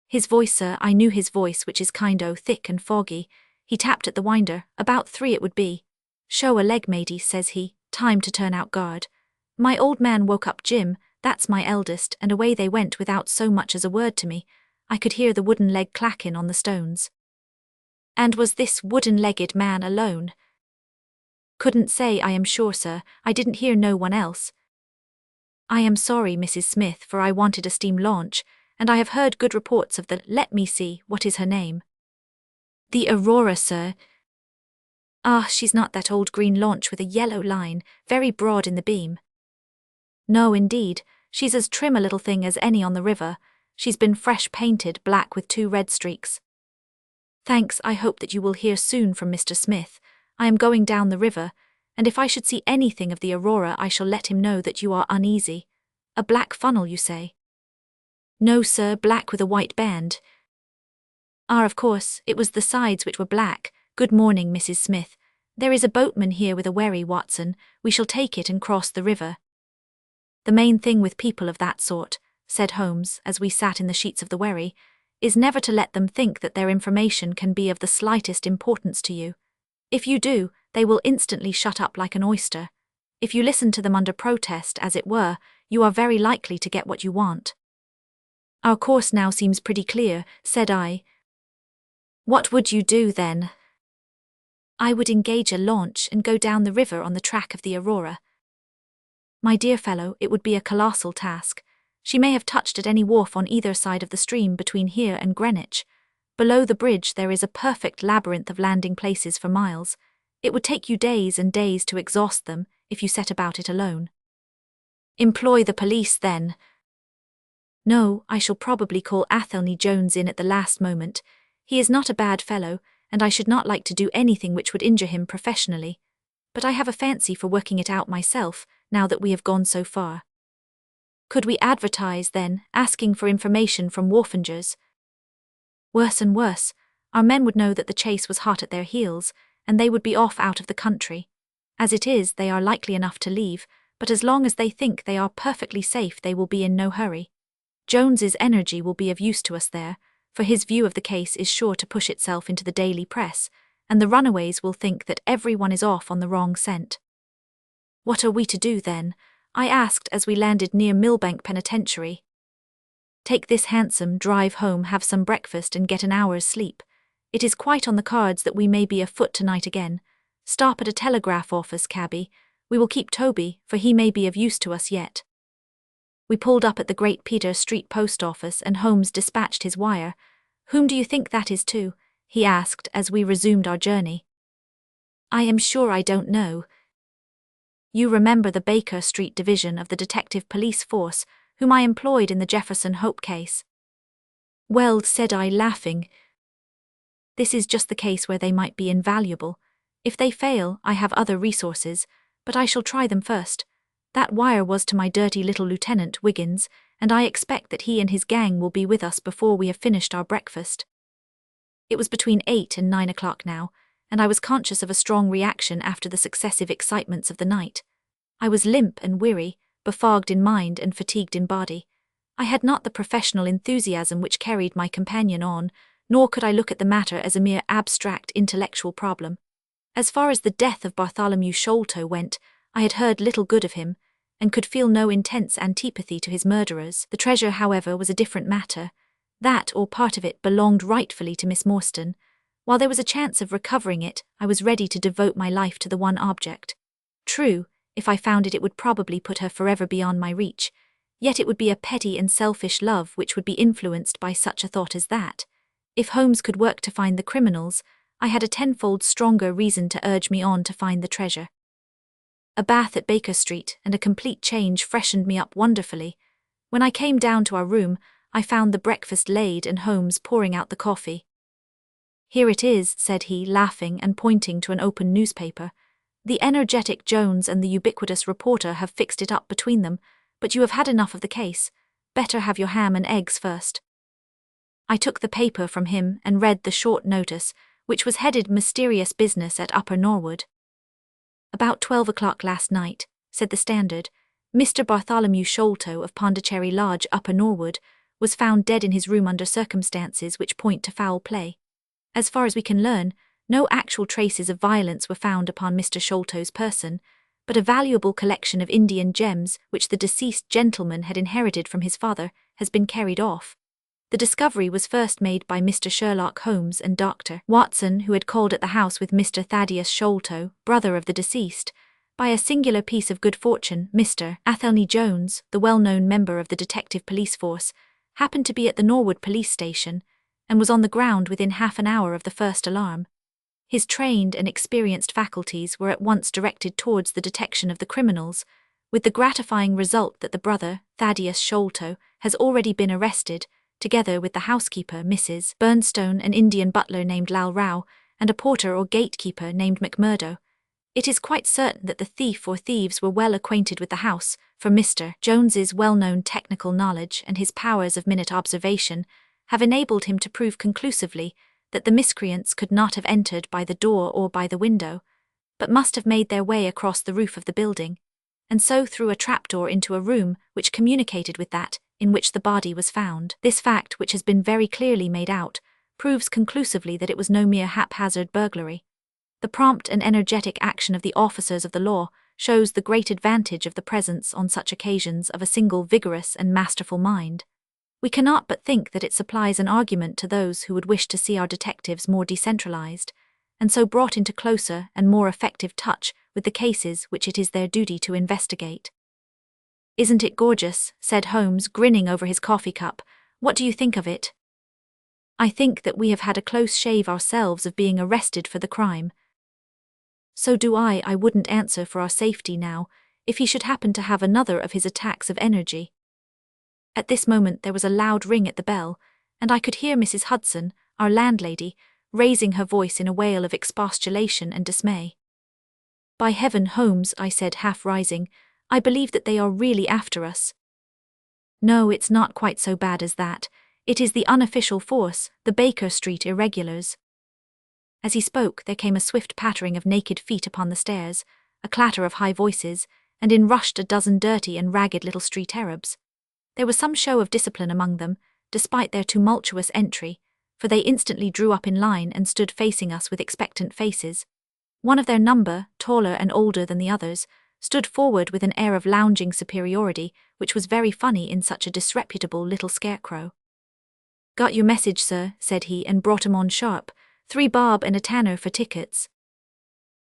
"His voice, sir, I knew his voice, which is thick and foggy. He tapped at the winder, about 3 it would be. 'Show a leg, matey,' says he, 'time to turn out guard.' My old man woke up Jim, that's my eldest, and away they went without so much as a word to me. I could hear the wooden leg clacking on the stones." "And was this wooden-legged man alone?" "Couldn't say, I am sure, sir. I didn't hear no one else." "I am sorry, Mrs. Smith, for I wanted a steam launch, and I have heard good reports of the, let me see, what is her name?" "The Aurora, sir." "Ah, she's not that old green launch with a yellow line, very broad in the beam." "No, indeed. She's as trim a little thing as any on the river. She's been fresh painted black with 2 red streaks. Thanks, I hope that you will hear soon from Mr. Smith. I am going down the river, and if I should see anything of the aurora I shall let him know that you are uneasy. A black funnel, you say? No, sir, black with a white band. Ah, of course, it was the sides which were black. Good morning, Mrs. Smith. There is a boatman here with a wherry, Watson. We shall take it and cross the river. The main thing with people of that sort, said Holmes, as we sat in the sheets of the wherry, is never to let them think that their information can be of the slightest importance to you. If you do, they will instantly shut up like an oyster. If you listen to them under protest, as it were, you are very likely to get what you want. Our course now seems pretty clear, said I. What would you do then? I would engage a launch and go down the river on the track of the aurora. My dear fellow, it would be a colossal task. She may have touched at any wharf on either side of the stream between here and Greenwich. Below the bridge there is a perfect labyrinth of landing places for miles. It would take you days and days to exhaust them if you set about it alone. Employ the police, then. No, I shall probably call Athelney Jones in at the last moment. He is not a bad fellow, and I should not like to do anything which would injure him professionally. But I have a fancy for working it out myself, now that we have gone so far. Could we advertise, then, asking for information from wharfingers? Worse and worse. Our men would know that the chase was hot at their heels, and they would be off out of the country. As it is, they are likely enough to leave, but as long as they think they are perfectly safe they will be in no hurry. Jones's energy will be of use to us there, for his view of the case is sure to push itself into the daily press, and the runaways will think that everyone is off on the wrong scent. What are we to do, then? I asked as we landed near Millbank Penitentiary. Take this hansom, drive home, have some breakfast and get an hour's sleep. It is quite on the cards that we may be afoot tonight again. Stop at a telegraph office, cabby. We will keep Toby, for he may be of use to us yet. We pulled up at the Great Peter Street post office and Holmes dispatched his wire. Whom do you think that is to? He asked as we resumed our journey. I am sure I don't know. You remember the Baker Street division of the detective police force, whom I employed in the Jefferson Hope case. Well, said I, laughing, this is just the case where they might be invaluable. If they fail, I have other resources, but I shall try them first. That wire was to my dirty little Lieutenant Wiggins, and I expect that he and his gang will be with us before we have finished our breakfast. It was between 8 and 9 o'clock now, and I was conscious of a strong reaction after the successive excitements of the night. I was limp and weary, befogged in mind and fatigued in body. I had not the professional enthusiasm which carried my companion on, nor could I look at the matter as a mere abstract intellectual problem. As far as the death of Bartholomew Sholto went, I had heard little good of him, and could feel no intense antipathy to his murderers. The treasure, however, was a different matter. That, or part of it, belonged rightfully to Miss Morstan. While there was a chance of recovering it, I was ready to devote my life to the one object. True, if I found it, it would probably put her forever beyond my reach, yet it would be a petty and selfish love which would be influenced by such a thought as that. If Holmes could work to find the criminals, I had a tenfold stronger reason to urge me on to find the treasure. A bath at Baker Street and a complete change freshened me up wonderfully. When I came down to our room, I found the breakfast laid and Holmes pouring out the coffee. Here it is, said he, laughing and pointing to an open newspaper. The energetic Jones and the ubiquitous reporter have fixed it up between them, but you have had enough of the case. Better have your ham and eggs first. I took the paper from him and read the short notice, which was headed Mysterious Business at Upper Norwood. About 12 o'clock last night, said the Standard, Mr. Bartholomew Sholto of Pondicherry Lodge, Upper Norwood, was found dead in his room under circumstances which point to foul play. As far as we can learn, no actual traces of violence were found upon Mr. Sholto's person, but a valuable collection of Indian gems which the deceased gentleman had inherited from his father has been carried off. The discovery was first made by Mr. Sherlock Holmes and Dr. Watson, who had called at the house with Mr. Thaddeus Sholto, brother of the deceased. By a singular piece of good fortune, Mr. Athelney Jones, the well-known member of the detective police force, happened to be at the Norwood police station, and was on the ground within half an hour of the first alarm. His trained and experienced faculties were at once directed towards the detection of the criminals, with the gratifying result that the brother, Thaddeus Sholto, has already been arrested, together with the housekeeper, Mrs. Burnstone, an Indian butler named Lal Rao, and a porter or gatekeeper named McMurdo. It is quite certain that the thief or thieves were well acquainted with the house, for Mr. Jones's well-known technical knowledge and his powers of minute observation have enabled him to prove conclusively that the miscreants could not have entered by the door or by the window, but must have made their way across the roof of the building, and so through a trapdoor into a room which communicated with that in which the body was found. This fact, which has been very clearly made out, proves conclusively that it was no mere haphazard burglary. The prompt and energetic action of the officers of the law shows the great advantage of the presence on such occasions of a single vigorous and masterful mind. We cannot but think that it supplies an argument to those who would wish to see our detectives more decentralized, and so brought into closer and more effective touch with the cases which it is their duty to investigate. "Isn't it gorgeous?" said Holmes, grinning over his coffee cup. "What do you think of it?" "I think that we have had a close shave ourselves of being arrested for the crime." "So do I. I wouldn't answer for our safety now, if he should happen to have another of his attacks of energy." At this moment there was a loud ring at the bell, and I could hear Mrs. Hudson, our landlady, raising her voice in a wail of expostulation and dismay. "By heaven, Holmes," I said, half rising, "I believe that they are really after us." "No, it's not quite so bad as that. It is the unofficial force, the Baker Street irregulars." As he spoke, there came a swift pattering of naked feet upon the stairs, a clatter of high voices, and in rushed a dozen dirty and ragged little street Arabs. There was some show of discipline among them, despite their tumultuous entry, for they instantly drew up in line and stood facing us with expectant faces. One of their number, taller and older than the others, stood forward with an air of lounging superiority, which was very funny in such a disreputable little scarecrow. "Got your message, sir," said he, and brought 'em on sharp. 3 bob and a tanner for tickets."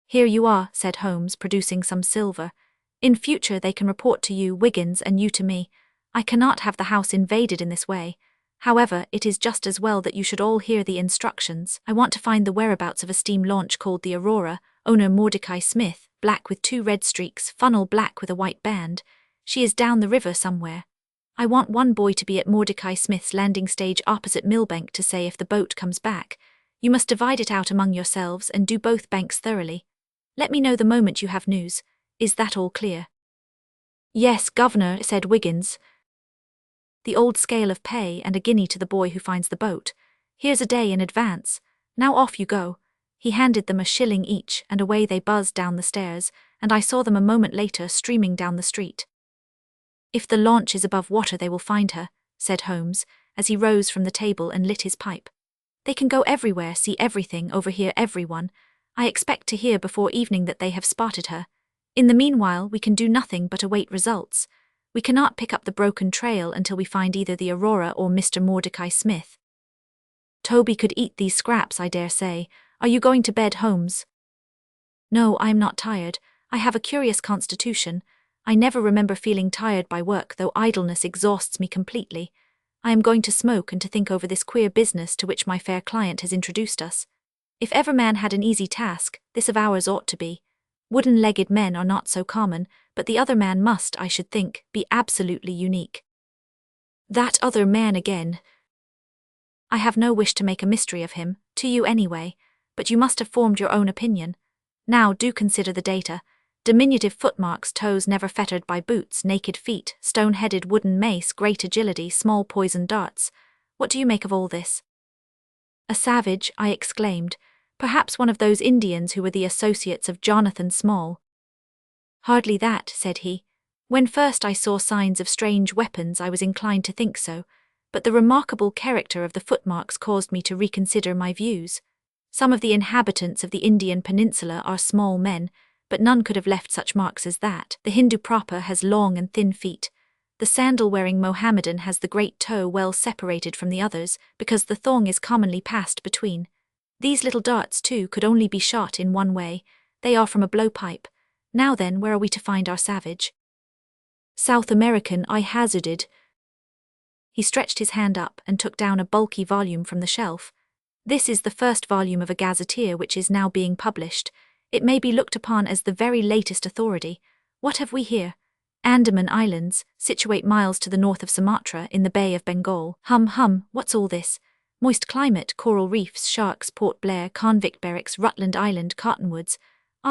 "Here you are," said Holmes, producing some silver. "In future they can report to you, Wiggins, and you to me. I cannot have the house invaded in this way. However, it is just as well that you should all hear the instructions. I want to find the whereabouts of a steam launch called the Aurora, owner Mordecai Smith, black with 2 red streaks, funnel black with a white band. She is down the river somewhere. I want one boy to be at Mordecai Smith's landing stage opposite Millbank to say if the boat comes back. You must divide it out among yourselves and do both banks thoroughly. Let me know the moment you have news. Is that all clear?" "Yes, governor," said Wiggins. "The old scale of pay and a guinea to the boy who finds the boat. Here's a day in advance. Now off you go." He handed them a shilling each, and away they buzzed down the stairs, and I saw them a moment later streaming down the street. "If the launch is above water they will find her," said Holmes, as he rose from the table and lit his pipe. "They can go everywhere, see everything, overhear everyone. I expect to hear before evening that they have spotted her. In the meanwhile we can do nothing but await results. We cannot pick up the broken trail until we find either the Aurora or Mr. Mordecai Smith. Toby could eat these scraps, I dare say. Are you going to bed, Holmes?" "No, I am not tired. I have a curious constitution. I never remember feeling tired by work, though idleness exhausts me completely. I am going to smoke and to think over this queer business to which my fair client has introduced us. If ever man had an easy task, this of ours ought to be. Wooden-legged men are not so common, but the other man must, I should think, be absolutely unique." "That other man again." "I have no wish to make a mystery of him, to you anyway, but you must have formed your own opinion. Now do consider the data. Diminutive footmarks, toes never fettered by boots, naked feet, stone-headed wooden mace, great agility, small poisoned darts. What do you make of all this?" "A savage," I exclaimed. "Perhaps one of those Indians who were the associates of Jonathan Small." "Hardly that," said he. "When first I saw signs of strange weapons I was inclined to think so, but the remarkable character of the footmarks caused me to reconsider my views. Some of the inhabitants of the Indian peninsula are small men, but none could have left such marks as that. The Hindu proper has long and thin feet. The sandal-wearing Mohammedan has the great toe well separated from the others, because the thong is commonly passed between. These little darts, too, could only be shot in one way. They are from a blowpipe. Now then, where are we to find our savage?" "South American," I hazarded. He stretched his hand up and took down a bulky volume from the shelf. "This is the first volume of a gazetteer which is now being published. It may be looked upon as the very latest authority. What have we here? Andaman Islands, situate miles to the north of Sumatra in the Bay of Bengal. What's all this? Moist climate, coral reefs, sharks, Port Blair, convict barracks, Rutland Island, cottonwoods.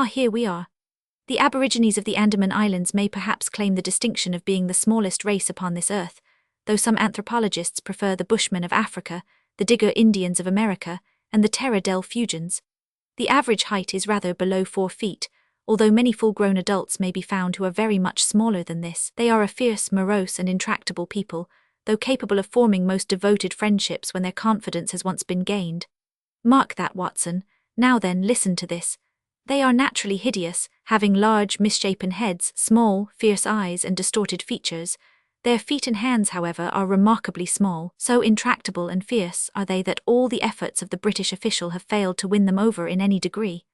Here we are. The Aborigines of the Andaman Islands may perhaps claim the distinction of being the smallest race upon this earth, though some anthropologists prefer the Bushmen of Africa, the Digger Indians of America, and the Terra del Fuegians. The average height is rather below 4 feet, although many full-grown adults may be found who are very much smaller than this. They are a fierce, morose, and intractable people, though capable of forming most devoted friendships when their confidence has once been gained. Mark that, Watson. Now then, listen to this. They are naturally hideous, having large, misshapen heads, small, fierce eyes, and distorted features. Their feet and hands, however, are remarkably small. So intractable and fierce are they that all the efforts of the British official have failed to win them over in any degree.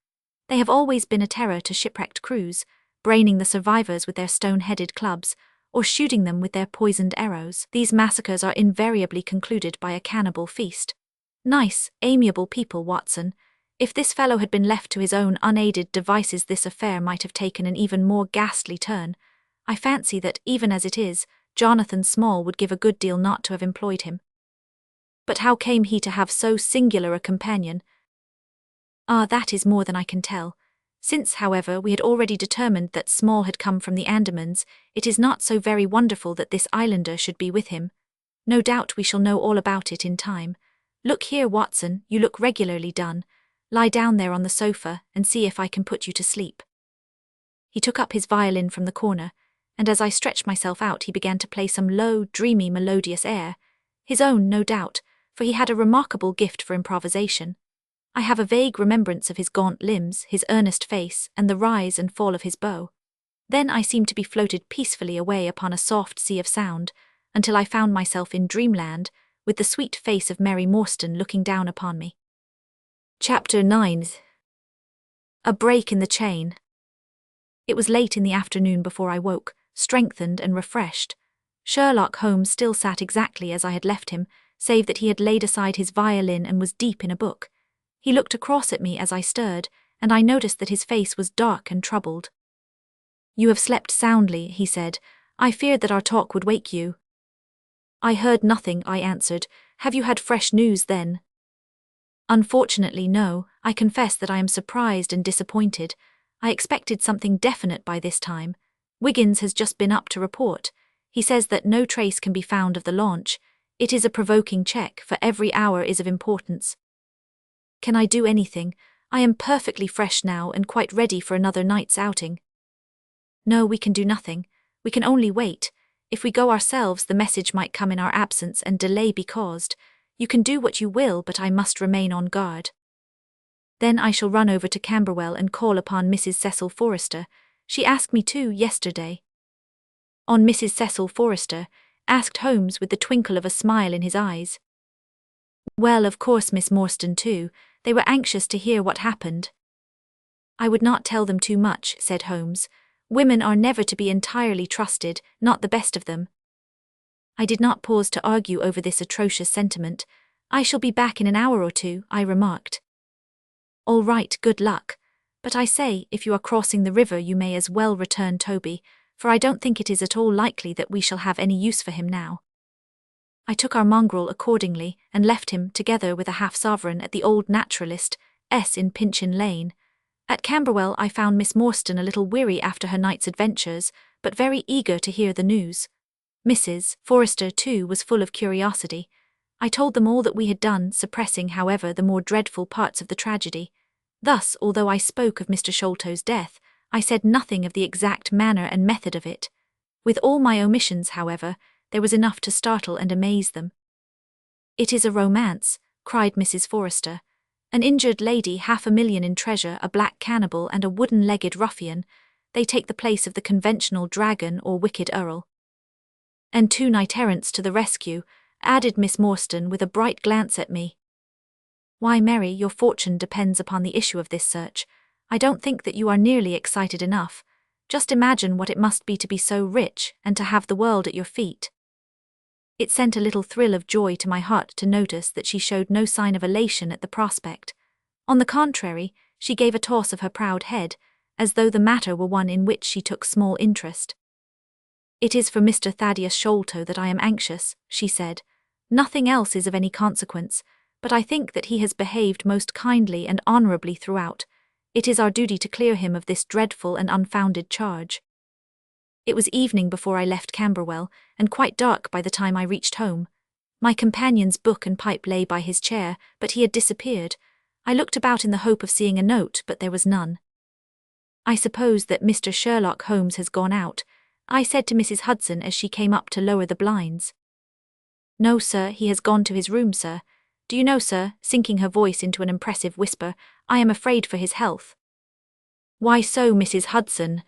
They have always been a terror to shipwrecked crews, braining the survivors with their stone-headed clubs, or shooting them with their poisoned arrows. These massacres are invariably concluded by a cannibal feast. Nice, amiable people, Watson. If this fellow had been left to his own unaided devices, this affair might have taken an even more ghastly turn. I fancy that, even as it is, Jonathan Small would give a good deal not to have employed him. But how came he to have so singular a companion? That is more than I can tell. Since, however, we had already determined that Small had come from the Andamans, it is not so very wonderful that this islander should be with him. No doubt we shall know all about it in time. Look here, Watson, you look regularly done. Lie down there on the sofa, and see if I can put you to sleep. He took up his violin from the corner, and as I stretched myself out he began to play some low, dreamy, melodious air. His own, no doubt, for he had a remarkable gift for improvisation. I have a vague remembrance of his gaunt limbs, his earnest face, and the rise and fall of his bow. Then I seemed to be floated peacefully away upon a soft sea of sound, until I found myself in dreamland, with the sweet face of Mary Morstan looking down upon me. Chapter 9. A break in the chain. It was late in the afternoon before I woke, strengthened and refreshed. Sherlock Holmes still sat exactly as I had left him, save that he had laid aside his violin and was deep in a book. He looked across at me as I stirred, and I noticed that his face was dark and troubled. "You have slept soundly," he said. "I feared that our talk would wake you." "I heard nothing," I answered. "Have you had fresh news, then?" "Unfortunately, no. I confess that I am surprised and disappointed. I expected something definite by this time. Wiggins has just been up to report. He says that no trace can be found of the launch. It is a provoking check, for every hour is of importance. Can I do anything? I am perfectly fresh now and quite ready for another night's outing." "No, we can do nothing. We can only wait. If we go ourselves, the message might come in our absence and delay be caused. You can do what you will, but I must remain on guard." "Then I shall run over to Camberwell and call upon Mrs. Cecil Forrester. She asked me to yesterday." "On Mrs. Cecil Forrester?" asked Holmes with the twinkle of a smile in his eyes. "Well, of course Miss Morstan too. They were anxious to hear what happened." "I would not tell them too much," said Holmes. "Women are never to be entirely trusted, not the best of them." I did not pause to argue over this atrocious sentiment. "I shall be back in an hour or two," I remarked. "All right, good luck. But I say, if you are crossing the river you may as well return Toby, for I don't think it is at all likely that we shall have any use for him now." I took our mongrel accordingly, and left him, together with a half-sovereign, at the old naturalist, S. in Pinchin Lane. At Camberwell I found Miss Morstan a little weary after her night's adventures, but very eager to hear the news. Mrs. Forrester, too, was full of curiosity. I told them all that we had done, suppressing, however, the more dreadful parts of the tragedy. Thus, although I spoke of Mr. Sholto's death, I said nothing of the exact manner and method of it. With all my omissions, however, there was enough to startle and amaze them. "It is a romance," cried Mrs. Forrester. "An injured lady, 500,000 in treasure, a black cannibal, and a wooden-legged ruffian. They take the place of the conventional dragon or wicked earl." "And 2 knight-errants to the rescue," added Miss Morstan with a bright glance at me. "Why, Mary, your fortune depends upon the issue of this search. I don't think that you are nearly excited enough. Just imagine what it must be to be so rich, and to have the world at your feet." It sent a little thrill of joy to my heart to notice that she showed no sign of elation at the prospect. On the contrary, she gave a toss of her proud head, as though the matter were one in which she took small interest. "It is for Mr. Thaddeus Sholto that I am anxious," she said. "Nothing else is of any consequence, but I think that he has behaved most kindly and honourably throughout. It is our duty to clear him of this dreadful and unfounded charge." It was evening before I left Camberwell, and quite dark by the time I reached home. My companion's book and pipe lay by his chair, but he had disappeared. I looked about in the hope of seeing a note, but there was none. "I suppose that Mr. Sherlock Holmes has gone out," I said to Mrs. Hudson as she came up to lower the blinds. "No, sir, he has gone to his room, sir. Do you know, sir," sinking her voice into an impressive whisper, "I am afraid for his health." "Why so, Mrs. Hudson?"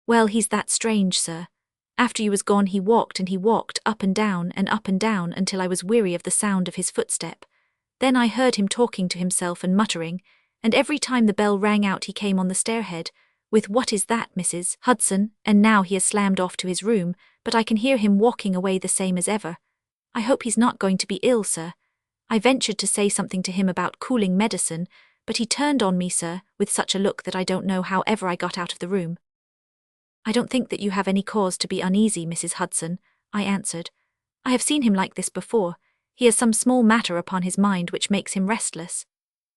"Well, he's that strange, sir. After you was gone he walked up and down until I was weary of the sound of his footstep. Then I heard him talking to himself and muttering, and every time the bell rang out he came on the stairhead, with 'What is that, Mrs. Hudson?' and now he has slammed off to his room, but I can hear him walking away the same as ever. I hope he's not going to be ill, sir. I ventured to say something to him about cooling medicine, but he turned on me, sir, with such a look that I don't know how ever I got out of the room." "I don't think that you have any cause to be uneasy, Mrs. Hudson," I answered. "I have seen him like this before. He has some small matter upon his mind which makes him restless."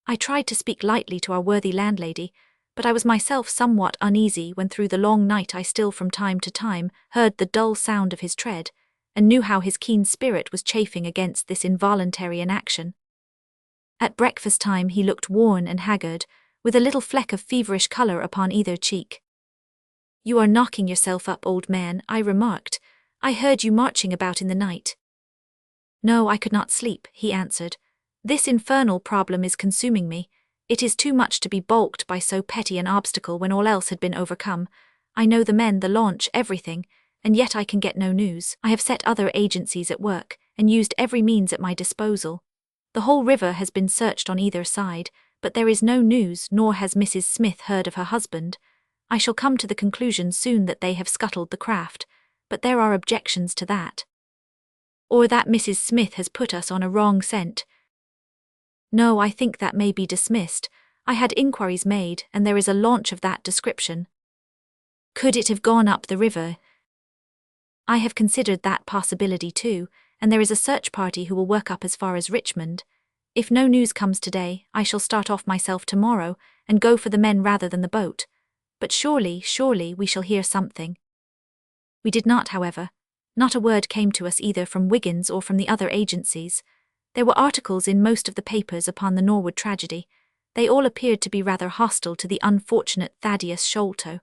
I tried to speak lightly to our worthy landlady, but I was myself somewhat uneasy when through the long night I still from time to time heard the dull sound of his tread, and knew how his keen spirit was chafing against this involuntary inaction. At breakfast time he looked worn and haggard, with a little fleck of feverish colour upon either cheek. "You are knocking yourself up, old man," I remarked. "I heard you marching about in the night." "No, I could not sleep," he answered. "This infernal problem is consuming me. It is too much to be balked by so petty an obstacle when all else had been overcome. I know the men, the launch, everything, and yet I can get no news. I have set other agencies at work, and used every means at my disposal. The whole river has been searched on either side, but there is no news, nor has Mrs. Smith heard of her husband. I shall come to the conclusion soon that they have scuttled the craft, but there are objections to that. Or that Mrs. Smith has put us on a wrong scent. No, I think that may be dismissed. I had inquiries made, and there is a launch of that description. Could it have gone up the river? I have considered that possibility too, and there is a search party who will work up as far as Richmond. If no news comes today, I shall start off myself tomorrow, and go for the men rather than the boat. But surely, we shall hear something." We did not, however. Not a word came to us either from Wiggins or from the other agencies. There were articles in most of the papers upon the Norwood tragedy. They all appeared to be rather hostile to the unfortunate Thaddeus Sholto.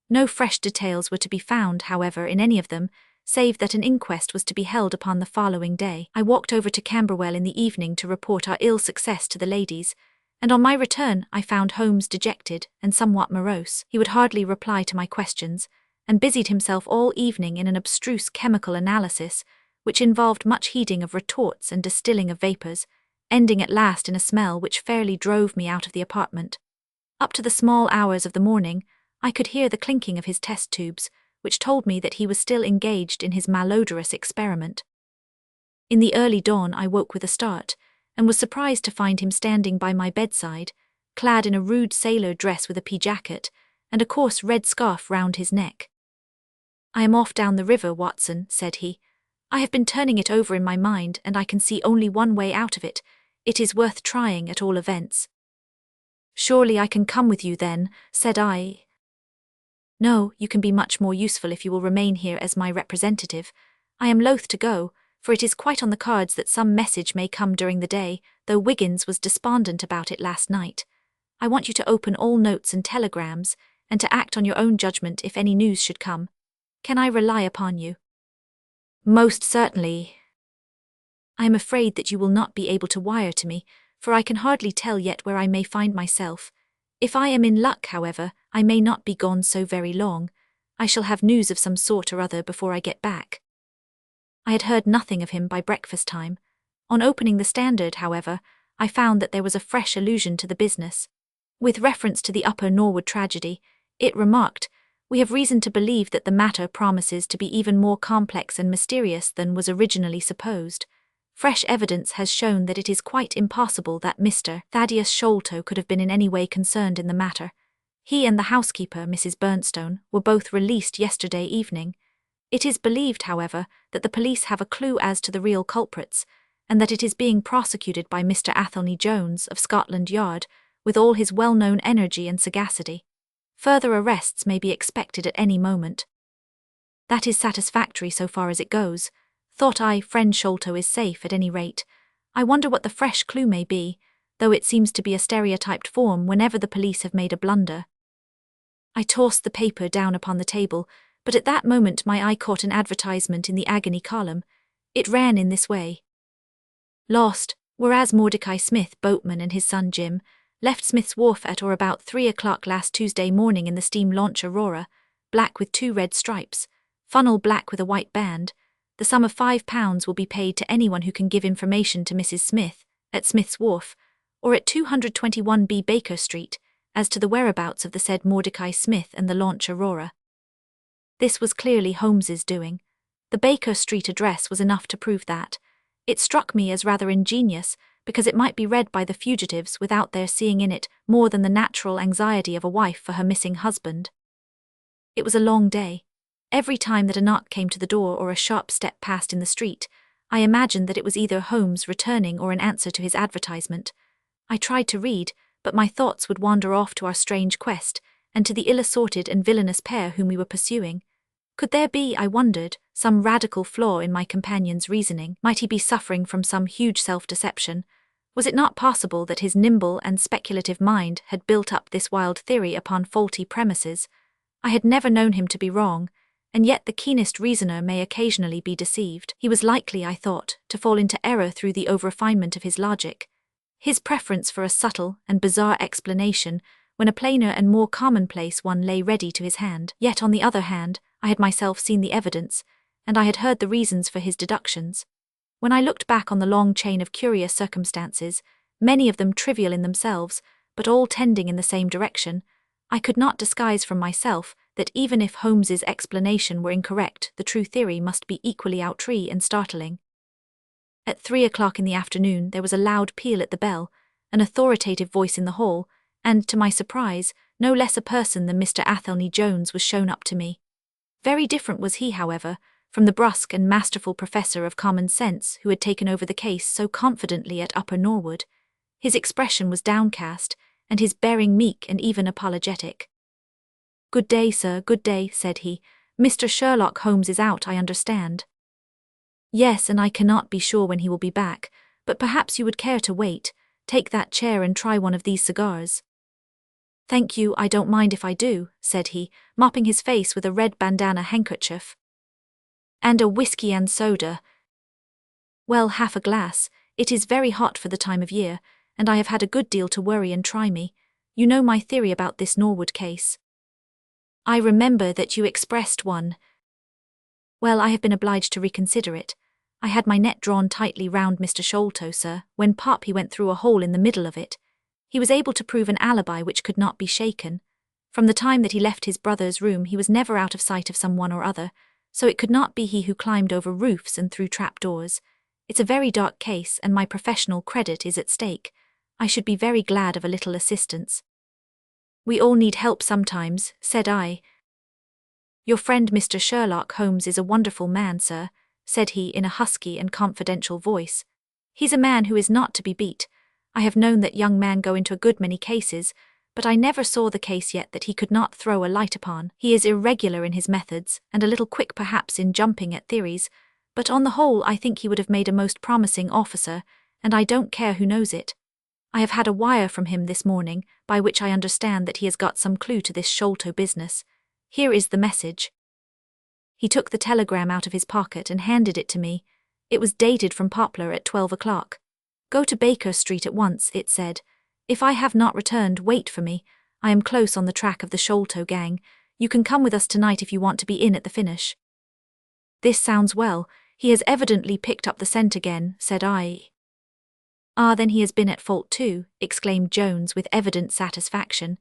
No fresh details were to be found, however, in any of them, save that an inquest was to be held upon the following day. I walked over to Camberwell in the evening to report our ill success to the ladies, and on my return I found Holmes dejected and somewhat morose. He would hardly reply to my questions, and busied himself all evening in an abstruse chemical analysis, which involved much heating of retorts and distilling of vapours, ending at last in a smell which fairly drove me out of the apartment. Up to the small hours of the morning, I could hear the clinking of his test tubes, which told me that he was still engaged in his malodorous experiment. In the early dawn I woke with a start, and was surprised to find him standing by my bedside, clad in a rude sailor dress with a pea-jacket, and a coarse red scarf round his neck. "I am off down the river, Watson," said he. "I have been turning it over in my mind, and I can see only one way out of it. It is worth trying at all events." "Surely I can come with you then," said I. "No, you can be much more useful if you will remain here as my representative. I am loath to go, for it is quite on the cards that some message may come during the day, though Wiggins was despondent about it last night. I want you to open all notes and telegrams, and to act on your own judgment if any news should come. Can I rely upon you?" "Most certainly." "I am afraid that you will not be able to wire to me, for I can hardly tell yet where I may find myself. If I am in luck, however, I may not be gone so very long. I shall have news of some sort or other before I get back." I had heard nothing of him by breakfast time. On opening the Standard, however, I found that there was a fresh allusion to the business. With reference to the Upper Norwood tragedy, it remarked, "We have reason to believe that the matter promises to be even more complex and mysterious than was originally supposed. Fresh evidence has shown that it is quite impossible that Mr. Thaddeus Sholto could have been in any way concerned in the matter. He and the housekeeper, Mrs. Bernstone, were both released yesterday evening. It is believed, however, that the police have a clue as to the real culprits, and that it is being prosecuted by Mr. Athelney Jones of Scotland Yard, with all his well-known energy and sagacity. Further arrests may be expected at any moment. That is satisfactory so far as it goes. Thought I, friend Sholto is safe at any rate. I wonder what the fresh clue may be, though it seems to be a stereotyped form whenever the police have made a blunder. I tossed the paper down upon the table, but at that moment my eye caught an advertisement in the agony column. It ran in this way. Lost, whereas Mordecai Smith, boatman, and his son Jim, left Smith's Wharf at or about 3 o'clock last Tuesday morning in the steam launch Aurora, black with 2 red stripes, funnel black with a white band. The sum of £5 will be paid to anyone who can give information to Mrs. Smith, at Smith's Wharf, or at 221B Baker Street, as to the whereabouts of the said Mordecai Smith and the launch Aurora. This was clearly Holmes's doing. The Baker Street address was enough to prove that. It struck me as rather ingenious, because it might be read by the fugitives without their seeing in it more than the natural anxiety of a wife for her missing husband. It was a long day. Every time that a knock came to the door or a sharp step passed in the street, I imagined that it was either Holmes returning or an answer to his advertisement. I tried to read, but my thoughts would wander off to our strange quest, and to the ill-assorted and villainous pair whom we were pursuing. Could there be, I wondered, some radical flaw in my companion's reasoning? Might he be suffering from some huge self-deception? Was it not possible that his nimble and speculative mind had built up this wild theory upon faulty premises? I had never known him to be wrong, and yet the keenest reasoner may occasionally be deceived. He was likely, I thought, to fall into error through the over-refinement of his logic. His preference for a subtle and bizarre explanation when a plainer and more commonplace one lay ready to his hand. Yet, on the other hand, I had myself seen the evidence, and I had heard the reasons for his deductions. When I looked back on the long chain of curious circumstances, many of them trivial in themselves, but all tending in the same direction, I could not disguise from myself that even if Holmes's explanation were incorrect, the true theory must be equally outre and startling. At 3 o'clock in the afternoon there was a loud peal at the bell, an authoritative voice in the hall, and, to my surprise, no less a person than Mr. Athelney Jones was shown up to me. Very different was he, however, from the brusque and masterful professor of common sense who had taken over the case so confidently at Upper Norwood. His expression was downcast, and his bearing meek and even apologetic. "Good day, sir, good day," said he. "Mr. Sherlock Holmes is out, I understand." "Yes, and I cannot be sure when he will be back, but perhaps you would care to wait. Take that chair and try one of these cigars." "Thank you, I don't mind if I do," said he, mopping his face with a red bandana handkerchief. "And a whiskey and soda." "Well, half a glass. It is very hot for the time of year, and I have had a good deal to worry and try me. You know my theory about this Norwood case." "I remember that you expressed one." "Well, I have been obliged to reconsider it. I had my net drawn tightly round Mr. Sholto, sir, when pop he went through a hole in the middle of it. He was able to prove an alibi which could not be shaken. From the time that he left his brother's room he was never out of sight of some one or other, so it could not be he who climbed over roofs and through trapdoors. It's a very dark case, and my professional credit is at stake. I should be very glad of a little assistance." "We all need help sometimes," said I. "Your friend Mr. Sherlock Holmes is a wonderful man, sir," said he in a husky and confidential voice. "He's a man who is not to be beat. I have known that young man go into a good many cases, but I never saw the case yet that he could not throw a light upon. He is irregular in his methods, and a little quick perhaps in jumping at theories, but on the whole I think he would have made a most promising officer, and I don't care who knows it. I have had a wire from him this morning, by which I understand that he has got some clue to this Sholto business. Here is the message." He took the telegram out of his pocket and handed it to me. It was dated from Poplar at 12 o'clock. "Go to Baker Street at once," it said. "If I have not returned, wait for me. I am close on the track of the Sholto gang. You can come with us tonight if you want to be in at the finish." "This sounds well. He has evidently picked up the scent again," said I. "Ah, then he has been at fault too," exclaimed Jones with evident satisfaction.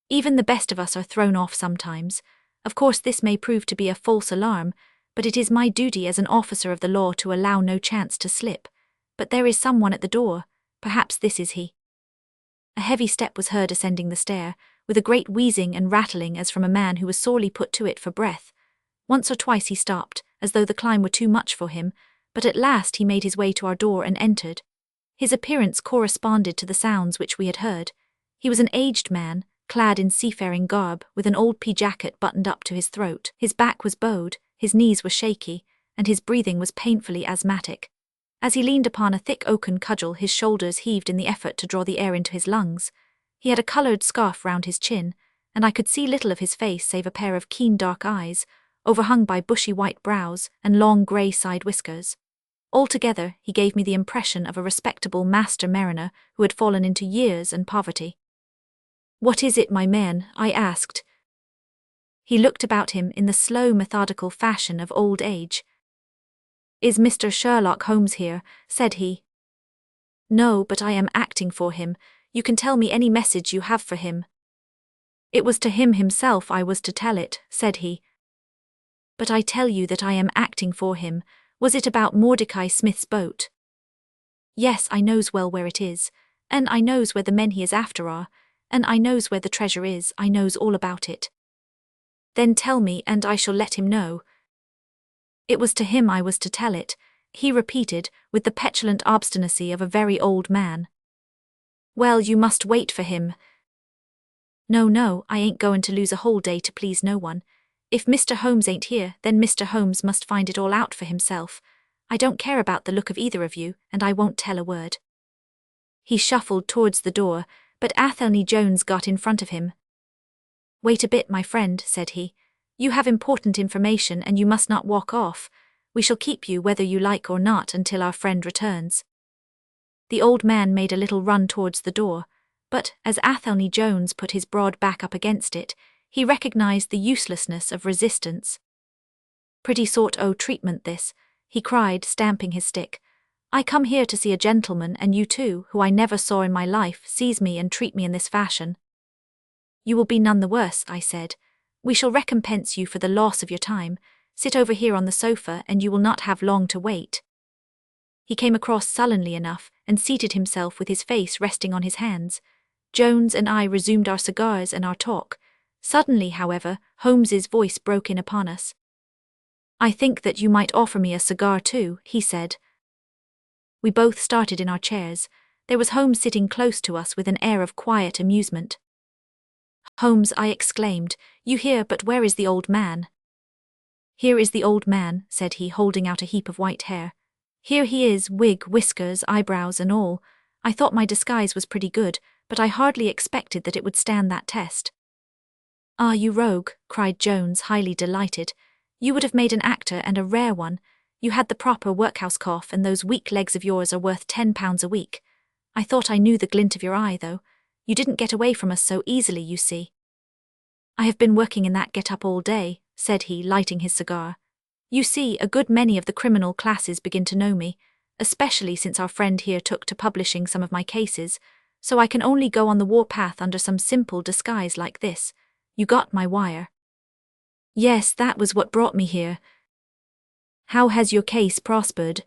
"Even the best of us are thrown off sometimes. Of course this may prove to be a false alarm, but it is my duty as an officer of the law to allow no chance to slip. But there is someone at the door. Perhaps this is he." A heavy step was heard ascending the stair, with a great wheezing and rattling as from a man who was sorely put to it for breath. Once or twice he stopped, as though the climb were too much for him, but at last he made his way to our door and entered. His appearance corresponded to the sounds which we had heard. He was an aged man, clad in seafaring garb, with an old pea jacket buttoned up to his throat. His back was bowed, his knees were shaky, and his breathing was painfully asthmatic. As he leaned upon a thick oaken cudgel, his shoulders heaved in the effort to draw the air into his lungs. He had a coloured scarf round his chin, and I could see little of his face save a pair of keen dark eyes, overhung by bushy white brows and long grey side whiskers. Altogether, he gave me the impression of a respectable master mariner who had fallen into years and poverty. "What is it, my man?" I asked. He looked about him in the slow, methodical fashion of old age. "Is Mr. Sherlock Holmes here?" said he. "No, but I am acting for him. You can tell me any message you have for him." "It was to him himself I was to tell it," said he. "But I tell you that I am acting for him. Was it about Mordecai Smith's boat?" "Yes, I knows well where it is, and I knows where the men he is after are, and I knows where the treasure is. I knows all about it." "Then tell me, and I shall let him know." "It was to him I was to tell it," he repeated, with the petulant obstinacy of a very old man. "Well, you must wait for him." No, I ain't going to lose a whole day to please no one. If Mr. Holmes ain't here, then Mr. Holmes must find it all out for himself. I don't care about the look of either of you, and I won't tell a word. He shuffled towards the door, but Athelney Jones got in front of him. "Wait a bit, my friend," said he. "You have important information and you must not walk off. We shall keep you whether you like or not until our friend returns." The old man made a little run towards the door, but as Athelney Jones put his broad back up against it, he recognized the uselessness of resistance. "Pretty sort o' treatment this," he cried, stamping his stick. "I come here to see a gentleman, and you too, who I never saw in my life, seize me and treat me in this fashion." "You will be none the worse," I said. "We shall recompense you for the loss of your time. Sit over here on the sofa and you will not have long to wait." He came across sullenly enough and seated himself with his face resting on his hands. Jones and I resumed our cigars and our talk. Suddenly, however, Holmes's voice broke in upon us. "I think that you might offer me a cigar too," he said. We both started in our chairs. There was Holmes sitting close to us with an air of quiet amusement. "Holmes," I exclaimed, "you here, but where is the old man?" "Here is the old man," said he, holding out a heap of white hair. "Here he is, wig, whiskers, eyebrows and all. I thought my disguise was pretty good, but I hardly expected that it would stand that test." "Ah, you rogue," cried Jones, highly delighted. "You would have made an actor, and a rare one. You had the proper workhouse cough, and those weak legs of yours are worth £10 a week. I thought I knew the glint of your eye, though. You didn't get away from us so easily, you see." "I have been working in that get-up all day," said he, lighting his cigar. "You see, a good many of the criminal classes begin to know me, especially since our friend here took to publishing some of my cases, so I can only go on the warpath under some simple disguise like this. You got my wire?" "Yes, that was what brought me here." "How has your case prospered?"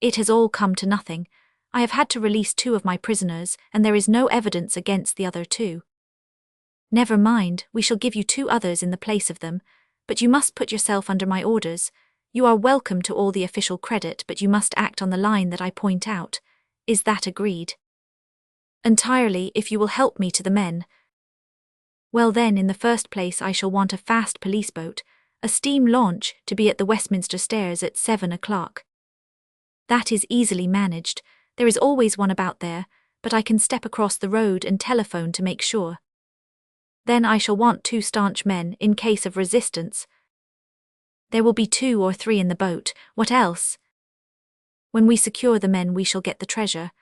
"It has all come to nothing. I have had to release 2 of my prisoners, and there is no evidence against the other 2. "Never mind, we shall give you 2 others in the place of them, but you must put yourself under my orders. You are welcome to all the official credit, but you must act on the line that I point out. Is that agreed?" "Entirely, if you will help me to the men." "Well then, in the first place I shall want a fast police boat, a steam launch, to be at the Westminster Stairs at 7 o'clock. "That is easily managed. There is always one about there, but I can step across the road and telephone to make sure. Then I shall want 2 staunch men, in case of resistance." "There will be 2 or 3 in the boat. What else?" "When we secure the men we shall get the treasure.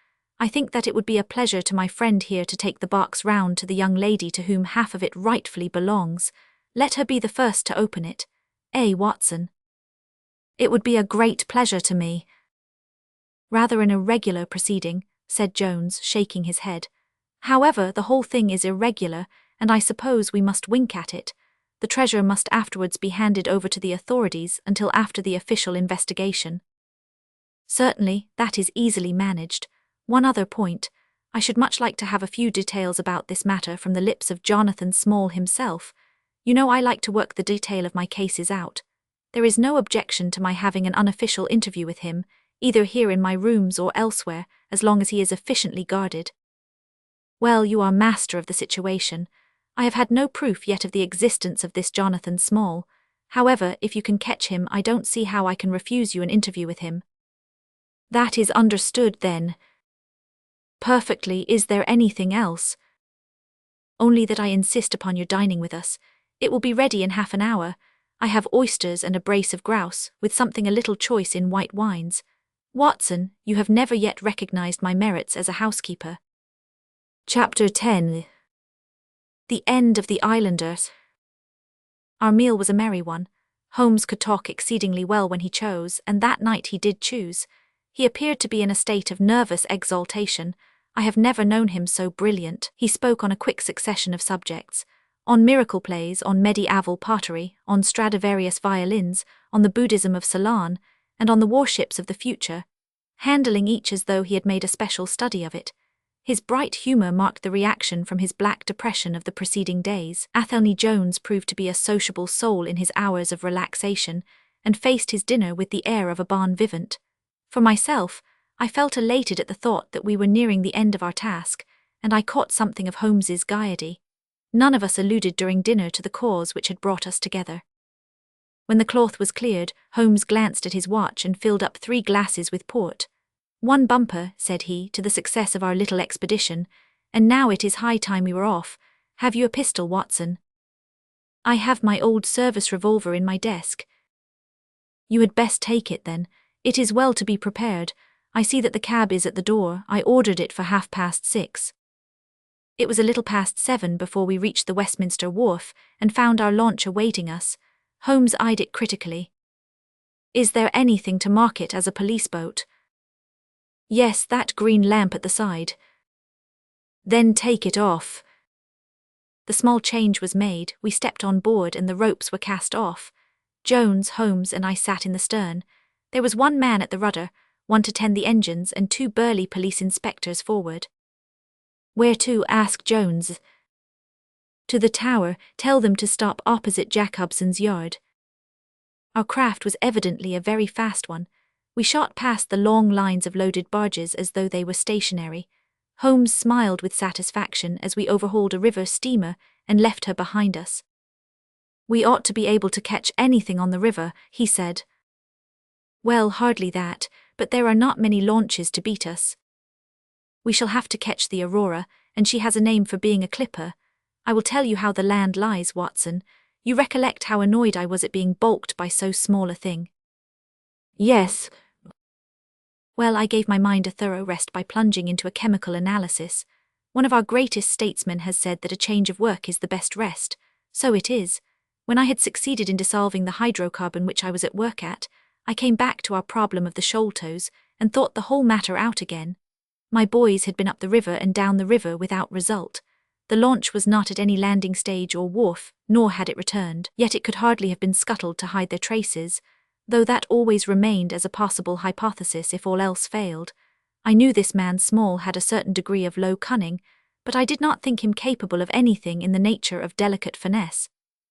I think that it would be a pleasure to my friend here to take the box round to the young lady to whom half of it rightfully belongs. Let her be the first to open it. Watson?" "It would be a great pleasure to me." "Rather an irregular proceeding," said Jones, shaking his head. "However, the whole thing is irregular, and I suppose we must wink at it. The treasure must afterwards be handed over to the authorities until after the official investigation." "Certainly, that is easily managed. One other point. I should much like to have a few details about this matter from the lips of Jonathan Small himself. You know I like to work the detail of my cases out. There is no objection to my having an unofficial interview with him, either here in my rooms or elsewhere, as long as he is efficiently guarded. Well, you are master of the situation. I have had no proof yet of the existence of this Jonathan Small. However, if you can catch him, I don't see how I can refuse you an interview with him. That is understood, then. Perfectly. Is there anything else? Only that I insist upon your dining with us. It will be ready in half an hour. I have oysters and a brace of grouse, with something a little choice in white wines. Watson, you have never yet recognized my merits as a housekeeper. Chapter 10. The End of the Islanders. Our meal was a merry one. Holmes could talk exceedingly well when he chose, and that night he did choose. He appeared to be in a state of nervous exaltation. I have never known him so brilliant. He spoke on a quick succession of subjects. On miracle plays, on medieval pottery, on Stradivarius violins, on the Buddhism of Ceylon, and on the warships of the future, handling each as though he had made a special study of it. His bright humour marked the reaction from his black depression of the preceding days. Athelney Jones proved to be a sociable soul in his hours of relaxation, and faced his dinner with the air of a bon vivant. For myself, I felt elated at the thought that we were nearing the end of our task, and I caught something of Holmes's gaiety. None of us alluded during dinner to the cause which had brought us together. When the cloth was cleared, Holmes glanced at his watch and filled up 3 glasses with port. "One bumper," said he, "to the success of our little expedition, and now it is high time we were off. Have you a pistol, Watson?" "I have my old service revolver in my desk." "You had best take it, then. It is well to be prepared. I see that the cab is at the door. I ordered it for 6:30. It was a little past 7 before we reached the Westminster Wharf and found our launch awaiting us. Holmes eyed it critically. "Is there anything to mark it as a police boat?" "Yes, that green lamp at the side." "Then take it off." The small change was made, we stepped on board and the ropes were cast off. Jones, Holmes and I sat in the stern. There was 1 man at the rudder, 1 to tend the engines, and 2 burly police inspectors forward. "Where to?" asked Jones. "To the Tower. Tell them to stop opposite Jacobson's yard." Our craft was evidently a very fast one. We shot past the long lines of loaded barges as though they were stationary. Holmes smiled with satisfaction as we overhauled a river steamer and left her behind us. "We ought to be able to catch anything on the river," he said. "Well, hardly that, but there are not many launches to beat us. We shall have to catch the Aurora, and she has a name for being a clipper. I will tell you how the land lies, Watson. You recollect how annoyed I was at being balked by so small a thing?" "Yes." "Well, I gave my mind a thorough rest by plunging into a chemical analysis. One of our greatest statesmen has said that a change of work is the best rest. So it is. When I had succeeded in dissolving the hydrocarbon which I was at work at, I came back to our problem of the shoal-toes and thought the whole matter out again. My boys had been up the river and down the river without result. The launch was not at any landing stage or wharf, nor had it returned, yet it could hardly have been scuttled to hide their traces, though that always remained as a possible hypothesis if all else failed. I knew this man Small had a certain degree of low cunning, but I did not think him capable of anything in the nature of delicate finesse.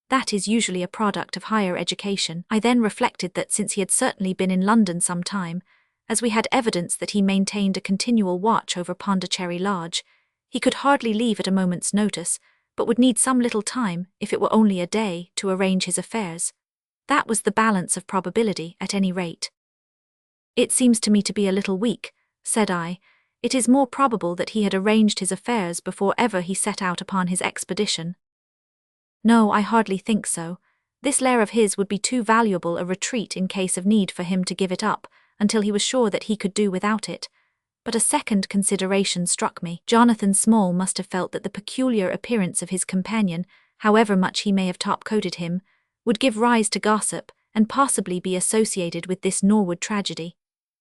That is usually a product of higher education. I then reflected that since he had certainly been in London some time, as we had evidence that he maintained a continual watch over Pondicherry Lodge, he could hardly leave at a moment's notice, but would need some little time, if it were only a day, to arrange his affairs. That was the balance of probability, at any rate. "It seems to me to be a little weak," said I. "It is more probable that he had arranged his affairs before ever he set out upon his expedition." "No, I hardly think so. This lair of his would be too valuable a retreat in case of need for him to give it up, until he was sure that he could do without it. But a second consideration struck me. Jonathan Small must have felt that the peculiar appearance of his companion, however much he may have top-coated him, would give rise to gossip and possibly be associated with this Norwood tragedy.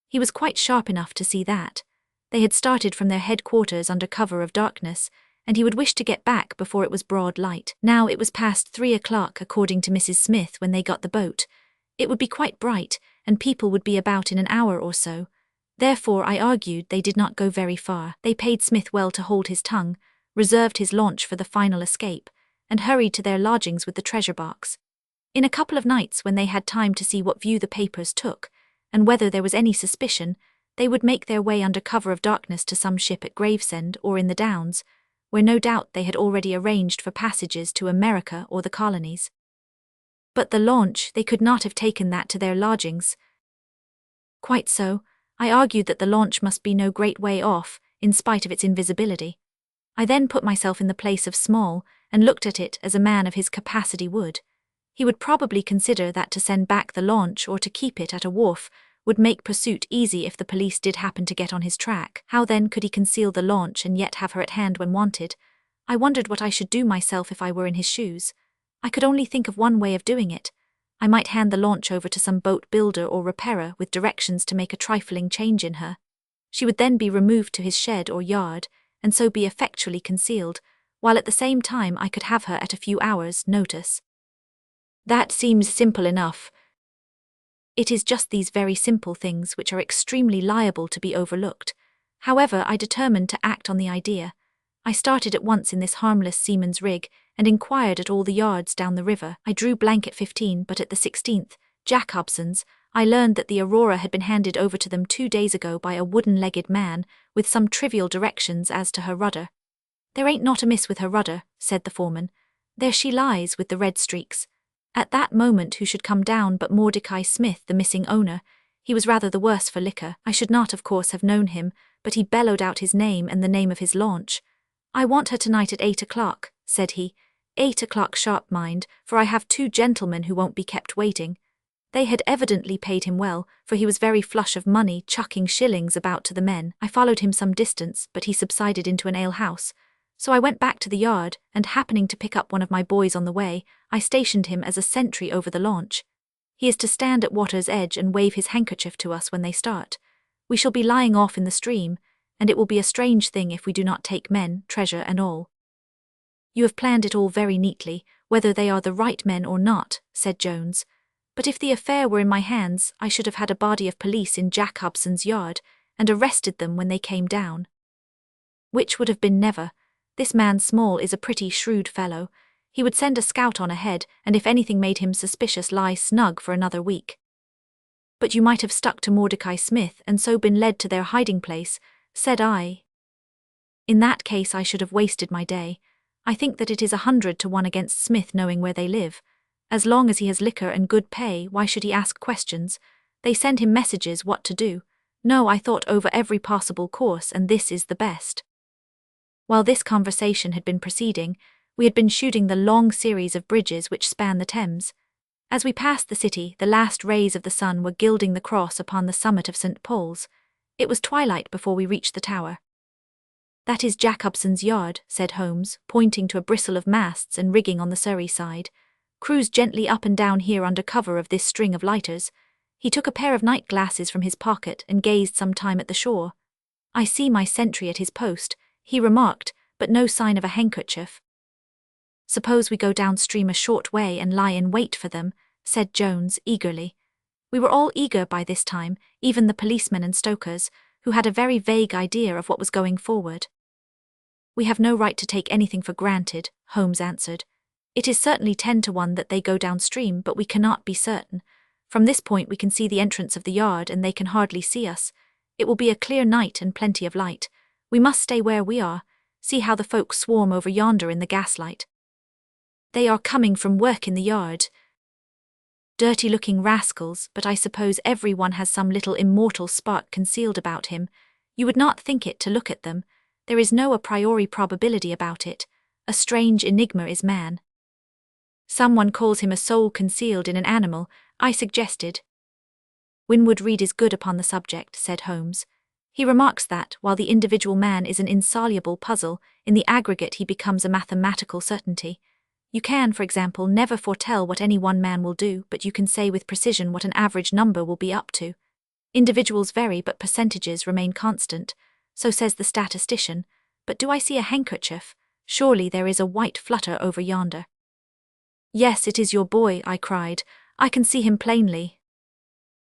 He was quite sharp enough to see that. They had started from their headquarters under cover of darkness, and he would wish to get back before it was broad light. Now it was past 3 o'clock according to Mrs. Smith when they got the boat. It would be quite bright, and people would be about in an hour or so. Therefore, I argued, they did not go very far. They paid Smith well to hold his tongue, reserved his launch for the final escape, and hurried to their lodgings with the treasure box. In a couple of nights, when they had time to see what view the papers took, and whether there was any suspicion, they would make their way under cover of darkness to some ship at Gravesend or in the Downs, where no doubt they had already arranged for passages to America or the colonies. But the launch, they could not have taken that to their lodgings. Quite so. I argued that the launch must be no great way off, in spite of its invisibility. I then put myself in the place of Small, and looked at it as a man of his capacity would. He would probably consider that to send back the launch or to keep it at a wharf would make pursuit easy if the police did happen to get on his track. How then could he conceal the launch and yet have her at hand when wanted? I wondered what I should do myself if I were in his shoes. I could only think of one way of doing it. I might hand the launch over to some boat builder or repairer with directions to make a trifling change in her. She would then be removed to his shed or yard, and so be effectually concealed, while at the same time I could have her at a few hours' notice. That seems simple enough. It is just these very simple things which are extremely liable to be overlooked. However, I determined to act on the idea. I started at once in this harmless seaman's rig, and inquired at all the yards down the river. I drew blank at 15, but at the 16th, Jacobson's, I learned that the Aurora had been handed over to them 2 days ago by a wooden-legged man, with some trivial directions as to her rudder. "There ain't naught amiss with her rudder," said the foreman. "There she lies with the red streaks." At that moment who should come down but Mordecai Smith, the missing owner. He was rather the worse for liquor. I should not, of course, have known him, but he bellowed out his name and the name of his launch. "I want her tonight at 8 o'clock, said he. 8 o'clock sharp, mind, for I have 2 gentlemen who won't be kept waiting. They had evidently paid him well, for he was very flush of money, chucking shillings about to the men. I followed him some distance, but he subsided into an alehouse. So I went back to the yard, and happening to pick up one of my boys on the way, I stationed him as a sentry over the launch. He is to stand at water's edge and wave his handkerchief to us when they start. We shall be lying off in the stream, and it will be a strange thing if we do not take men, treasure and all." "You have planned it all very neatly, whether they are the right men or not," said Jones. "But if the affair were in my hands, I should have had a body of police in Jacobson's yard, and arrested them when they came down. Which would have been never. This man Small is a pretty shrewd fellow. He would send a scout on ahead, and if anything made him suspicious, lie snug for another week." "But you might have stuck to Mordecai Smith and so been led to their hiding place," said I. "In that case I should have wasted my day. I think that it is 100 to 1 against Smith knowing where they live. As long as he has liquor and good pay, why should he ask questions? They send him messages what to do. No, I thought over every possible course, and this is the best." While this conversation had been proceeding, we had been shooting the long series of bridges which span the Thames. As we passed the city, the last rays of the sun were gilding the cross upon the summit of St. Paul's. It was twilight before we reached the tower. "That is Jacobson's yard," said Holmes, pointing to a bristle of masts and rigging on the Surrey side. "Cruise gently up and down here under cover of this string of lighters." He took a pair of night glasses from his pocket and gazed some time at the shore. "I see my sentry at his post," he remarked, "but no sign of a handkerchief." "Suppose we go downstream a short way and lie in wait for them," said Jones eagerly. We were all eager by this time, even the policemen and stokers, who had a very vague idea of what was going forward. "We have no right to take anything for granted," Holmes answered. "It is certainly 10 to 1 that they go downstream, but we cannot be certain. From this point we can see the entrance of the yard, and they can hardly see us. It will be a clear night and plenty of light. We must stay where we are. See how the folk swarm over yonder in the gaslight. They are coming from work in the yard. Dirty-looking rascals, but I suppose every one has some little immortal spark concealed about him. You would not think it to look at them. There is no a priori probability about it. A strange enigma is man." "Someone calls him a soul concealed in an animal," I suggested. "Winwood Reade is good upon the subject," said Holmes. "He remarks that, while the individual man is an insoluble puzzle, in the aggregate he becomes a mathematical certainty. You can, for example, never foretell what any one man will do, but you can say with precision what an average number will be up to. Individuals vary, but percentages remain constant. So says the statistician. But do I see a handkerchief? Surely there is a white flutter over yonder." "Yes, it is your boy," I cried. "I can see him plainly."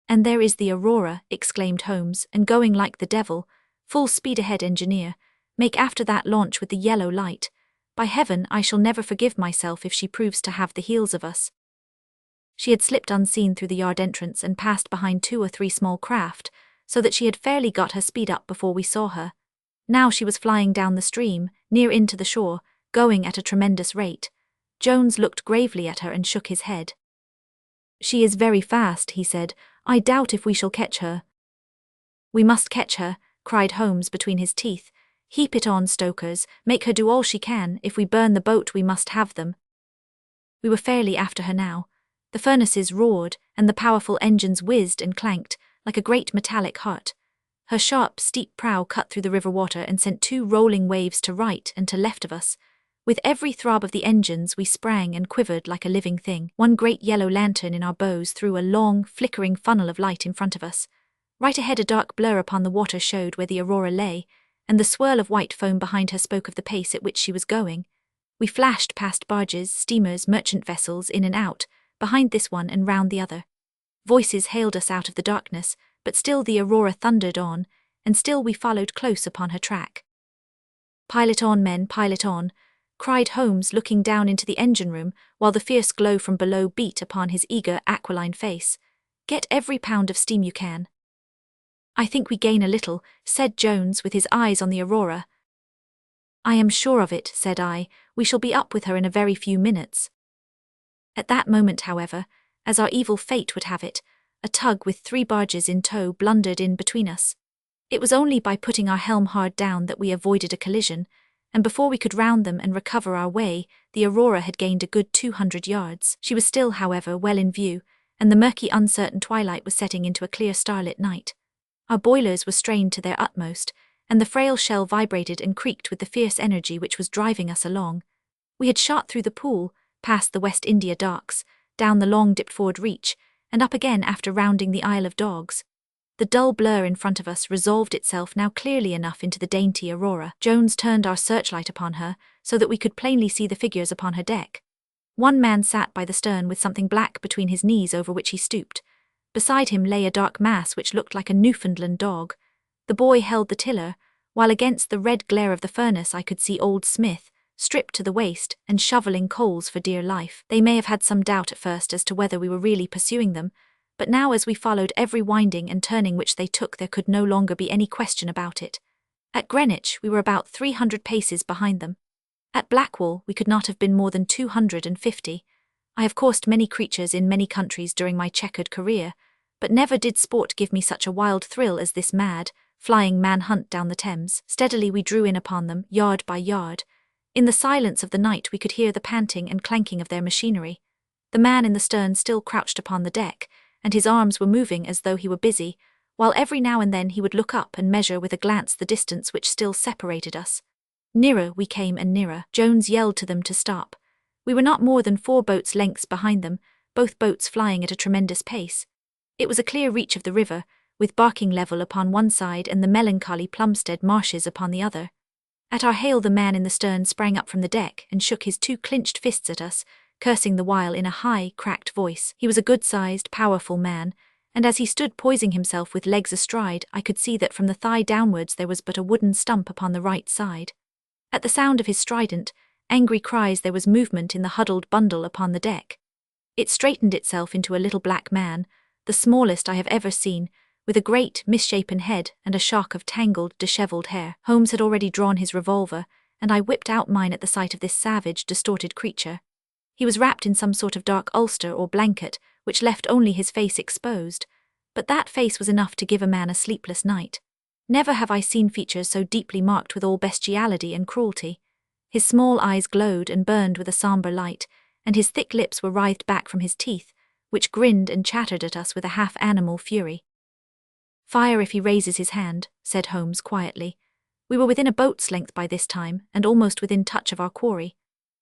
"And there is the Aurora," exclaimed Holmes, "and going like the devil. Full speed ahead, engineer. Make after that launch with the yellow light. By heaven, I shall never forgive myself if she proves to have the heels of us. She had slipped unseen through the yard entrance and passed behind 2 or 3 small craft, so that she had fairly got her speed up before we saw her. Now she was flying down the stream, near in to the shore, going at a tremendous rate. Jones looked gravely at her and shook his head. "She is very fast," he said. "I doubt if we shall catch her." "We must catch her," cried Holmes between his teeth. "Heap it on, stokers, make her do all she can. If we burn the boat we must have them." We were fairly after her now. The furnaces roared, and the powerful engines whizzed and clanked, like a great metallic heart. Her sharp, steep prow cut through the river water and sent 2 rolling waves to right and to left of us. With every throb of the engines we sprang and quivered like a living thing. One great yellow lantern in our bows threw a long, flickering funnel of light in front of us. Right ahead a dark blur upon the water showed where the Aurora lay, and the swirl of white foam behind her spoke of the pace at which she was going. We flashed past barges, steamers, merchant vessels, in and out, behind this one and round the other. Voices hailed us out of the darkness, but still the Aurora thundered on, and still we followed close upon her track. "Pilot on, men, pilot on," cried Holmes, looking down into the engine room, while the fierce glow from below beat upon his eager, aquiline face. "Get every pound of steam you can." "I think we gain a little," said Jones, with his eyes on the Aurora. "I am sure of it," said I. "We shall be up with her in a very few minutes." At that moment, however, as our evil fate would have it, a tug with 3 barges in tow blundered in between us. It was only by putting our helm hard down that we avoided a collision, and before we could round them and recover our way, the Aurora had gained a good 200 yards. She was still, however, well in view, and the murky, uncertain twilight was setting into a clear starlit night. Our boilers were strained to their utmost, and the frail shell vibrated and creaked with the fierce energy which was driving us along. We had shot through the pool, past the West India docks, down the long dipped-forward reach, and up again after rounding the Isle of Dogs. The dull blur in front of us resolved itself now clearly enough into the dainty Aurora. Jones turned our searchlight upon her, so that we could plainly see the figures upon her deck. One man sat by the stern with something black between his knees over which he stooped. Beside him lay a dark mass which looked like a Newfoundland dog. The boy held the tiller, while against the red glare of the furnace I could see old Smith, stripped to the waist, and shoveling coals for dear life. They may have had some doubt at first as to whether we were really pursuing them, but now as we followed every winding and turning which they took there could no longer be any question about it. At Greenwich we were about 300 paces behind them. At Blackwall we could not have been more than 250. I have coursed many creatures in many countries during my checkered career, but never did sport give me such a wild thrill as this mad, flying man-hunt down the Thames. Steadily we drew in upon them, yard by yard. In the silence of the night we could hear the panting and clanking of their machinery. The man in the stern still crouched upon the deck, and his arms were moving as though he were busy, while every now and then he would look up and measure with a glance the distance which still separated us. Nearer we came and nearer. Jones yelled to them to stop. We were not more than 4 boats' lengths behind them, both boats flying at a tremendous pace. It was a clear reach of the river, with Barking Level upon one side and the melancholy Plumstead marshes upon the other. At our hail the man in the stern sprang up from the deck and shook his 2 clenched fists at us, cursing the while in a high, cracked voice. He was a good-sized, powerful man, and as he stood poising himself with legs astride, I could see that from the thigh downwards there was but a wooden stump upon the right side. At the sound of his strident, angry cries there was movement in the huddled bundle upon the deck. It straightened itself into a little black man, the smallest I have ever seen, with a great, misshapen head and a shock of tangled, dishevelled hair. Holmes had already drawn his revolver, and I whipped out mine at the sight of this savage, distorted creature. He was wrapped in some sort of dark ulster or blanket, which left only his face exposed, but that face was enough to give a man a sleepless night. Never have I seen features so deeply marked with all bestiality and cruelty. His small eyes glowed and burned with a sombre light, and his thick lips were writhed back from his teeth, which grinned and chattered at us with a half-animal fury. "Fire if he raises his hand," said Holmes quietly. We were within a boat's length by this time, and almost within touch of our quarry.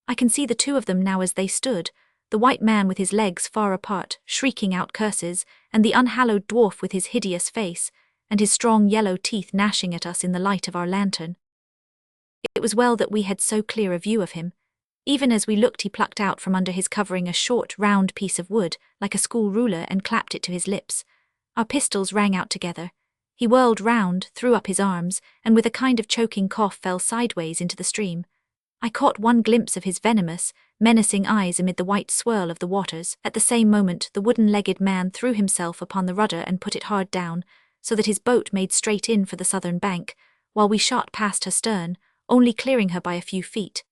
I can see the 2 of them now as they stood, the white man with his legs far apart, shrieking out curses, and the unhallowed dwarf with his hideous face, and his strong yellow teeth gnashing at us in the light of our lantern. It was well that we had so clear a view of him. Even as we looked he plucked out from under his covering a short, round piece of wood, like a school ruler, and clapped it to his lips. Our pistols rang out together. He whirled round, threw up his arms, and with a kind of choking cough fell sideways into the stream. I caught one glimpse of his venomous, menacing eyes amid the white swirl of the waters. At the same moment, the wooden-legged man threw himself upon the rudder and put it hard down, so that his boat made straight in for the southern bank, while we shot past her stern, only clearing her by a few feet.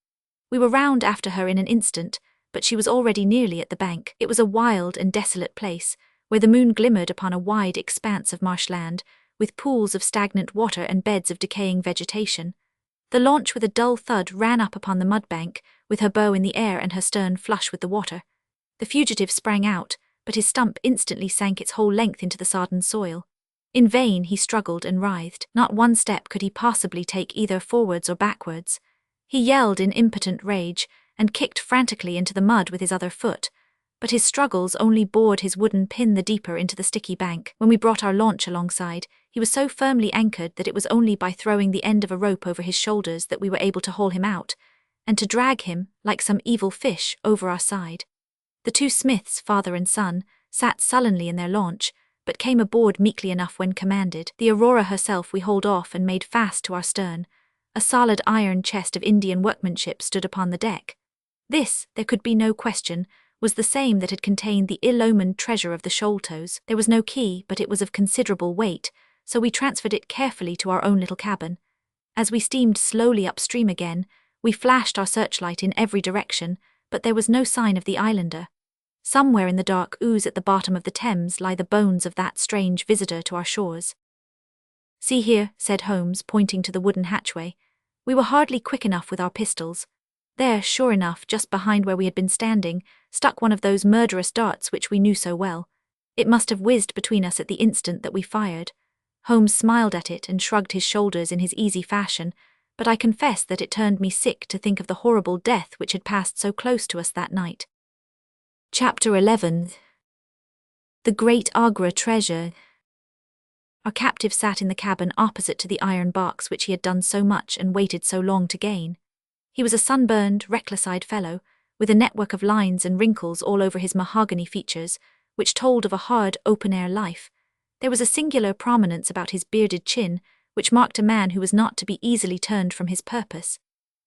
We were round after her in an instant, but she was already nearly at the bank. It was a wild and desolate place, where the moon glimmered upon a wide expanse of marshland, with pools of stagnant water and beds of decaying vegetation. The launch with a dull thud ran up upon the mudbank, with her bow in the air and her stern flush with the water. The fugitive sprang out, but his stump instantly sank its whole length into the sodden soil. In vain he struggled and writhed. Not one step could he possibly take either forwards or backwards. He yelled in impotent rage, and kicked frantically into the mud with his other foot, but his struggles only bored his wooden pin the deeper into the sticky bank. When we brought our launch alongside, he was so firmly anchored that it was only by throwing the end of a rope over his shoulders that we were able to haul him out, and to drag him, like some evil fish, over our side. The two Smiths, father and son, sat sullenly in their launch, but came aboard meekly enough when commanded. The Aurora herself we hauled off and made fast to our stern. A solid iron chest of Indian workmanship stood upon the deck. This, there could be no question, was the same that had contained the ill-omened treasure of the Sholtos. There was no key, but it was of considerable weight, so we transferred it carefully to our own little cabin. As we steamed slowly upstream again, we flashed our searchlight in every direction, but there was no sign of the islander. Somewhere in the dark ooze at the bottom of the Thames lie the bones of that strange visitor to our shores. "See here," said Holmes, pointing to the wooden hatchway. We were hardly quick enough with our pistols. There, sure enough, just behind where we had been standing, stuck one of those murderous darts which we knew so well. It must have whizzed between us at the instant that we fired. Holmes smiled at it and shrugged his shoulders in his easy fashion, but I confess that it turned me sick to think of the horrible death which had passed so close to us that night. Chapter 11. The Great Agra Treasure. Our captive sat in the cabin opposite to the iron box which he had done so much and waited so long to gain. He was a sunburned, reckless-eyed fellow, with a network of lines and wrinkles all over his mahogany features, which told of a hard, open-air life. There was a singular prominence about his bearded chin, which marked a man who was not to be easily turned from his purpose.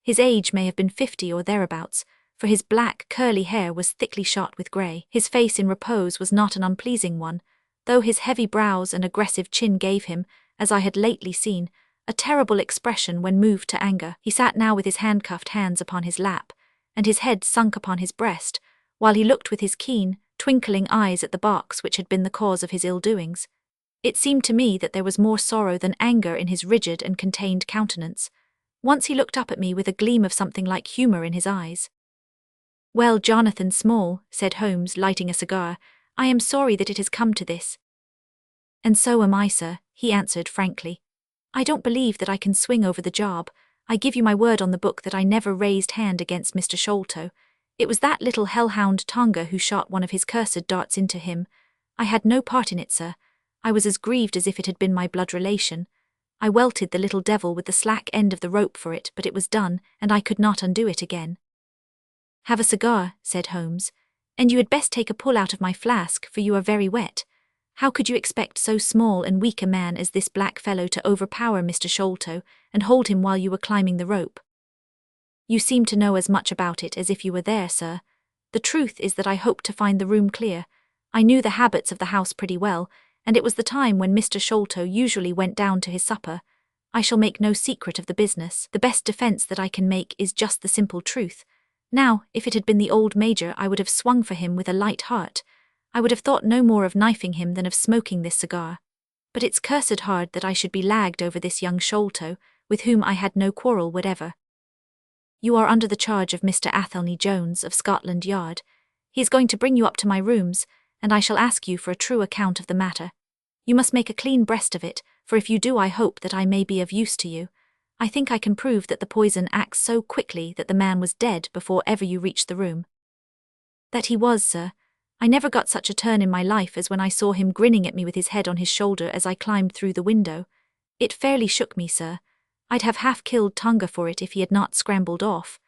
His age may have been 50 or thereabouts, for his black, curly hair was thickly shot with grey. His face in repose was not an unpleasing one, though his heavy brows and aggressive chin gave him, as I had lately seen, a terrible expression when moved to anger. He sat now with his handcuffed hands upon his lap, and his head sunk upon his breast, while he looked with his keen, twinkling eyes at the box which had been the cause of his ill-doings. It seemed to me that there was more sorrow than anger in his rigid and contained countenance. Once he looked up at me with a gleam of something like humour in his eyes. "Well, Jonathan Small," said Holmes, lighting a cigar, "I am sorry that it has come to this." "And so am I, sir," he answered frankly. "I don't believe that I can swing over the job. I give you my word on the book that I never raised hand against Mr. Sholto. It was that little hellhound Tonga who shot one of his cursed darts into him. I had no part in it, sir. I was as grieved as if it had been my blood relation. I welted the little devil with the slack end of the rope for it, but it was done, and I could not undo it again." "Have a cigar," said Holmes, "and you had best take a pull out of my flask, for you are very wet. How could you expect so small and weak a man as this black fellow to overpower Mr. Sholto and hold him while you were climbing the rope?" "You seem to know as much about it as if you were there, sir. The truth is that I hoped to find the room clear. I knew the habits of the house pretty well, and it was the time when Mr. Sholto usually went down to his supper. I shall make no secret of the business. The best defence that I can make is just the simple truth. Now, if it had been the old Major, I would have swung for him with a light heart. I would have thought no more of knifing him than of smoking this cigar. But it's cursed hard that I should be lagged over this young Sholto, with whom I had no quarrel whatever. You are under the charge of Mr. Athelney Jones of Scotland Yard. He is going to bring you up to my rooms, and I shall ask you for a true account of the matter. You must make a clean breast of it, for if you do I hope that I may be of use to you. I think I can prove that the poison acts so quickly that the man was dead before ever you reached the room." "That he was, sir. I never got such a turn in my life as when I saw him grinning at me with his head on his shoulder as I climbed through the window. It fairly shook me, sir. I'd have half killed Tonga for it if he had not scrambled off.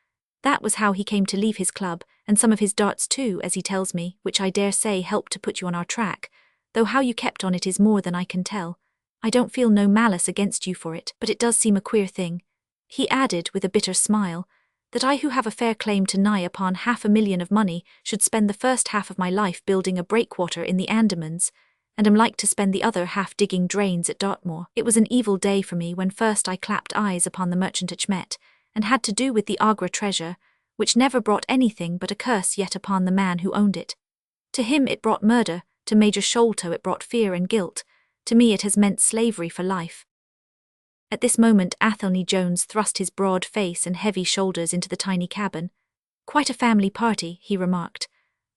That was how he came to leave his club, and some of his darts too, as he tells me, which I dare say helped to put you on our track, though how you kept on it is more than I can tell. I don't feel no malice against you for it, but it does seem a queer thing," he added with a bitter smile, that I who have a fair claim to nigh upon 500,000 of money should spend the first half of my life building a breakwater in the Andamans, and am like to spend the other half digging drains at Dartmoor. It was an evil day for me when first I clapped eyes upon the merchant Achmet, and had to do with the Agra treasure, which never brought anything but a curse yet upon the man who owned it. To him it brought murder, to Major Sholto it brought fear and guilt, to me it has meant slavery for life. At this moment Athelney Jones thrust his broad face and heavy shoulders into the tiny cabin. "Quite a family party," he remarked.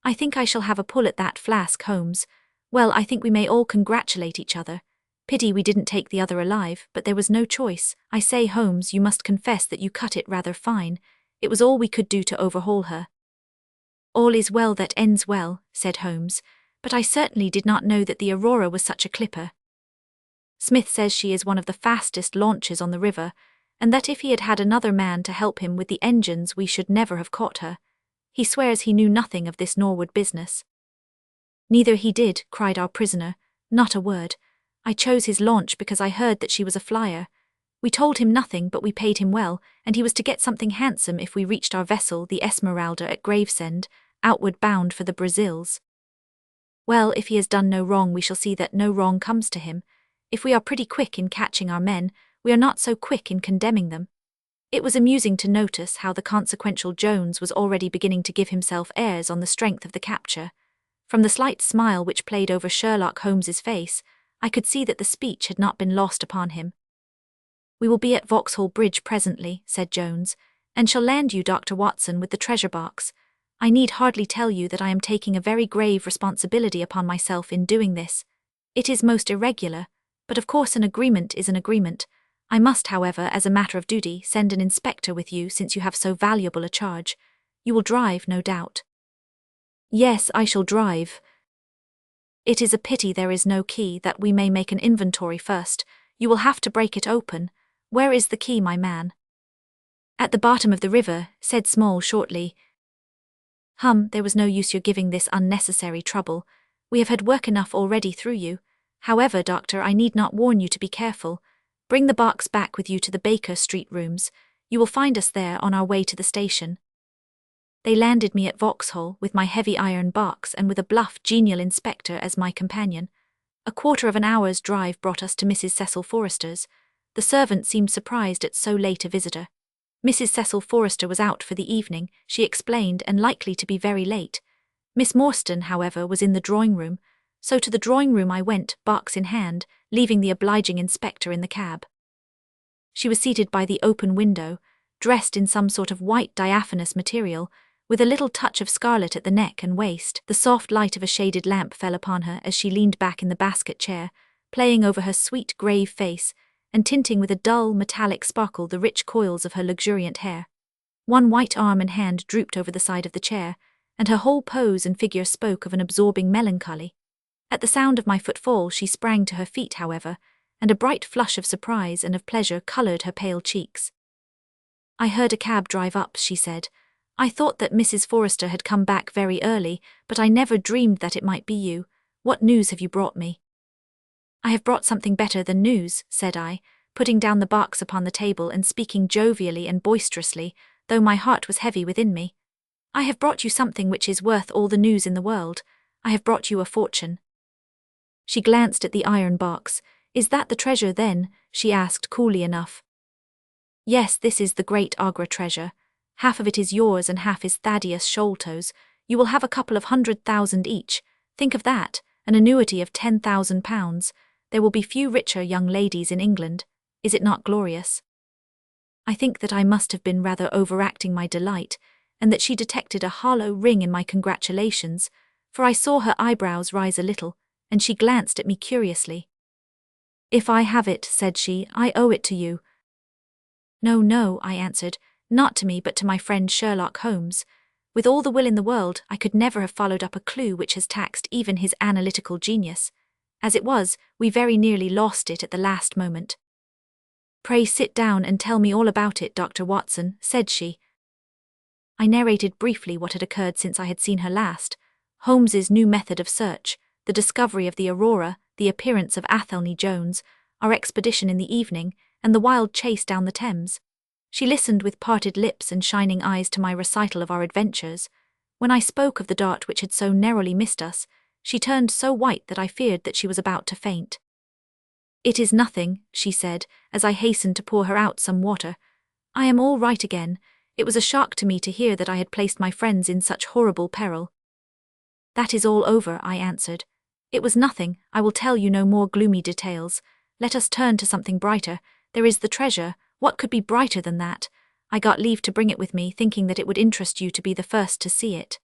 "I think I shall have a pull at that flask, Holmes. Well, I think we may all congratulate each other. Pity we didn't take the other alive, but there was no choice. I say, Holmes, you must confess that you cut it rather fine. It was all we could do to overhaul her." "All is well that ends well," said Holmes, "but I certainly did not know that the Aurora was such a clipper. Smith says she is one of the fastest launches on the river, and that if he had had another man to help him with the engines we should never have caught her. He swears he knew nothing of this Norwood business." "Neither he did," cried our prisoner, "not a word. I chose his launch because I heard that she was a flyer. We told him nothing, but we paid him well, and he was to get something handsome if we reached our vessel, the Esmeralda, at Gravesend, outward bound for the Brazils. Well, if he has done no wrong we shall see that no wrong comes to him. If we are pretty quick in catching our men, we are not so quick in condemning them." It was amusing to notice how the consequential Jones was already beginning to give himself airs on the strength of the capture. From the slight smile which played over Sherlock Holmes's face, I could see that the speech had not been lost upon him. "We will be at Vauxhall Bridge presently," said Jones, "and shall land you, Dr. Watson, with the treasure box. I need hardly tell you that I am taking a very grave responsibility upon myself in doing this. It is most irregular, but of course an agreement is an agreement. I must, however, as a matter of duty, send an inspector with you since you have so valuable a charge. You will drive, no doubt." "Yes, I shall drive. It is a pity there is no key, that we may make an inventory first. You will have to break it open. Where is the key, my man?" "At the bottom of the river," said Small shortly. There was no use your giving this unnecessary trouble. We have had work enough already through you. However, Doctor, I need not warn you to be careful. Bring the box back with you to the Baker Street rooms. You will find us there on our way to the station." They landed me at Vauxhall with my heavy iron box and with a bluff, genial inspector as my companion. A quarter of an hour's drive brought us to Mrs. Cecil Forrester's. The servant seemed surprised at so late a visitor. Mrs. Cecil Forrester was out for the evening, she explained, and likely to be very late. Miss Morstan, however, was in the drawing-room, so to the drawing-room I went, box in hand, leaving the obliging inspector in the cab. She was seated by the open window, dressed in some sort of white diaphanous material, with a little touch of scarlet at the neck and waist. The soft light of a shaded lamp fell upon her as she leaned back in the basket chair, playing over her sweet, grave face, and tinting with a dull, metallic sparkle the rich coils of her luxuriant hair. One white arm and hand drooped over the side of the chair, and her whole pose and figure spoke of an absorbing melancholy. At the sound of my footfall she sprang to her feet, however, and a bright flush of surprise and of pleasure coloured her pale cheeks. "I heard a cab drive up," she said. "I thought that Mrs. Forrester had come back very early, but I never dreamed that it might be you. What news have you brought me?" "I have brought something better than news," said I, putting down the box upon the table and speaking jovially and boisterously, though my heart was heavy within me. "I have brought you something which is worth all the news in the world. I have brought you a fortune." She glanced at the iron box. "Is that the treasure, then?" she asked coolly enough. "Yes, this is the great Agra treasure. Half of it is yours and half is Thaddeus Sholto's. You will have a couple of 100,000 each. Think of that, an annuity of £10,000. There will be few richer young ladies in England. Is it not glorious?" I think that I must have been rather overacting my delight, and that she detected a hollow ring in my congratulations, for I saw her eyebrows rise a little, and she glanced at me curiously. "If I have it," said she, "I owe it to you." "No, no," I answered, "not to me but to my friend Sherlock Holmes. With all the will in the world, I could never have followed up a clue which has taxed even his analytical genius. As it was, we very nearly lost it at the last moment." "Pray sit down and tell me all about it, Dr. Watson," said she. I narrated briefly what had occurred since I had seen her last, Holmes's new method of search, the discovery of the Aurora, the appearance of Athelney Jones, our expedition in the evening, and the wild chase down the Thames. She listened with parted lips and shining eyes to my recital of our adventures. When I spoke of the dart which had so narrowly missed us, she turned so white that I feared that she was about to faint. "It is nothing," she said, as I hastened to pour her out some water. "I am all right again. It was a shock to me to hear that I had placed my friends in such horrible peril." "That is all over," I answered. "It was nothing. I will tell you no more gloomy details. Let us turn to something brighter. There is the treasure. What could be brighter than that? I got leave to bring it with me, thinking that it would interest you to be the first to see it."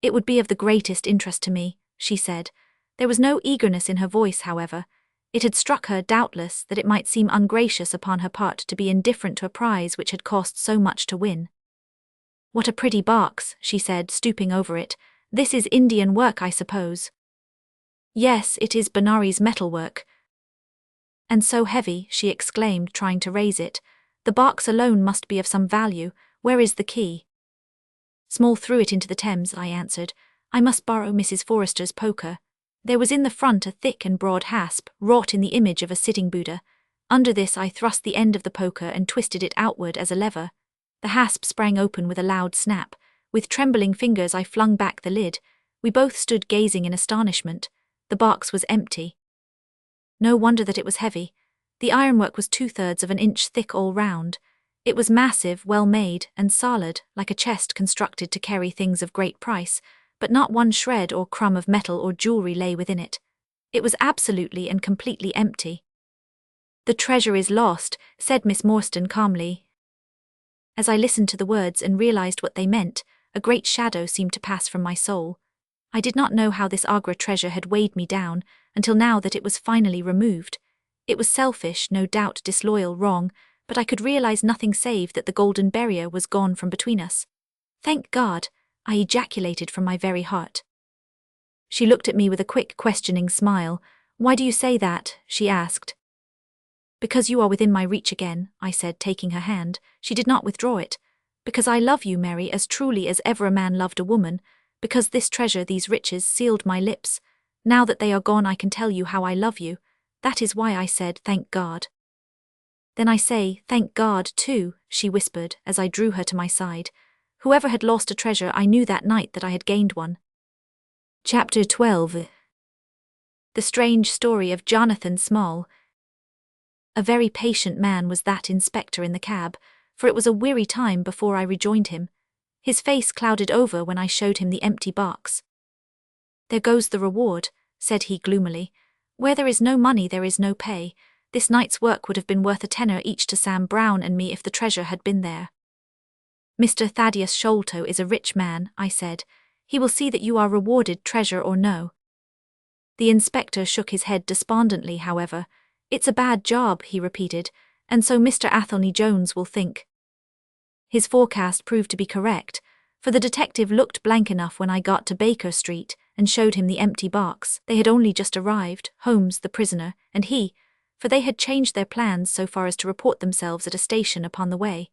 "It would be of the greatest interest to me," she said. There was no eagerness in her voice, however. It had struck her, doubtless, that it might seem ungracious upon her part to be indifferent to a prize which had cost so much to win. "What a pretty box," she said, stooping over it. "This is Indian work, I suppose." "Yes, it is Benares metalwork." "And so heavy," she exclaimed, trying to raise it. "The box alone must be of some value. Where is the key?" "Small threw it into the Thames," I answered. "I must borrow Mrs. Forrester's poker." There was in the front a thick and broad hasp, wrought in the image of a sitting Buddha. Under this I thrust the end of the poker and twisted it outward as a lever. The hasp sprang open with a loud snap. With trembling fingers I flung back the lid. We both stood gazing in astonishment. The box was empty. No wonder that it was heavy. The ironwork was 2/3 of an inch thick all round. It was massive, well made, and solid, like a chest constructed to carry things of great price, but not one shred or crumb of metal or jewelry lay within it. It was absolutely and completely empty. "The treasure is lost," said Miss Morstan calmly. As I listened to the words and realized what they meant, a great shadow seemed to pass from my soul. I did not know how this Agra treasure had weighed me down, until now that it was finally removed. It was selfish, no doubt disloyal, wrong, but I could realize nothing save that the golden barrier was gone from between us. "Thank God!" I ejaculated from my very heart. She looked at me with a quick, questioning smile. "Why do you say that?" she asked. "Because you are within my reach again," I said, taking her hand. She did not withdraw it. "Because I love you, Mary, as truly as ever a man loved a woman. Because this treasure, these riches, sealed my lips. Now that they are gone I can tell you how I love you. That is why I said, thank God." "Then I say, thank God, too," she whispered, as I drew her to my side. Whoever had lost a treasure, I knew that night that I had gained one. Chapter 12. The Strange Story of Jonathan Small. A very patient man was that inspector in the cab, for it was a weary time before I rejoined him. His face clouded over when I showed him the empty box. "There goes the reward," said he gloomily. "Where there is no money there is no pay. This night's work would have been worth a tenner each to Sam Brown and me if the treasure had been there." "Mr. Thaddeus Sholto is a rich man," I said. "He will see that you are rewarded, treasure or no." The inspector shook his head despondently, however. "It's a bad job," he repeated, "and so Mr. Athelney Jones will think." His forecast proved to be correct, for the detective looked blank enough when I got to Baker Street and showed him the empty box. They had only just arrived, Holmes, the prisoner, and he, for they had changed their plans so far as to report themselves at a station upon the way.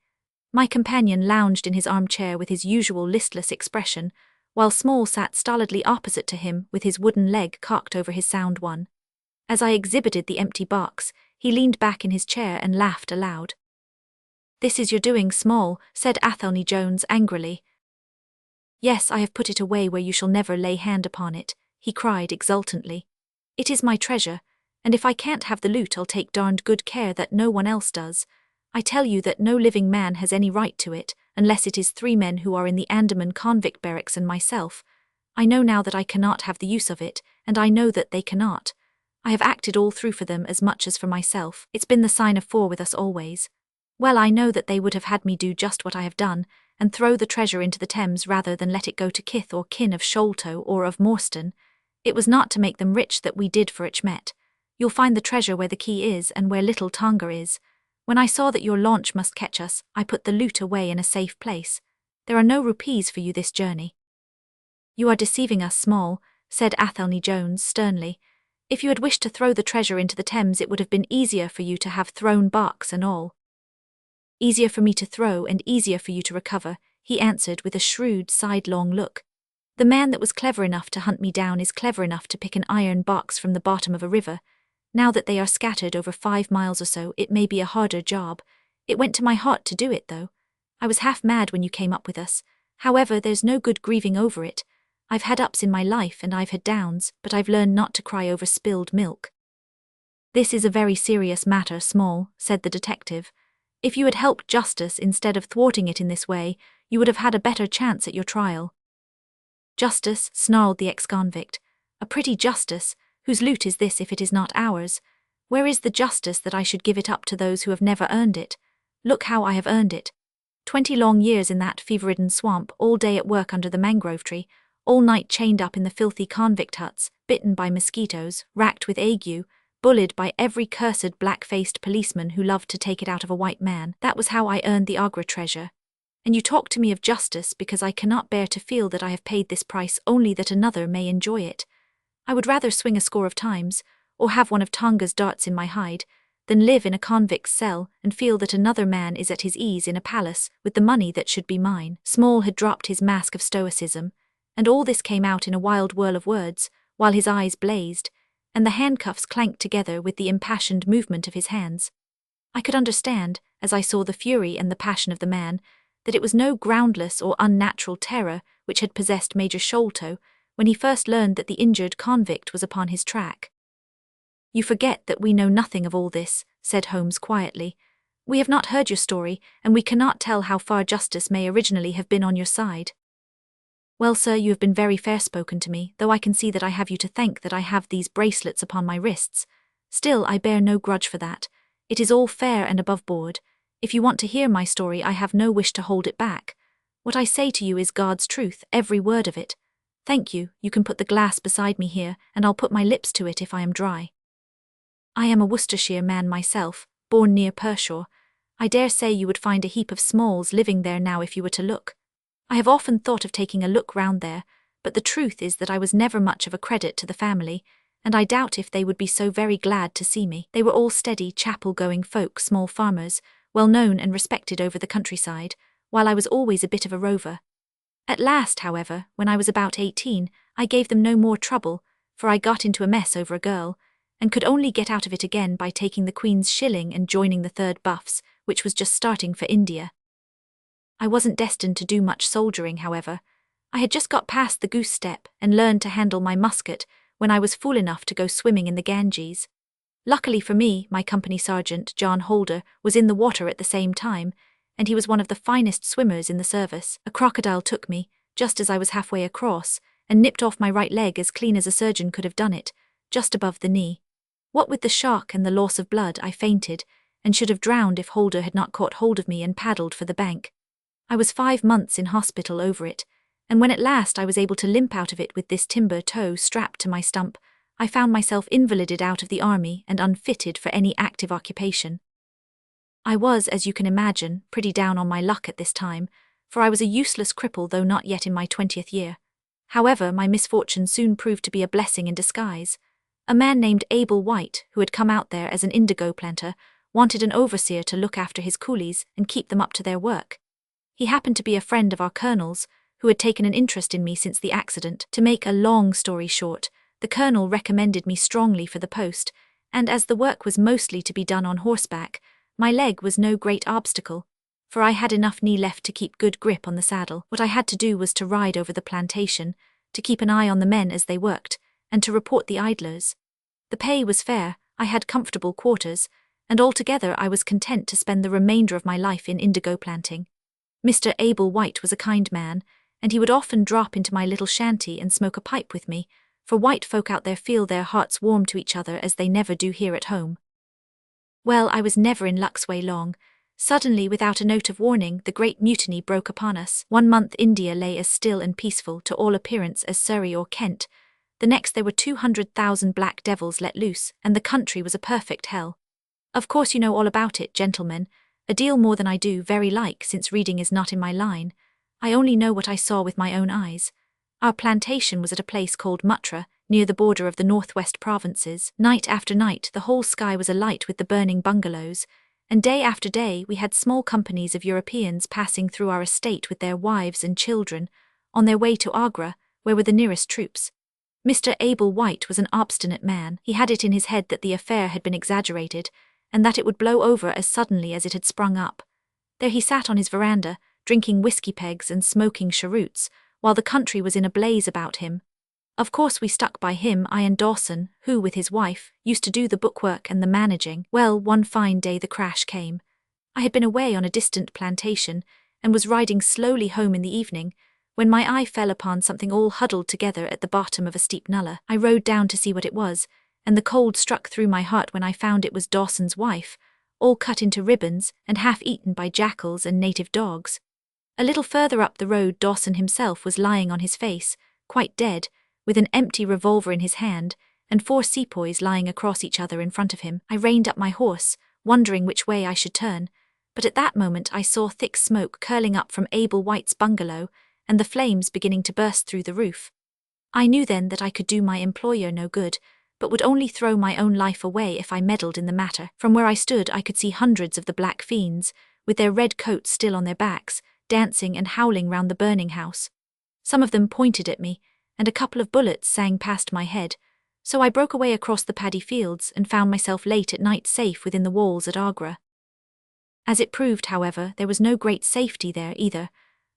My companion lounged in his armchair with his usual listless expression, while Small sat stolidly opposite to him with his wooden leg cocked over his sound one. As I exhibited the empty box, he leaned back in his chair and laughed aloud. "This is your doing, Small," said Athelney Jones angrily. "Yes, I have put it away where you shall never lay hand upon it," he cried exultantly. "It is my treasure, and if I can't have the loot I'll take darned good care that no one else does. I tell you that no living man has any right to it, unless it is 3 men who are in the Andaman convict barracks and myself. I know now that I cannot have the use of it, and I know that they cannot. I have acted all through for them as much as for myself. It's been the sign of 4 with us always. Well, I know that they would have had me do just what I have done, and throw the treasure into the Thames rather than let it go to kith or kin of Sholto or of Morstan. It was not to make them rich that we did for Ichmet. You'll find the treasure where the key is and where little Tonga is. When I saw that your launch must catch us, I put the loot away in a safe place. There are no rupees for you this journey." "You are deceiving us, Small," said Athelney Jones sternly. "If you had wished to throw the treasure into the Thames it would have been easier for you to have thrown box and all." "Easier for me to throw and easier for you to recover," he answered with a shrewd sidelong look. "The man that was clever enough to hunt me down is clever enough to pick an iron box from the bottom of a river. Now that they are scattered over 5 miles or so, it may be a harder job. It went to my heart to do it, though. I was half mad when you came up with us. However, there's no good grieving over it. I've had ups in my life and I've had downs, but I've learned not to cry over spilled milk." "This is a very serious matter, Small," said the detective. "If you had helped justice instead of thwarting it in this way, you would have had a better chance at your trial." "Justice," snarled the ex-convict. "A pretty justice, whose loot is this if it is not ours? Where is the justice that I should give it up to those who have never earned it? Look how I have earned it. 20 long years in that fever-ridden swamp, all day at work under the mangrove tree, all night chained up in the filthy convict huts, bitten by mosquitoes, racked with ague, bullied by every cursed black-faced policeman who loved to take it out of a white man. That was how I earned the Agra treasure. And you talk to me of justice because I cannot bear to feel that I have paid this price only that another may enjoy it. I would rather swing a score of times, or have one of Tonga's darts in my hide, than live in a convict's cell and feel that another man is at his ease in a palace with the money that should be mine." Small had dropped his mask of stoicism, and all this came out in a wild whirl of words, while his eyes blazed, and the handcuffs clanked together with the impassioned movement of his hands. I could understand, as I saw the fury and the passion of the man, that it was no groundless or unnatural terror which had possessed Major Sholto when he first learned that the injured convict was upon his track. "You forget that we know nothing of all this," said Holmes quietly. "We have not heard your story, and we cannot tell how far justice may originally have been on your side." "Well, sir, you have been very fair-spoken to me, though I can see that I have you to thank that I have these bracelets upon my wrists. Still, I bear no grudge for that. It is all fair and above board. If you want to hear my story, I have no wish to hold it back. What I say to you is God's truth, every word of it. Thank you, you can put the glass beside me here, and I'll put my lips to it if I am dry. I am a Worcestershire man myself, born near Pershore. I dare say you would find a heap of Smalls living there now if you were to look. I have often thought of taking a look round there, but the truth is that I was never much of a credit to the family, and I doubt if they would be so very glad to see me. They were all steady, chapel-going folk, small farmers, well known and respected over the countryside, while I was always a bit of a rover. At last, however, when I was about 18, I gave them no more trouble, for I got into a mess over a girl, and could only get out of it again by taking the Queen's shilling and joining the 3rd Buffs, which was just starting for India. I wasn't destined to do much soldiering, however. I had just got past the goose step and learned to handle my musket when I was fool enough to go swimming in the Ganges. Luckily for me, my company sergeant, John Holder, was in the water at the same time, and he was one of the finest swimmers in the service. A crocodile took me, just as I was halfway across, and nipped off my right leg as clean as a surgeon could have done it, just above the knee. What with the shock and the loss of blood, I fainted, and should have drowned if Holder had not caught hold of me and paddled for the bank. I was 5 months in hospital over it, and when at last I was able to limp out of it with this timber toe strapped to my stump, I found myself invalided out of the army and unfitted for any active occupation. I was, as you can imagine, pretty down on my luck at this time, for I was a useless cripple though not yet in my 20th year. However, my misfortune soon proved to be a blessing in disguise. A man named Abel White, who had come out there as an indigo planter, wanted an overseer to look after his coolies and keep them up to their work. He happened to be a friend of our colonel's, who had taken an interest in me since the accident. To make a long story short, the colonel recommended me strongly for the post, and as the work was mostly to be done on horseback, my leg was no great obstacle, for I had enough knee left to keep good grip on the saddle. What I had to do was to ride over the plantation, to keep an eye on the men as they worked, and to report the idlers. The pay was fair, I had comfortable quarters, and altogether I was content to spend the remainder of my life in indigo planting. Mr. Abel White was a kind man, and he would often drop into my little shanty and smoke a pipe with me, for white folk out there feel their hearts warm to each other as they never do here at home. Well, I was never in luck's way long. Suddenly, without a note of warning, the great mutiny broke upon us. 1 month India lay as still and peaceful to all appearance as Surrey or Kent. The next there were 200,000 black devils let loose, and the country was a perfect hell. Of course you know all about it, gentlemen, a deal more than I do, very like, since reading is not in my line. I only know what I saw with my own eyes. Our plantation was at a place called Mutra, near the border of the northwest provinces. Night after night the whole sky was alight with the burning bungalows, and day after day we had small companies of Europeans passing through our estate with their wives and children, on their way to Agra, where were the nearest troops. Mr. Abel White was an obstinate man. He had it in his head that the affair had been exaggerated, and that it would blow over as suddenly as it had sprung up. There he sat on his veranda, drinking whiskey pegs and smoking cheroots, while the country was in a blaze about him. Of course we stuck by him, I and Dawson, who, with his wife, used to do the bookwork and the managing. Well, one fine day the crash came. I had been away on a distant plantation, and was riding slowly home in the evening, when my eye fell upon something all huddled together at the bottom of a steep nullah. I rode down to see what it was, and the cold struck through my heart when I found it was Dawson's wife, all cut into ribbons and half eaten by jackals and native dogs. A little further up the road Dawson himself was lying on his face, quite dead, with an empty revolver in his hand, and 4 sepoys lying across each other in front of him. I reined up my horse, wondering which way I should turn, but at that moment I saw thick smoke curling up from Abel White's bungalow, and the flames beginning to burst through the roof. I knew then that I could do my employer no good, but would only throw my own life away if I meddled in the matter. From where I stood I could see hundreds of the black fiends, with their red coats still on their backs, dancing and howling round the burning house. Some of them pointed at me, and a couple of bullets sang past my head, so I broke away across the paddy fields and found myself late at night safe within the walls at Agra. As it proved, however, there was no great safety there either.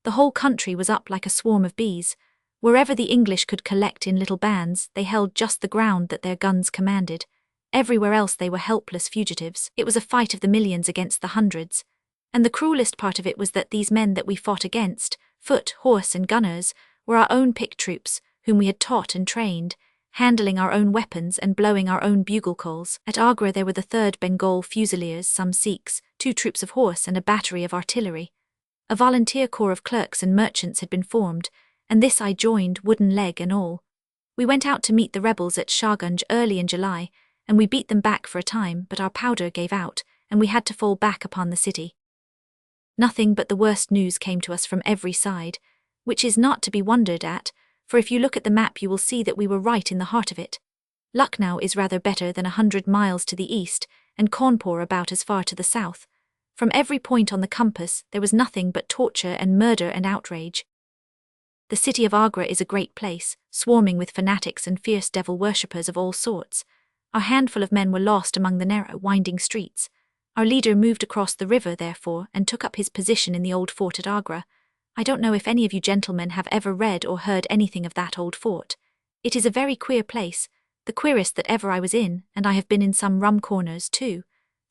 The whole country was up like a swarm of bees. Wherever the English could collect in little bands, they held just the ground that their guns commanded. Everywhere else they were helpless fugitives. It was a fight of the millions against the hundreds. And the cruelest part of it was that these men that we fought against, foot, horse and gunners, were our own picked troops, whom we had taught and trained, handling our own weapons and blowing our own bugle calls. At Agra there were the 3rd Bengal Fusiliers, some Sikhs, 2 troops of horse and a battery of artillery. A volunteer corps of clerks and merchants had been formed, and this I joined, wooden leg and all. We went out to meet the rebels at Shahgunj early in July, and we beat them back for a time, but our powder gave out, and we had to fall back upon the city. Nothing but the worst news came to us from every side, which is not to be wondered at, for if you look at the map you will see that we were right in the heart of it. Lucknow is rather better than 100 miles to the east, and Cawnpore about as far to the south. From every point on the compass there was nothing but torture and murder and outrage. The city of Agra is a great place, swarming with fanatics and fierce devil worshippers of all sorts. Our handful of men were lost among the narrow, winding streets. Our leader moved across the river, therefore, and took up his position in the old fort at Agra. I don't know if any of you gentlemen have ever read or heard anything of that old fort. It is a very queer place, the queerest that ever I was in, and I have been in some rum corners too.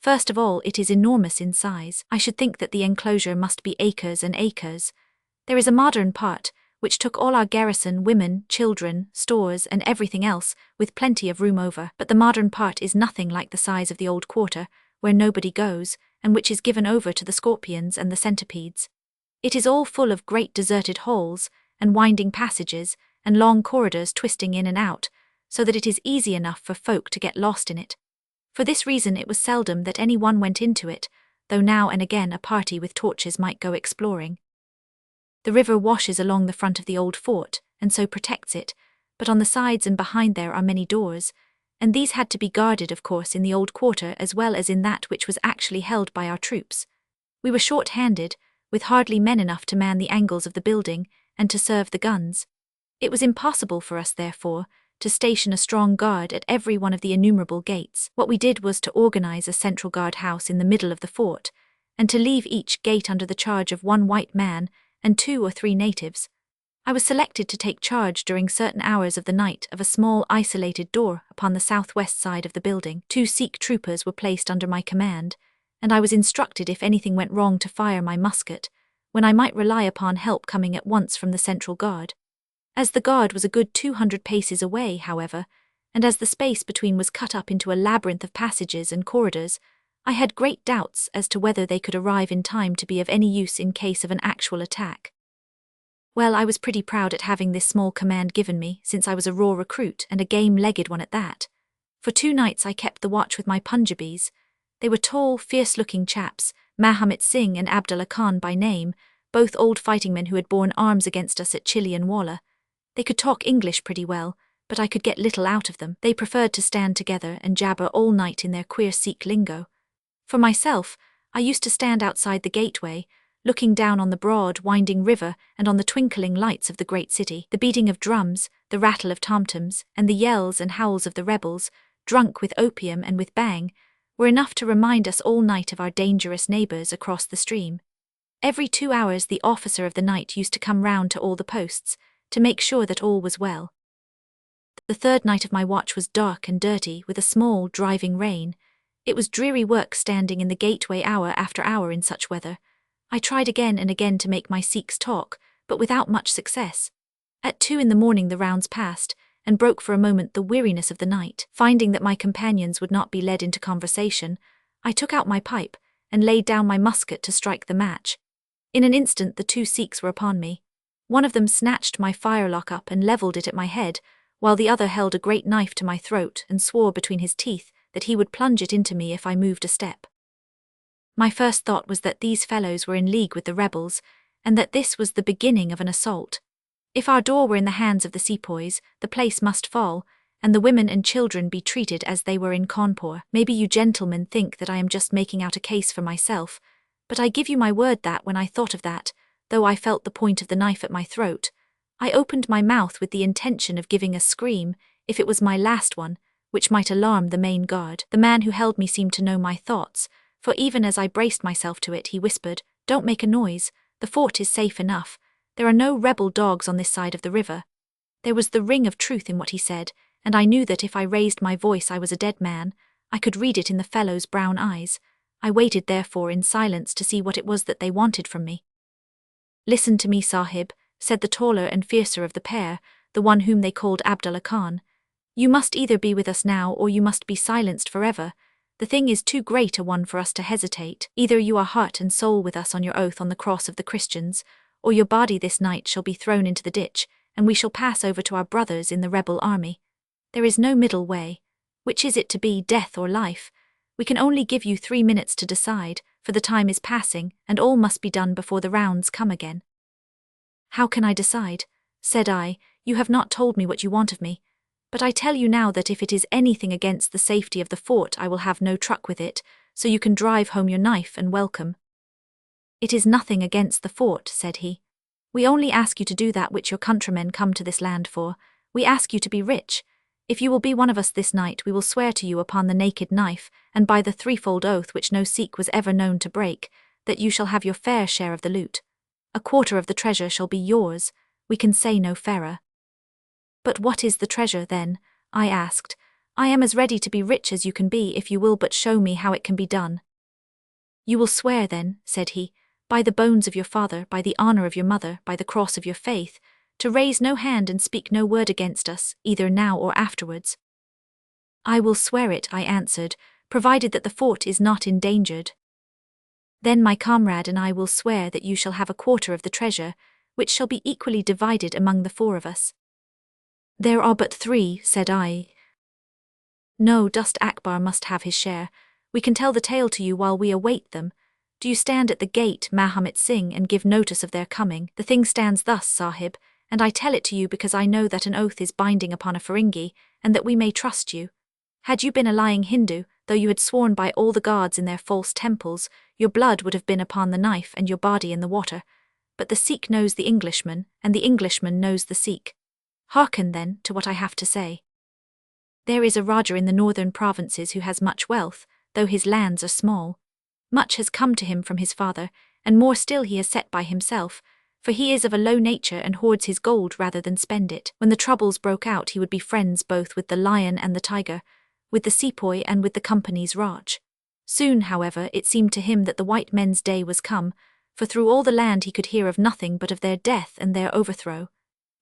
First of all, it is enormous in size. I should think that the enclosure must be acres and acres. There is a modern part, which took all our garrison, women, children, stores, and everything else, with plenty of room over. But the modern part is nothing like the size of the old quarter, where nobody goes, and which is given over to the scorpions and the centipedes. It is all full of great deserted halls, and winding passages, and long corridors twisting in and out, so that it is easy enough for folk to get lost in it. For this reason it was seldom that any one went into it, though now and again a party with torches might go exploring. The river washes along the front of the old fort, and so protects it, but on the sides and behind there are many doors, and these had to be guarded, of course, in the old quarter as well as in that which was actually held by our troops. We were short-handed, with hardly men enough to man the angles of the building and to serve the guns. It was impossible for us, therefore, to station a strong guard at every one of the innumerable gates. What we did was to organize a central guard house in the middle of the fort, and to leave each gate under the charge of 1 white man and 2 or 3 natives. I was selected to take charge during certain hours of the night of a small isolated door upon the southwest side of the building. 2 Sikh troopers were placed under my command, and I was instructed if anything went wrong to fire my musket, when I might rely upon help coming at once from the central guard. As the guard was a good 200 paces away, however, and as the space between was cut up into a labyrinth of passages and corridors, I had great doubts as to whether they could arrive in time to be of any use in case of an actual attack. Well, I was pretty proud at having this small command given me, since I was a raw recruit and a game-legged one at that. For 2 nights I kept the watch with my Punjabis. They were tall, fierce-looking chaps, Mahomet Singh and Abdullah Khan by name, both old fighting men who had borne arms against us at Chilianwala. They could talk English pretty well, but I could get little out of them. They preferred to stand together and jabber all night in their queer Sikh lingo. For myself, I used to stand outside the gateway, looking down on the broad, winding river and on the twinkling lights of the great city. The beating of drums, the rattle of tom-toms, and the yells and howls of the rebels, drunk with opium and with bang, were enough to remind us all night of our dangerous neighbours across the stream. Every 2 hours the officer of the night used to come round to all the posts, to make sure that all was well. The third night of my watch was dark and dirty, with a small, driving rain. It was dreary work standing in the gateway hour after hour in such weather. I tried again and again to make my Sikhs talk, but without much success. At 2 in the morning the rounds passed, and broke for a moment the weariness of the night. Finding that my companions would not be led into conversation, I took out my pipe, and laid down my musket to strike the match. In an instant the 2 Sikhs were upon me. One of them snatched my firelock up and levelled it at my head, while the other held a great knife to my throat and swore between his teeth that he would plunge it into me if I moved a step. My first thought was that these fellows were in league with the rebels, and that this was the beginning of an assault. If our door were in the hands of the sepoys, the place must fall, and the women and children be treated as they were in Cawnpore. Maybe you gentlemen think that I am just making out a case for myself, but I give you my word that when I thought of that, though I felt the point of the knife at my throat, I opened my mouth with the intention of giving a scream, if it was my last one, which might alarm the main guard. The man who held me seemed to know my thoughts, for even as I braced myself to it, he whispered, "Don't make a noise, the fort is safe enough. There are no rebel dogs on this side of the river." There was the ring of truth in what he said, and I knew that if I raised my voice I was a dead man. I could read it in the fellow's brown eyes. I waited therefore in silence to see what it was that they wanted from me. "Listen to me, Sahib," said the taller and fiercer of the pair, the one whom they called Abdullah Khan. "You must either be with us now or you must be silenced forever. The thing is too great a one for us to hesitate. Either you are heart and soul with us on your oath on the cross of the Christians, or your body this night shall be thrown into the ditch, and we shall pass over to our brothers in the rebel army. There is no middle way. Which is it to be, death or life? We can only give you 3 minutes to decide, for the time is passing, and all must be done before the rounds come again." "How can I decide?" said I. "You have not told me what you want of me. But I tell you now that if it is anything against the safety of the fort I will have no truck with it, so you can drive home your knife and welcome." "It is nothing against the fort," said he. "We only ask you to do that which your countrymen come to this land for. We ask you to be rich. If you will be one of us this night, we will swear to you upon the naked knife, and by the threefold oath which no Sikh was ever known to break, that you shall have your fair share of the loot. 1/4 of the treasure shall be yours. We can say no fairer." "But what is the treasure, then?" I asked. "I am as ready to be rich as you can be if you will but show me how it can be done." "You will swear, then," said he, "by the bones of your father, by the honour of your mother, by the cross of your faith, to raise no hand and speak no word against us, either now or afterwards." "I will swear it," I answered, "provided that the fort is not endangered." "Then my comrade and I will swear that you shall have 1/4 of the treasure, which shall be equally divided among the 4 of us." "There are but 3, said I. "No, Dust Akbar must have his share. We can tell the tale to you while we await them. Do you stand at the gate, Mahomet Singh, and give notice of their coming? The thing stands thus, Sahib, and I tell it to you because I know that an oath is binding upon a Feringhi, and that we may trust you. Had you been a lying Hindu, though you had sworn by all the gods in their false temples, your blood would have been upon the knife and your body in the water. But the Sikh knows the Englishman, and the Englishman knows the Sikh. Hearken, then, to what I have to say. There is a Raja in the northern provinces who has much wealth, though his lands are small. Much has come to him from his father, and more still he has set by himself, for he is of a low nature and hoards his gold rather than spend it. When the troubles broke out he would be friends both with the lion and the tiger, with the sepoy and with the company's Raj. Soon, however, it seemed to him that the white men's day was come, for through all the land he could hear of nothing but of their death and their overthrow.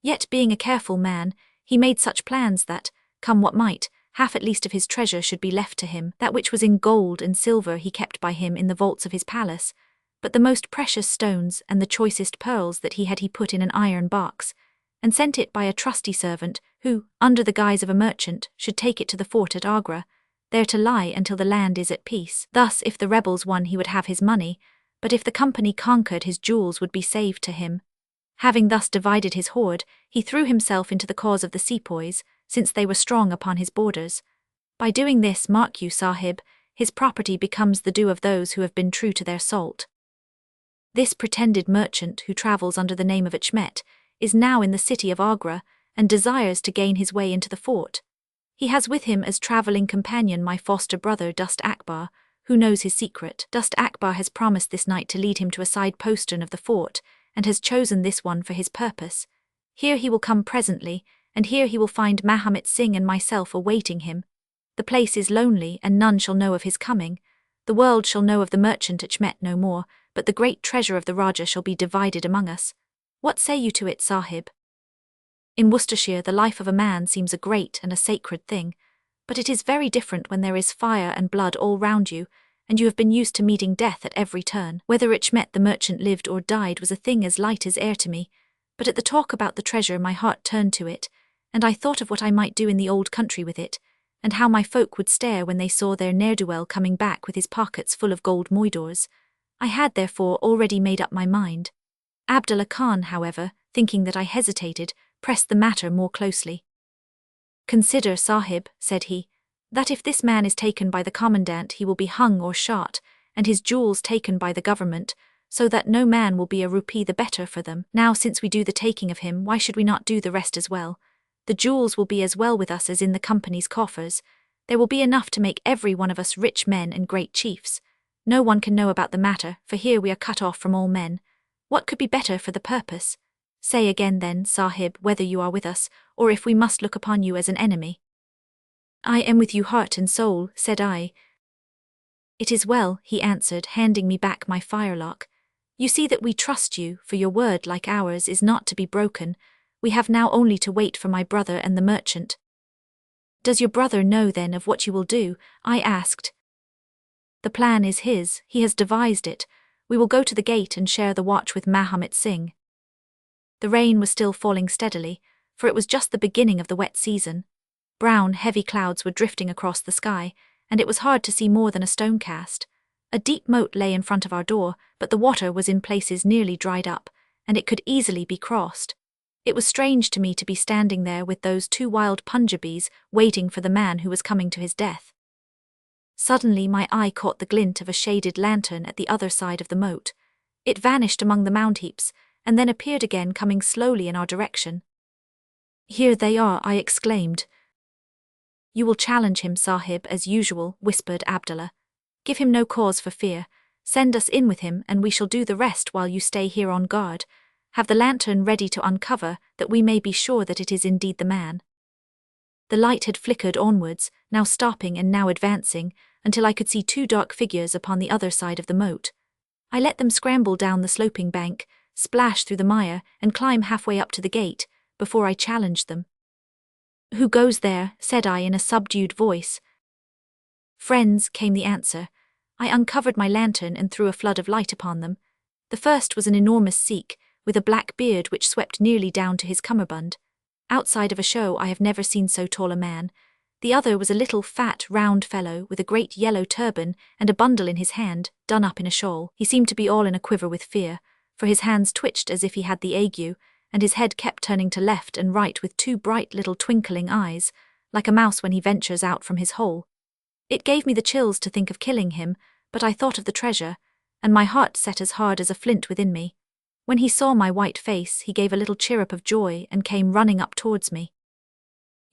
Yet being a careful man, he made such plans that, come what might, half at least of his treasure should be left to him. That which was in gold and silver he kept by him in the vaults of his palace, but the most precious stones and the choicest pearls that he put in an iron box, and sent it by a trusty servant who, under the guise of a merchant, should take it to the fort at Agra, there to lie until the land is at peace. Thus, if the rebels won he would have his money, but if the company conquered his jewels would be saved to him. Having thus divided his hoard, he threw himself into the cause of the sepoys, since they were strong upon his borders. By doing this, mark you, Sahib, his property becomes the due of those who have been true to their salt. This pretended merchant, who travels under the name of Achmet, is now in the city of Agra, and desires to gain his way into the fort. He has with him as travelling companion my foster brother Dust Akbar, who knows his secret. Dust Akbar has promised this night to lead him to a side postern of the fort, and has chosen this one for his purpose. Here he will come presently, and here he will find Mahomet Singh and myself awaiting him. The place is lonely, and none shall know of his coming. The world shall know of the merchant Achmet no more, but the great treasure of the Rajah shall be divided among us. What say you to it, Sahib? In Worcestershire the life of a man seems a great and a sacred thing, but it is very different when there is fire and blood all round you, and you have been used to meeting death at every turn. Whether Achmet the merchant lived or died was a thing as light as air to me, but at the talk about the treasure my heart turned to it, and I thought of what I might do in the old country with it, and how my folk would stare when they saw their ne'er-do-well coming back with his pockets full of gold moidores. I had therefore already made up my mind. Abdullah Khan, however, thinking that I hesitated, pressed the matter more closely. "Consider, Sahib," said he, "that if this man is taken by the commandant he will be hung or shot, and his jewels taken by the government, so that no man will be a rupee the better for them. Now since we do the taking of him, why should we not do the rest as well? The jewels will be as well with us as in the company's coffers. There will be enough to make every one of us rich men and great chiefs. No one can know about the matter, for here we are cut off from all men. What could be better for the purpose? Say again then, Sahib, whether you are with us, or if we must look upon you as an enemy." "I am with you heart and soul," said I. "It is well," he answered, handing me back my firelock. "You see that we trust you, for your word, like ours, is not to be broken. We have now only to wait for my brother and the merchant." "Does your brother know then of what you will do?" I asked. "The plan is his, he has devised it. We will go to the gate and share the watch with Mahomet Singh." The rain was still falling steadily, for it was just the beginning of the wet season. Brown, heavy clouds were drifting across the sky, and it was hard to see more than a stone cast. A deep moat lay in front of our door, but the water was in places nearly dried up, and it could easily be crossed. It was strange to me to be standing there with those two wild Punjabis waiting for the man who was coming to his death. Suddenly my eye caught the glint of a shaded lantern at the other side of the moat. It vanished among the mound heaps, and then appeared again coming slowly in our direction. "Here they are," I exclaimed. "You will challenge him, Sahib, as usual," whispered Abdullah. "Give him no cause for fear. Send us in with him, and we shall do the rest while you stay here on guard. Have the lantern ready to uncover, that we may be sure that it is indeed the man." The light had flickered onwards, now stopping and now advancing, until I could see two dark figures upon the other side of the moat. I let them scramble down the sloping bank, splash through the mire, and climb halfway up to the gate, before I challenged them. "Who goes there?" said I in a subdued voice. "Friends," came the answer. I uncovered my lantern and threw a flood of light upon them. The first was an enormous Sikh, with a black beard which swept nearly down to his cummerbund. Outside of a show I have never seen so tall a man. The other was a little fat, round fellow with a great yellow turban and a bundle in his hand, done up in a shawl. He seemed to be all in a quiver with fear, for his hands twitched as if he had the ague, and his head kept turning to left and right with two bright little twinkling eyes, like a mouse when he ventures out from his hole. It gave me the chills to think of killing him, but I thought of the treasure, and my heart set as hard as a flint within me. When he saw my white face, he gave a little chirrup of joy and came running up towards me.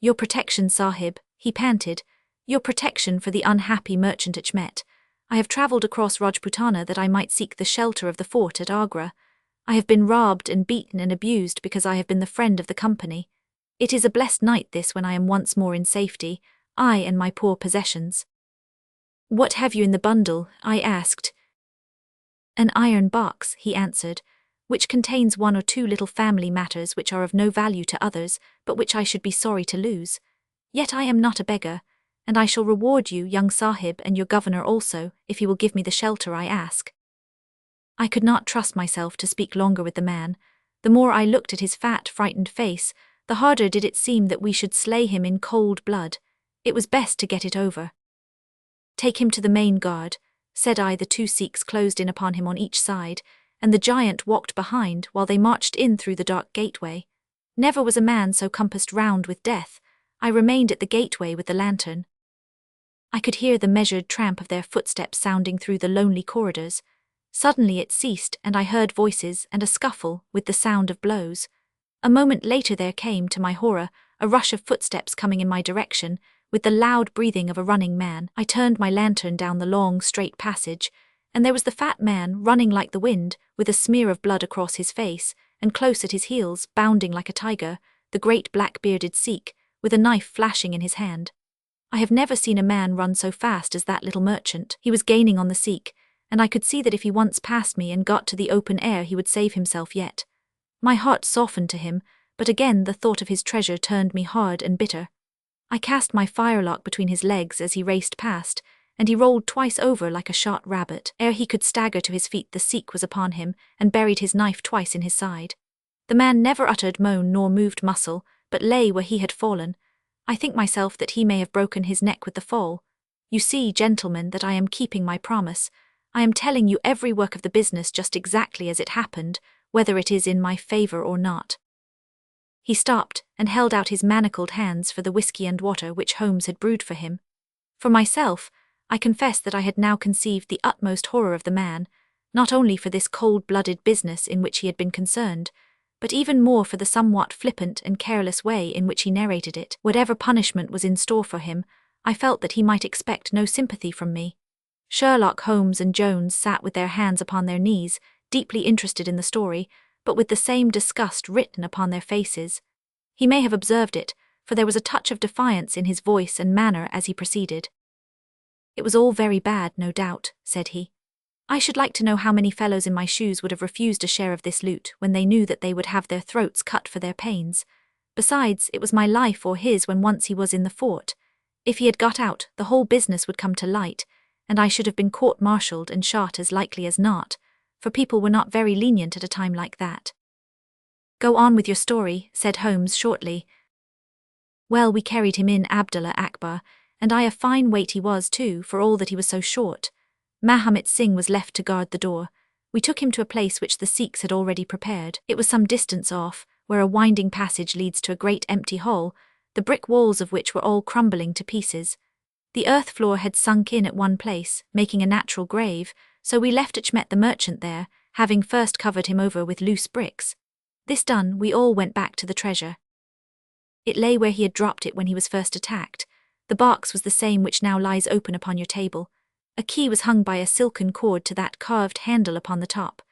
"Your protection, Sahib," he panted. "Your protection for the unhappy merchant Achmet. I have travelled across Rajputana that I might seek the shelter of the fort at Agra. I have been robbed and beaten and abused because I have been the friend of the company. It is a blessed night this when I am once more in safety, I and my poor possessions." "What have you in the bundle?" I asked. "An iron box," he answered, "which contains one or two little family matters which are of no value to others, but which I should be sorry to lose. Yet I am not a beggar, and I shall reward you, young Sahib, and your governor also, if you will give me the shelter I ask." I could not trust myself to speak longer with the man. The more I looked at his fat, frightened face, the harder did it seem that we should slay him in cold blood. It was best to get it over. "Take him to the main guard," said I. The two Sikhs closed in upon him on each side, and the giant walked behind while they marched in through the dark gateway. Never was a man so compassed round with death. I remained at the gateway with the lantern. I could hear the measured tramp of their footsteps sounding through the lonely corridors. Suddenly it ceased, and I heard voices and a scuffle with the sound of blows. A moment later there came, to my horror, a rush of footsteps coming in my direction, with the loud breathing of a running man. I turned my lantern down the long, straight passage, and there was the fat man running like the wind, with a smear of blood across his face, and close at his heels, bounding like a tiger, the great black-bearded Sikh, with a knife flashing in his hand. I have never seen a man run so fast as that little merchant. He was gaining on the Sikh, and I could see that if he once passed me and got to the open air he would save himself yet. My heart softened to him, but again the thought of his treasure turned me hard and bitter. I cast my firelock between his legs as he raced past, and he rolled twice over like a shot rabbit. Ere he could stagger to his feet the Sikh was upon him, and buried his knife twice in his side. The man never uttered moan nor moved muscle, but lay where he had fallen. I think myself that he may have broken his neck with the fall. You see, gentlemen, that I am keeping my promise. I am telling you every work of the business just exactly as it happened, whether it is in my favor or not. He stopped, and held out his manacled hands for the whiskey and water which Holmes had brewed for him. For myself, I confess that I had now conceived the utmost horror of the man, not only for this cold-blooded business in which he had been concerned, but even more for the somewhat flippant and careless way in which he narrated it. Whatever punishment was in store for him, I felt that he might expect no sympathy from me. Sherlock Holmes and Jones sat with their hands upon their knees, deeply interested in the story, but with the same disgust written upon their faces. He may have observed it, for there was a touch of defiance in his voice and manner as he proceeded. "It was all very bad, no doubt," said he. "I should like to know how many fellows in my shoes would have refused a share of this loot when they knew that they would have their throats cut for their pains. Besides, it was my life or his when once he was in the fort. If he had got out, the whole business would come to light, and I should have been court-martialed and shot as likely as not, for people were not very lenient at a time like that." "Go on with your story," said Holmes shortly. "Well, we carried him in, Abdullah Akbar, and a fine weight he was too, for all that he was so short. Mahomet Singh was left to guard the door. We took him to a place which the Sikhs had already prepared. It was some distance off, where a winding passage leads to a great empty hall, the brick walls of which were all crumbling to pieces. The earth floor had sunk in at one place, making a natural grave, so we left Achmet the merchant there, having first covered him over with loose bricks. This done, we all went back to the treasure. It lay where he had dropped it when he was first attacked. The box was the same which now lies open upon your table. A key was hung by a silken cord to that carved handle upon the top.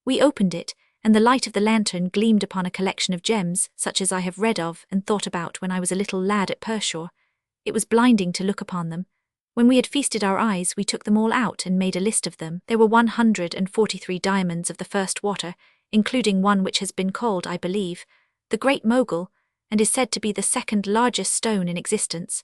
We opened it, and the light of the lantern gleamed upon a collection of gems, such as I have read of and thought about when I was a little lad at Pershore. It was blinding to look upon them. When we had feasted our eyes, we took them all out and made a list of them. There were 143 diamonds of the first water, including one which has been called, I believe, the Great Mogul, and is said to be the second largest stone in existence.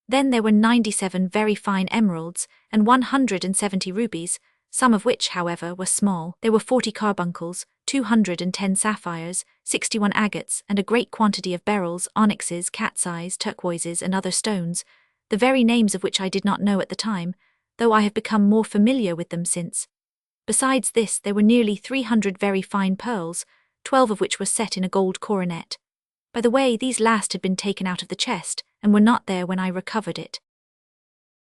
Then there were 97 very fine emeralds, and 170 rubies, some of which, however, were small. There were 40 carbuncles, 210 sapphires, 61 agates, and a great quantity of beryls, onyxes, cat's eyes, turquoises, and other stones, the very names of which I did not know at the time, though I have become more familiar with them since. Besides this, there were nearly 300 very fine pearls, 12 of which were set in a gold coronet. By the way, these last had been taken out of the chest, and were not there when I recovered it.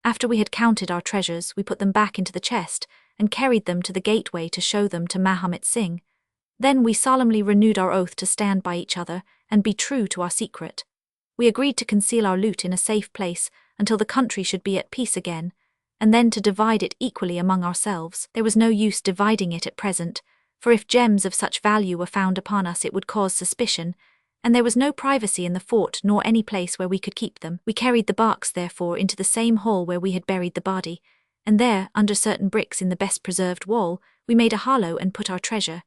After we had counted our treasures, we put them back into the chest, and carried them to the gateway to show them to Mahomet Singh. Then we solemnly renewed our oath to stand by each other, and be true to our secret. We agreed to conceal our loot in a safe place until the country should be at peace again, and then to divide it equally among ourselves. There was no use dividing it at present, for if gems of such value were found upon us it would cause suspicion, and there was no privacy in the fort nor any place where we could keep them. We carried the box, therefore, into the same hall where we had buried the body, and there, under certain bricks in the best preserved wall, we made a hollow and put our treasure.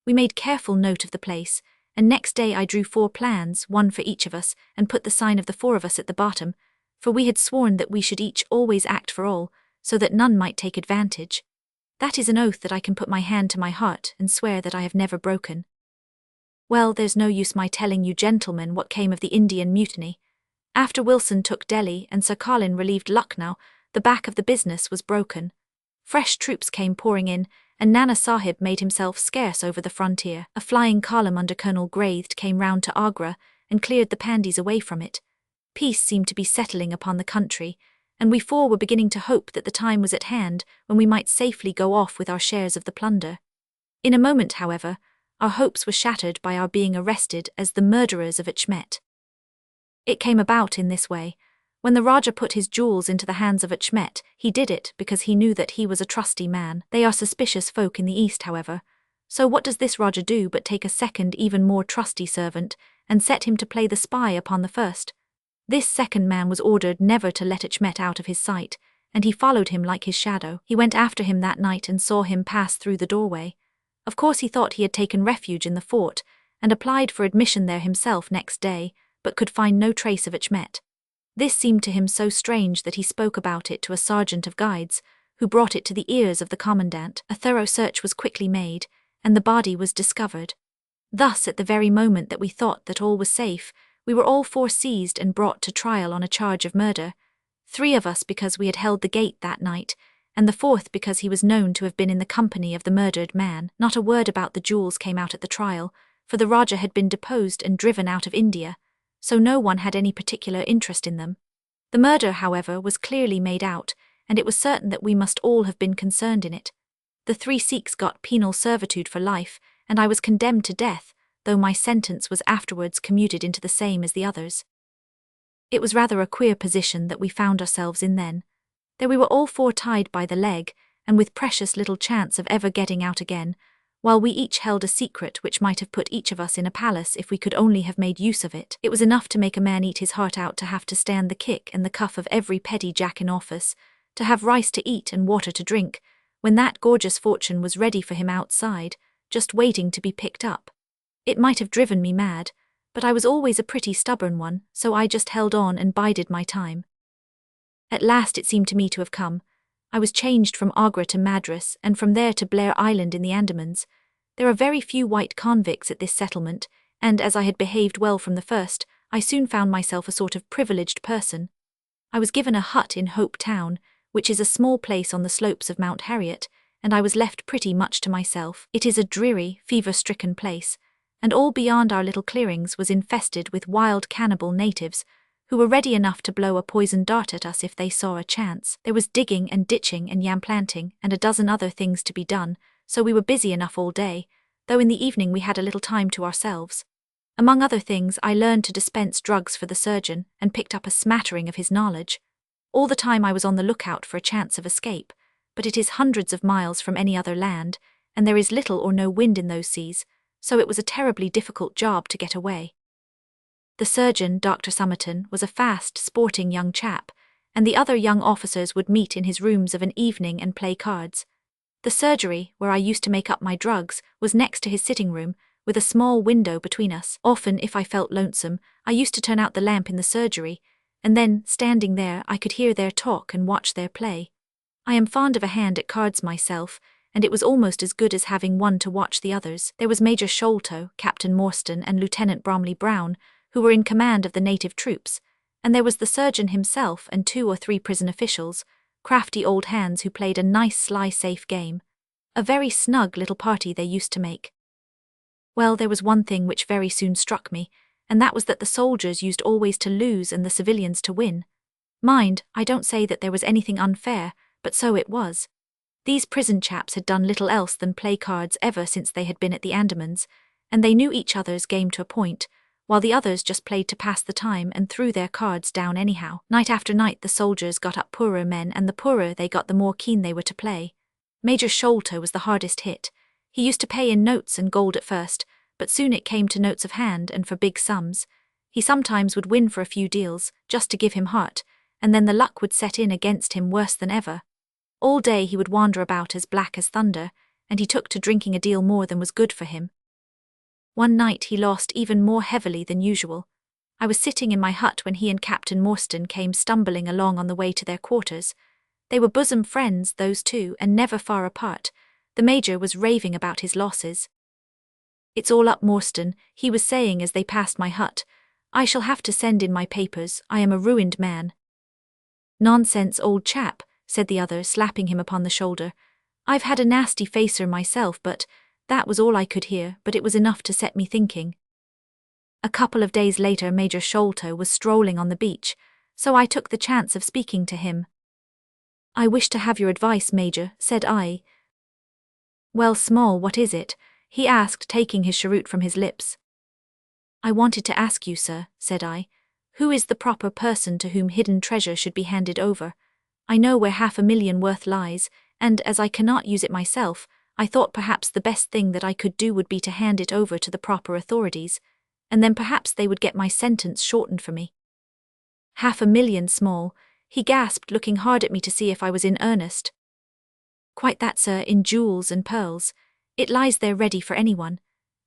We made careful note of the place, and next day I drew 4 plans, one for each of us, and put the sign of the 4 of us at the bottom, for we had sworn that we should each always act for all, so that none might take advantage. That is an oath that I can put my hand to my heart and swear that I have never broken. Well, there's no use my telling you gentlemen what came of the Indian mutiny. After Wilson took Delhi and Sir Colin relieved Lucknow, the back of the business was broken. Fresh troops came pouring in, and Nana Sahib made himself scarce over the frontier. A flying column under Colonel Graithed came round to Agra and cleared the Pandis away from it. Peace seemed to be settling upon the country, and we 4 were beginning to hope that the time was at hand when we might safely go off with our shares of the plunder. In a moment, however, our hopes were shattered by our being arrested as the murderers of Achmet. It came about in this way. When the Raja put his jewels into the hands of Achmet, he did it because he knew that he was a trusty man. They are suspicious folk in the East, however. So what does this Raja do but take a second, even more trusty servant, and set him to play the spy upon the first? This second man was ordered never to let Achmet out of his sight, and he followed him like his shadow. He went after him that night and saw him pass through the doorway. Of course he thought he had taken refuge in the fort, and applied for admission there himself next day, but could find no trace of Achmet. This seemed to him so strange that he spoke about it to a sergeant of guides, who brought it to the ears of the commandant. A thorough search was quickly made, and the body was discovered. Thus, at the very moment that we thought that all was safe, we were all four seized and brought to trial on a charge of murder. 3 of us because we had held the gate that night, and the 4th because he was known to have been in the company of the murdered man. Not a word about the jewels came out at the trial, for the Raja had been deposed and driven out of India, so no one had any particular interest in them. The murder, however, was clearly made out, and it was certain that we must all have been concerned in it. The 3 Sikhs got penal servitude for life, and I was condemned to death, though my sentence was afterwards commuted into the same as the others. It was rather a queer position that we found ourselves in then. There we were all 4 tied by the leg, and with precious little chance of ever getting out again, while we each held a secret which might have put each of us in a palace if we could only have made use of it. It was enough to make a man eat his heart out to have to stand the kick and the cuff of every petty jack in office, to have rice to eat and water to drink, when that gorgeous fortune was ready for him outside, just waiting to be picked up. It might have driven me mad, but I was always a pretty stubborn one, so I just held on and bided my time. At last it seemed to me to have come. I was changed from Agra to Madras, and from there to Blair Island in the Andamans. There are very few white convicts at this settlement, and as I had behaved well from the first, I soon found myself a sort of privileged person. I was given a hut in Hope Town, which is a small place on the slopes of Mount Harriet, and I was left pretty much to myself. It is a dreary, fever-stricken place, and all beyond our little clearings was infested with wild cannibal natives, who were ready enough to blow a poisoned dart at us if they saw a chance. There was digging and ditching and yam planting and a dozen other things to be done, so we were busy enough all day, though in the evening we had a little time to ourselves. Among other things, I learned to dispense drugs for the surgeon and picked up a smattering of his knowledge. All the time I was on the lookout for a chance of escape, but it is hundreds of miles from any other land, and there is little or no wind in those seas, so it was a terribly difficult job to get away. The surgeon, Dr. Somerton, was a fast, sporting young chap, and the other young officers would meet in his rooms of an evening and play cards. The surgery, where I used to make up my drugs, was next to his sitting room, with a small window between us. Often, if I felt lonesome, I used to turn out the lamp in the surgery, and then, standing there, I could hear their talk and watch their play. I am fond of a hand at cards myself, and it was almost as good as having one to watch the others. There was Major Sholto, Captain Morstan, and Lieutenant Bromley Brown, who were in command of the native troops, and there was the surgeon himself and 2 or 3 prison officials, crafty old hands who played a nice sly safe game. A very snug little party they used to make. Well, there was one thing which very soon struck me, and that was that the soldiers used always to lose and the civilians to win. Mind, I don't say that there was anything unfair, but so it was. These prison chaps had done little else than play cards ever since they had been at the Andamans, and they knew each other's game to a point, while the others just played to pass the time and threw their cards down anyhow. Night after night the soldiers got up poorer men, and the poorer they got the more keen they were to play. Major Sholto was the hardest hit. He used to pay in notes and gold at first, but soon it came to notes of hand and for big sums. He sometimes would win for a few deals, just to give him heart, and then the luck would set in against him worse than ever. All day he would wander about as black as thunder, and he took to drinking a deal more than was good for him. One night he lost even more heavily than usual. I was sitting in my hut when he and Captain Morstan came stumbling along on the way to their quarters. They were bosom friends, those 2, and never far apart. The Major was raving about his losses. "It's all up, Morstan," he was saying as they passed my hut. "I shall have to send in my papers. I am a ruined man." "Nonsense, old chap," said the other, slapping him upon the shoulder. "I've had a nasty facer myself, but that was all I could hear, but it was enough to set me thinking." A couple of days later Major Sholto was strolling on the beach, so I took the chance of speaking to him. "I wish to have your advice, Major," said I. "Well, Small, what is it?" he asked, taking his cheroot from his lips. "I wanted to ask you, sir," said I, Who is the proper person to whom hidden treasure should be handed over? I know where 500,000 worth lies, and as I cannot use it myself, I thought perhaps the best thing that I could do would be to hand it over to the proper authorities, and then perhaps they would get my sentence shortened for me. 500,000 small, he gasped, looking hard at me to see if I was in earnest. Quite that, sir, in jewels and pearls. It lies there ready for anyone.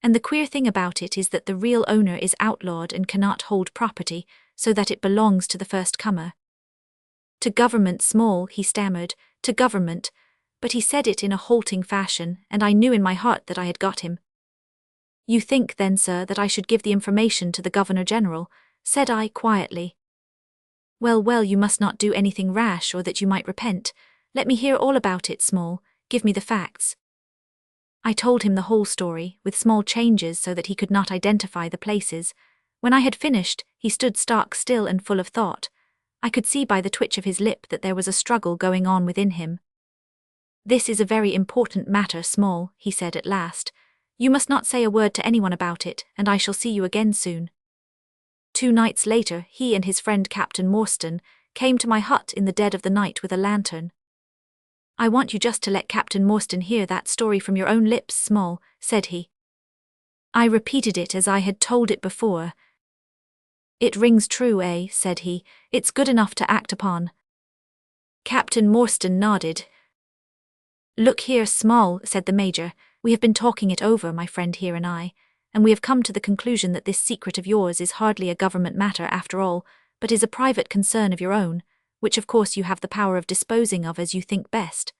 And the queer thing about it is that the real owner is outlawed and cannot hold property, so that it belongs to the first comer. To government, small, he stammered, to government, but he said it in a halting fashion, and I knew in my heart that I had got him. You think, then, sir, that I should give the information to the Governor-General, said I quietly. Well, you must not do anything rash or that you might repent. Let me hear all about it, small, give me the facts. I told him the whole story, with small changes so that he could not identify the places. When I had finished, he stood stark still and full of thought. I could see by the twitch of his lip that there was a struggle going on within him. This is a very important matter, small, he said at last. You must not say a word to anyone about it, and I shall see you again soon. 2 nights later, he and his friend Captain Morstan came to my hut in the dead of the night with a lantern. I want you just to let Captain Morstan hear that story from your own lips, small, said he. I repeated it as I had told it before. It rings true, eh, said he. It's good enough to act upon. Captain Morstan nodded. Look here, small, said the Major. We have been talking it over, my friend here and I, and we have come to the conclusion that this secret of yours is hardly a government matter after all, but is a private concern of your own, which of course you have the power of disposing of as you think best.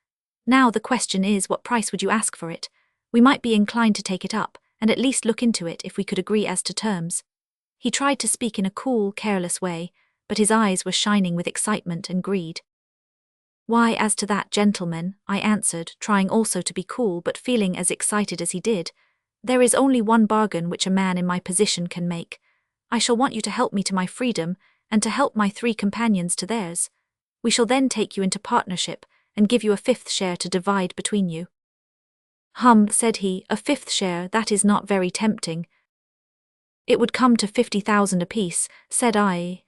Now the question is, what price would you ask for it? We might be inclined to take it up, and at least look into it if we could agree as to terms. He tried to speak in a cool, careless way, but his eyes were shining with excitement and greed. Why, as to that, gentleman, I answered, trying also to be cool but feeling as excited as he did, there is only one bargain which a man in my position can make. I shall want you to help me to my freedom, and to help my 3 companions to theirs. We shall then take you into partnership, and give you a 5th share to divide between you. Said he, a 5th share, that is not very tempting. It would come to 50,000 apiece, said I.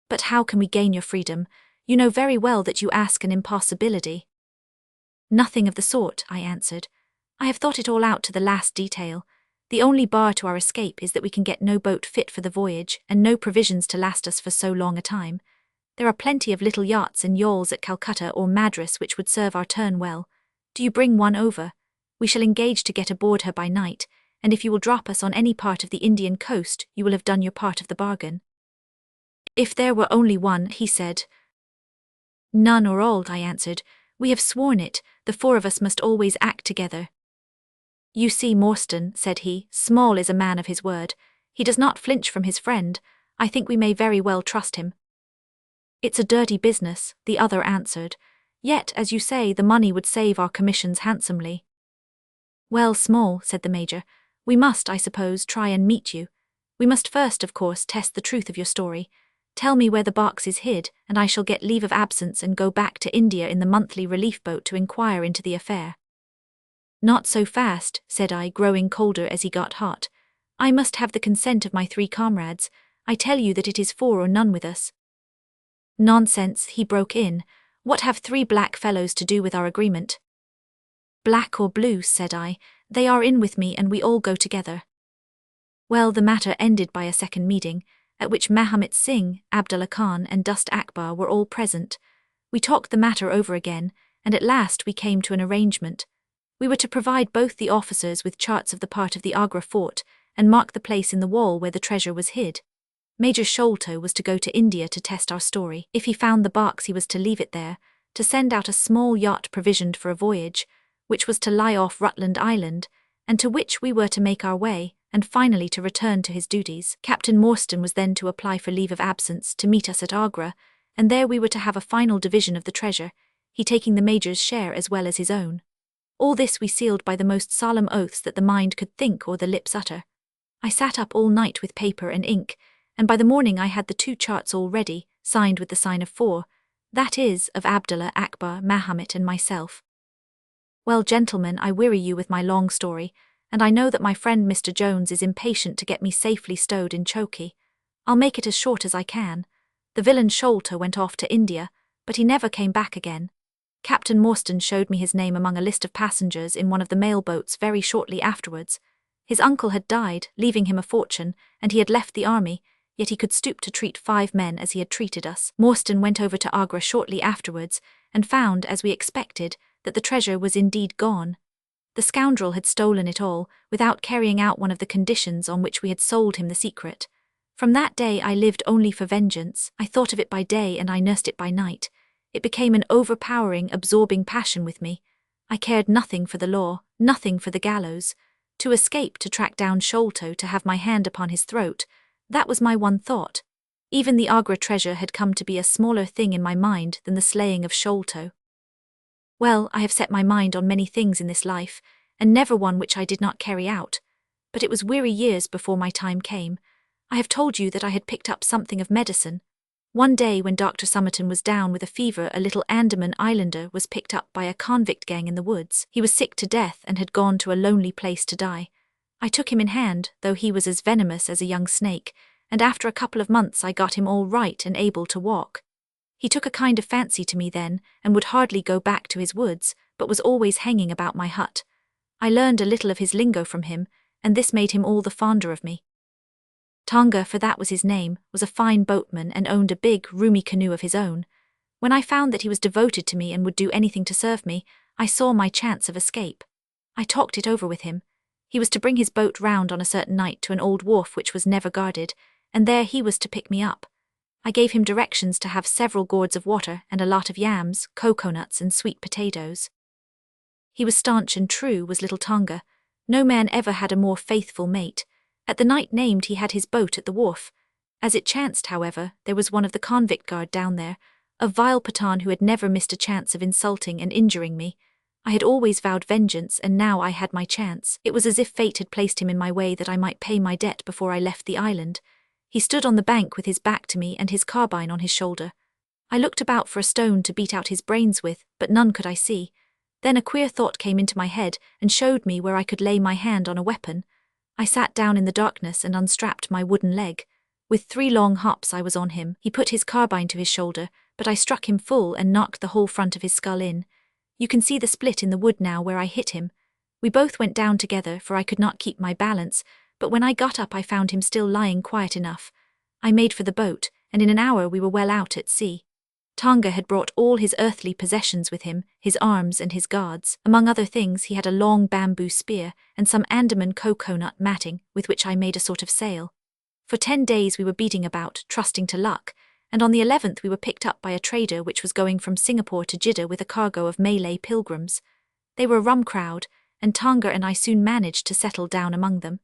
But how can we gain your freedom? You know very well that you ask an impossibility. Nothing of the sort, I answered. I have thought it all out to the last detail. The only bar to our escape is that we can get no boat fit for the voyage, and no provisions to last us for so long a time. There are plenty of little yachts and yawls at Calcutta or Madras which would serve our turn well. Do you bring one over? We shall engage to get aboard her by night, and if you will drop us on any part of the Indian coast, you will have done your part of the bargain. If there were only one, he said. None or all, I answered. We have sworn it, the 4 of us must always act together. You see, Morstan, said he, Small is a man of his word. He does not flinch from his friend. I think we may very well trust him. It's a dirty business, the other answered. Yet, as you say, the money would save our commissions handsomely. Well, Small, said the Major, we must, I suppose, try and meet you. We must first, of course, test the truth of your story. Tell me where the box is hid, and I shall get leave of absence and go back to India in the monthly relief boat to inquire into the affair. Not so fast, said I, growing colder as he got hot. I must have the consent of my 3 comrades. I tell you that it is 4 or none with us. Nonsense, he broke in. What have 3 black fellows to do with our agreement? Black or blue, said I. They are in with me and we all go together. Well, the matter ended by a second meeting, at which Mahomet Singh, Abdullah Khan and Dust Akbar were all present. We talked the matter over again, and at last we came to an arrangement. We were to provide both the officers with charts of the part of the Agra fort, and mark the place in the wall where the treasure was hid. Major Sholto was to go to India to test our story. If he found the box, he was to leave it there, to send out a small yacht provisioned for a voyage, which was to lie off Rutland Island, and to which we were to make our way, and finally to return to his duties. Captain Morstan was then to apply for leave of absence to meet us at Agra, and there we were to have a final division of the treasure, he taking the Major's share as well as his own. All this we sealed by the most solemn oaths that the mind could think or the lips utter. I sat up all night with paper and ink, and by the morning I had the 2 charts all ready, signed with the sign of 4, that is, of Abdullah, Akbar, Mahomet and myself. Well, gentlemen, I weary you with my long story, and I know that my friend Mr. Jones is impatient to get me safely stowed in Chowki. I'll make it as short as I can. The villain Sholto went off to India, but he never came back again. Captain Morstan showed me his name among a list of passengers in one of the mail boats very shortly afterwards. His uncle had died, leaving him a fortune, and he had left the army, yet he could stoop to treat 5 men as he had treated us. Morstan went over to Agra shortly afterwards, and found, as we expected, that the treasure was indeed gone. The scoundrel had stolen it all, without carrying out one of the conditions on which we had sold him the secret. From that day I lived only for vengeance. I thought of it by day and I nursed it by night. It became an overpowering, absorbing passion with me. I cared nothing for the law, nothing for the gallows. To escape, to track down Sholto, to have my hand upon his throat, that was my one thought. Even the Agra treasure had come to be a smaller thing in my mind than the slaying of Sholto. Well, I have set my mind on many things in this life, and never one which I did not carry out. But it was weary years before my time came. I have told you that I had picked up something of medicine. One day when Dr. Somerton was down with a fever, a little Andaman islander was picked up by a convict gang in the woods. He was sick to death and had gone to a lonely place to die. I took him in hand, though he was as venomous as a young snake, and after a couple of months I got him all right and able to walk. He took a kind of fancy to me then, and would hardly go back to his woods, but was always hanging about my hut. I learned a little of his lingo from him, and this made him all the fonder of me. Tonga, for that was his name, was a fine boatman and owned a big, roomy canoe of his own. When I found that he was devoted to me and would do anything to serve me, I saw my chance of escape. I talked it over with him. He was to bring his boat round on a certain night to an old wharf which was never guarded, and there he was to pick me up. I gave him directions to have several gourds of water and a lot of yams, coconuts and sweet potatoes. He was staunch and true, was little Tonga. No man ever had a more faithful mate. At the night named he had his boat at the wharf. As it chanced, however, there was one of the convict guard down there, a vile Pathan who had never missed a chance of insulting and injuring me. I had always vowed vengeance, and now I had my chance. It was as if fate had placed him in my way that I might pay my debt before I left the island. He stood on the bank with his back to me and his carbine on his shoulder. I looked about for a stone to beat out his brains with, but none could I see. Then a queer thought came into my head and showed me where I could lay my hand on a weapon. I sat down in the darkness and unstrapped my wooden leg. With 3 long hops I was on him. He put his carbine to his shoulder, but I struck him full and knocked the whole front of his skull in. You can see the split in the wood now where I hit him. We both went down together, for I could not keep my balance, but when I got up I found him still lying quiet enough. I made for the boat, and in an hour we were well out at sea. Tonga had brought all his earthly possessions with him, his arms and his guards. Among other things he had a long bamboo spear and some Andaman coconut matting with which I made a sort of sail. For 10 days we were beating about, trusting to luck, and on the 11th we were picked up by a trader which was going from Singapore to Jeddah with a cargo of Malay pilgrims. They were a rum crowd, and Tonga and I soon managed to settle down among them.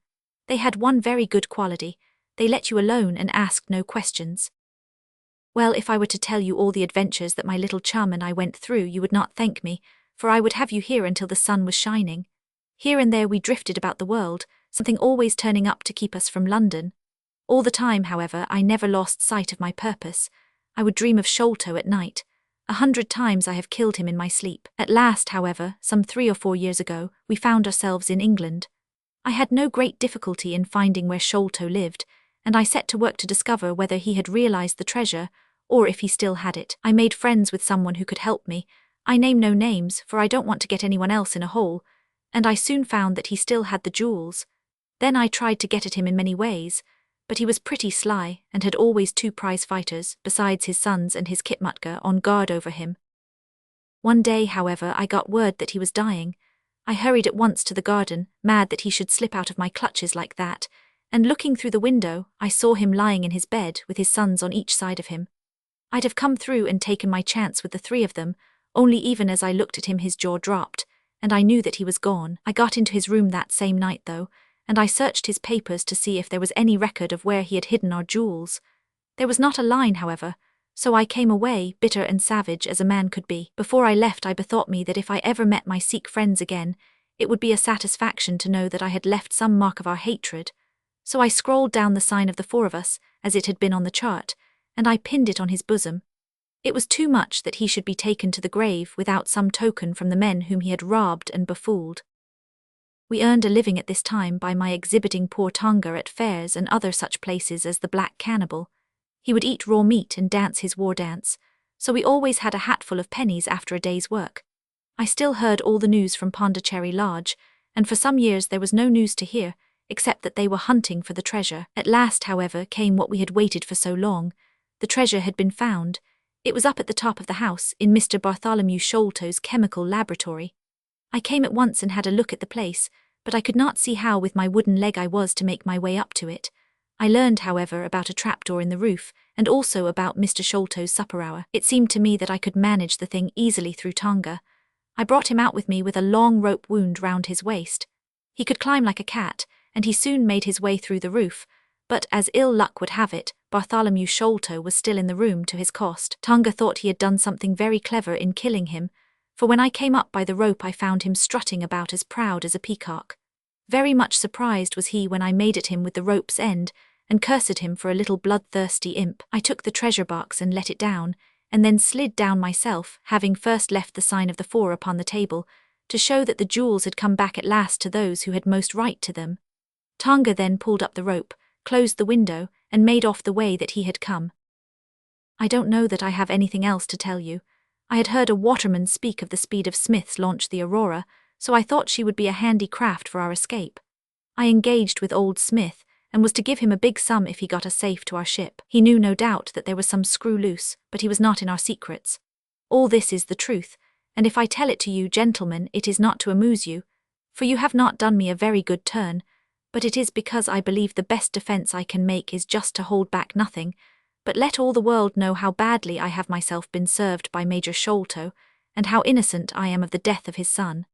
They had one very good quality: they let you alone and asked no questions. Well, if I were to tell you all the adventures that my little chum and I went through, you would not thank me, for I would have you here until the sun was shining. Here and there we drifted about the world, something always turning up to keep us from London. All the time, however, I never lost sight of my purpose. I would dream of Sholto at night. 100 times I have killed him in my sleep. At last, however, some 3 or 4 years ago, we found ourselves in England. I had no great difficulty in finding where Sholto lived, and I set to work to discover whether he had realized the treasure, or if he still had it. I made friends with someone who could help me. I name no names, for I don't want to get anyone else in a hole, and I soon found that he still had the jewels. Then I tried to get at him in many ways, but he was pretty sly, and had always 2 prize fighters, besides his sons and his Kitmutka, on guard over him. One day, however, I got word that he was dying. I hurried at once to the garden, mad that he should slip out of my clutches like that, and looking through the window, I saw him lying in his bed with his sons on each side of him. I'd have come through and taken my chance with the 3 of them, only even as I looked at him his jaw dropped, and I knew that he was gone. I got into his room that same night, though, and I searched his papers to see if there was any record of where he had hidden our jewels. There was not a line, however, so I came away, bitter and savage as a man could be. Before I left I bethought me that if I ever met my Sikh friends again, it would be a satisfaction to know that I had left some mark of our hatred. So I scrawled down the sign of the 4 of us, as it had been on the chart, and I pinned it on his bosom. It was too much that he should be taken to the grave without some token from the men whom he had robbed and befooled. We earned a living at this time by my exhibiting poor Tonga at fairs and other such places as the Black Cannibal. He would eat raw meat and dance his war dance, so we always had a hatful of pennies after a day's work. I still heard all the news from Pondicherry Lodge, and for some years there was no news to hear, except that they were hunting for the treasure. At last, however, came what we had waited for so long. The treasure had been found. It was up at the top of the house, in Mr. Bartholomew Sholto's chemical laboratory. I came at once and had a look at the place, but I could not see how with my wooden leg I was to make my way up to it. I learned, however, about a trapdoor in the roof, and also about Mr. Sholto's supper hour. It seemed to me that I could manage the thing easily through Tonga. I brought him out with me with a long rope wound round his waist. He could climb like a cat, and he soon made his way through the roof, but as ill luck would have it, Bartholomew Sholto was still in the room to his cost. Tonga thought he had done something very clever in killing him, for when I came up by the rope I found him strutting about as proud as a peacock. Very much surprised was he when I made at him with the rope's end, and cursed him for a little bloodthirsty imp. I took the treasure box and let it down, and then slid down myself, having first left the sign of the 4 upon the table, to show that the jewels had come back at last to those who had most right to them. Tonga then pulled up the rope, closed the window, and made off the way that he had come. I don't know that I have anything else to tell you. I had heard a waterman speak of the speed of Smith's launch, the Aurora, so I thought she would be a handy craft for our escape. I engaged with old Smith, and was to give him a big sum if he got us safe to our ship. He knew no doubt that there was some screw loose, but he was not in our secrets. All this is the truth, and if I tell it to you, gentlemen, it is not to amuse you, for you have not done me a very good turn, but it is because I believe the best defence I can make is just to hold back nothing, but let all the world know how badly I have myself been served by Major Sholto, and how innocent I am of the death of his son.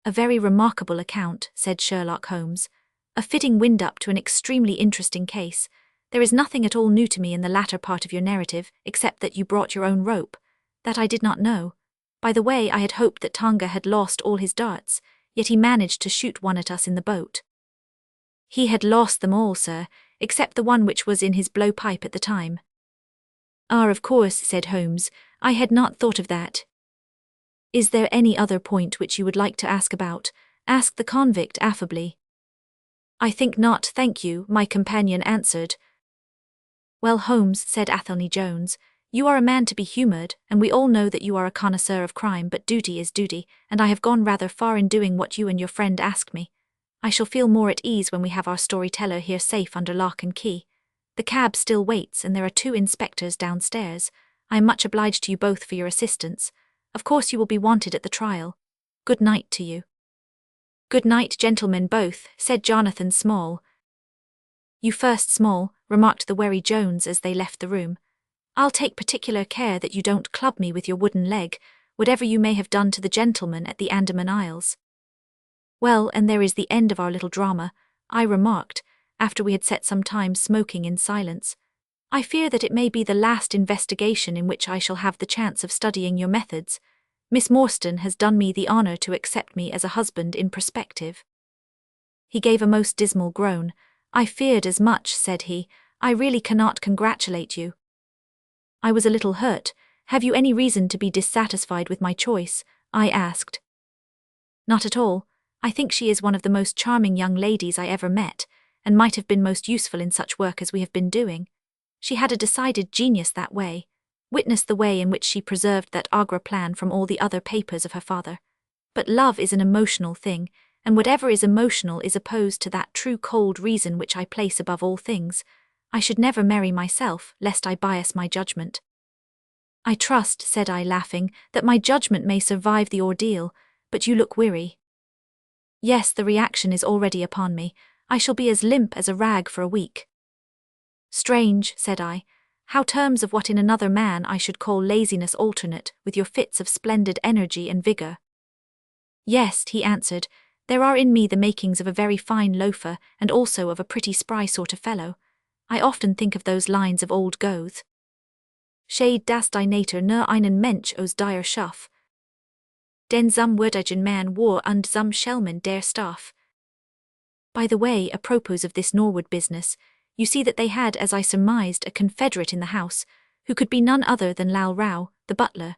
A very remarkable account, said Sherlock Holmes. A fitting wind-up to an extremely interesting case. There is nothing at all new to me in the latter part of your narrative, except that you brought your own rope. That I did not know. By the way, I had hoped that Tonga had lost all his darts, yet he managed to shoot one at us in the boat. He had lost them all, sir, except the one which was in his blowpipe at the time. Ah, of course, said Holmes, I had not thought of that. Is there any other point which you would like to ask about? Asked the convict affably. I think not, thank you, my companion answered. Well, Holmes, said Athelney Jones, you are a man to be humoured, and we all know that you are a connoisseur of crime, but duty is duty, and I have gone rather far in doing what you and your friend asked me. I shall feel more at ease when we have our storyteller here safe under lock and key. The cab still waits, and there are 2 inspectors downstairs. I am much obliged to you both for your assistance. Of course you will be wanted at the trial. Good night to you. Good night, gentlemen both, said Jonathan Small. You first, Small, remarked the wary Jones as they left the room. I'll take particular care that you don't club me with your wooden leg, whatever you may have done to the gentleman at the Andaman Isles. Well, and there is the end of our little drama, I remarked, after we had sat some time smoking in silence. I fear that it may be the last investigation in which I shall have the chance of studying your methods. Miss Morstan has done me the honour to accept me as a husband in prospective. He gave a most dismal groan. I feared as much, said he. I really cannot congratulate you. I was a little hurt. Have you any reason to be dissatisfied with my choice? I asked. Not at all. I think she is one of the most charming young ladies I ever met, and might have been most useful in such work as we have been doing. She had a decided genius that way. Witness the way in which she preserved that Agra plan from all the other papers of her father. But love is an emotional thing, and whatever is emotional is opposed to that true cold reason which I place above all things. I should never marry myself, lest I bias my judgment. I trust, said I, laughing, that my judgment may survive the ordeal, but you look weary. Yes, the reaction is already upon me. I shall be as limp as a rag for a week. Strange, said I, how terms of what in another man I should call laziness alternate with your fits of splendid energy and vigour. Yes, he answered, there are in me the makings of a very fine loafer, and also of a pretty spry sort of fellow. I often think of those lines of old Goethe. Shade das die Natur nur einen Mensch aus dir schuf. Den zum würdigen man war und zum Schelmen der Staff. By the way, apropos of this Norwood business, you see that they had, as I surmised, a confederate in the house, who could be none other than Lal Rao, the butler.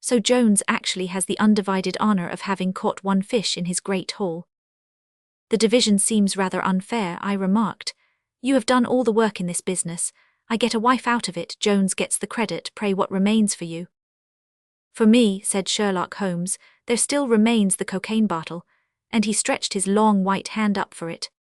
So Jones actually has the undivided honour of having caught one fish in his great haul. The division seems rather unfair, I remarked. You have done all the work in this business. I get a wife out of it, Jones gets the credit, pray what remains for you? For me, said Sherlock Holmes, there still remains the cocaine bottle, and he stretched his long white hand up for it.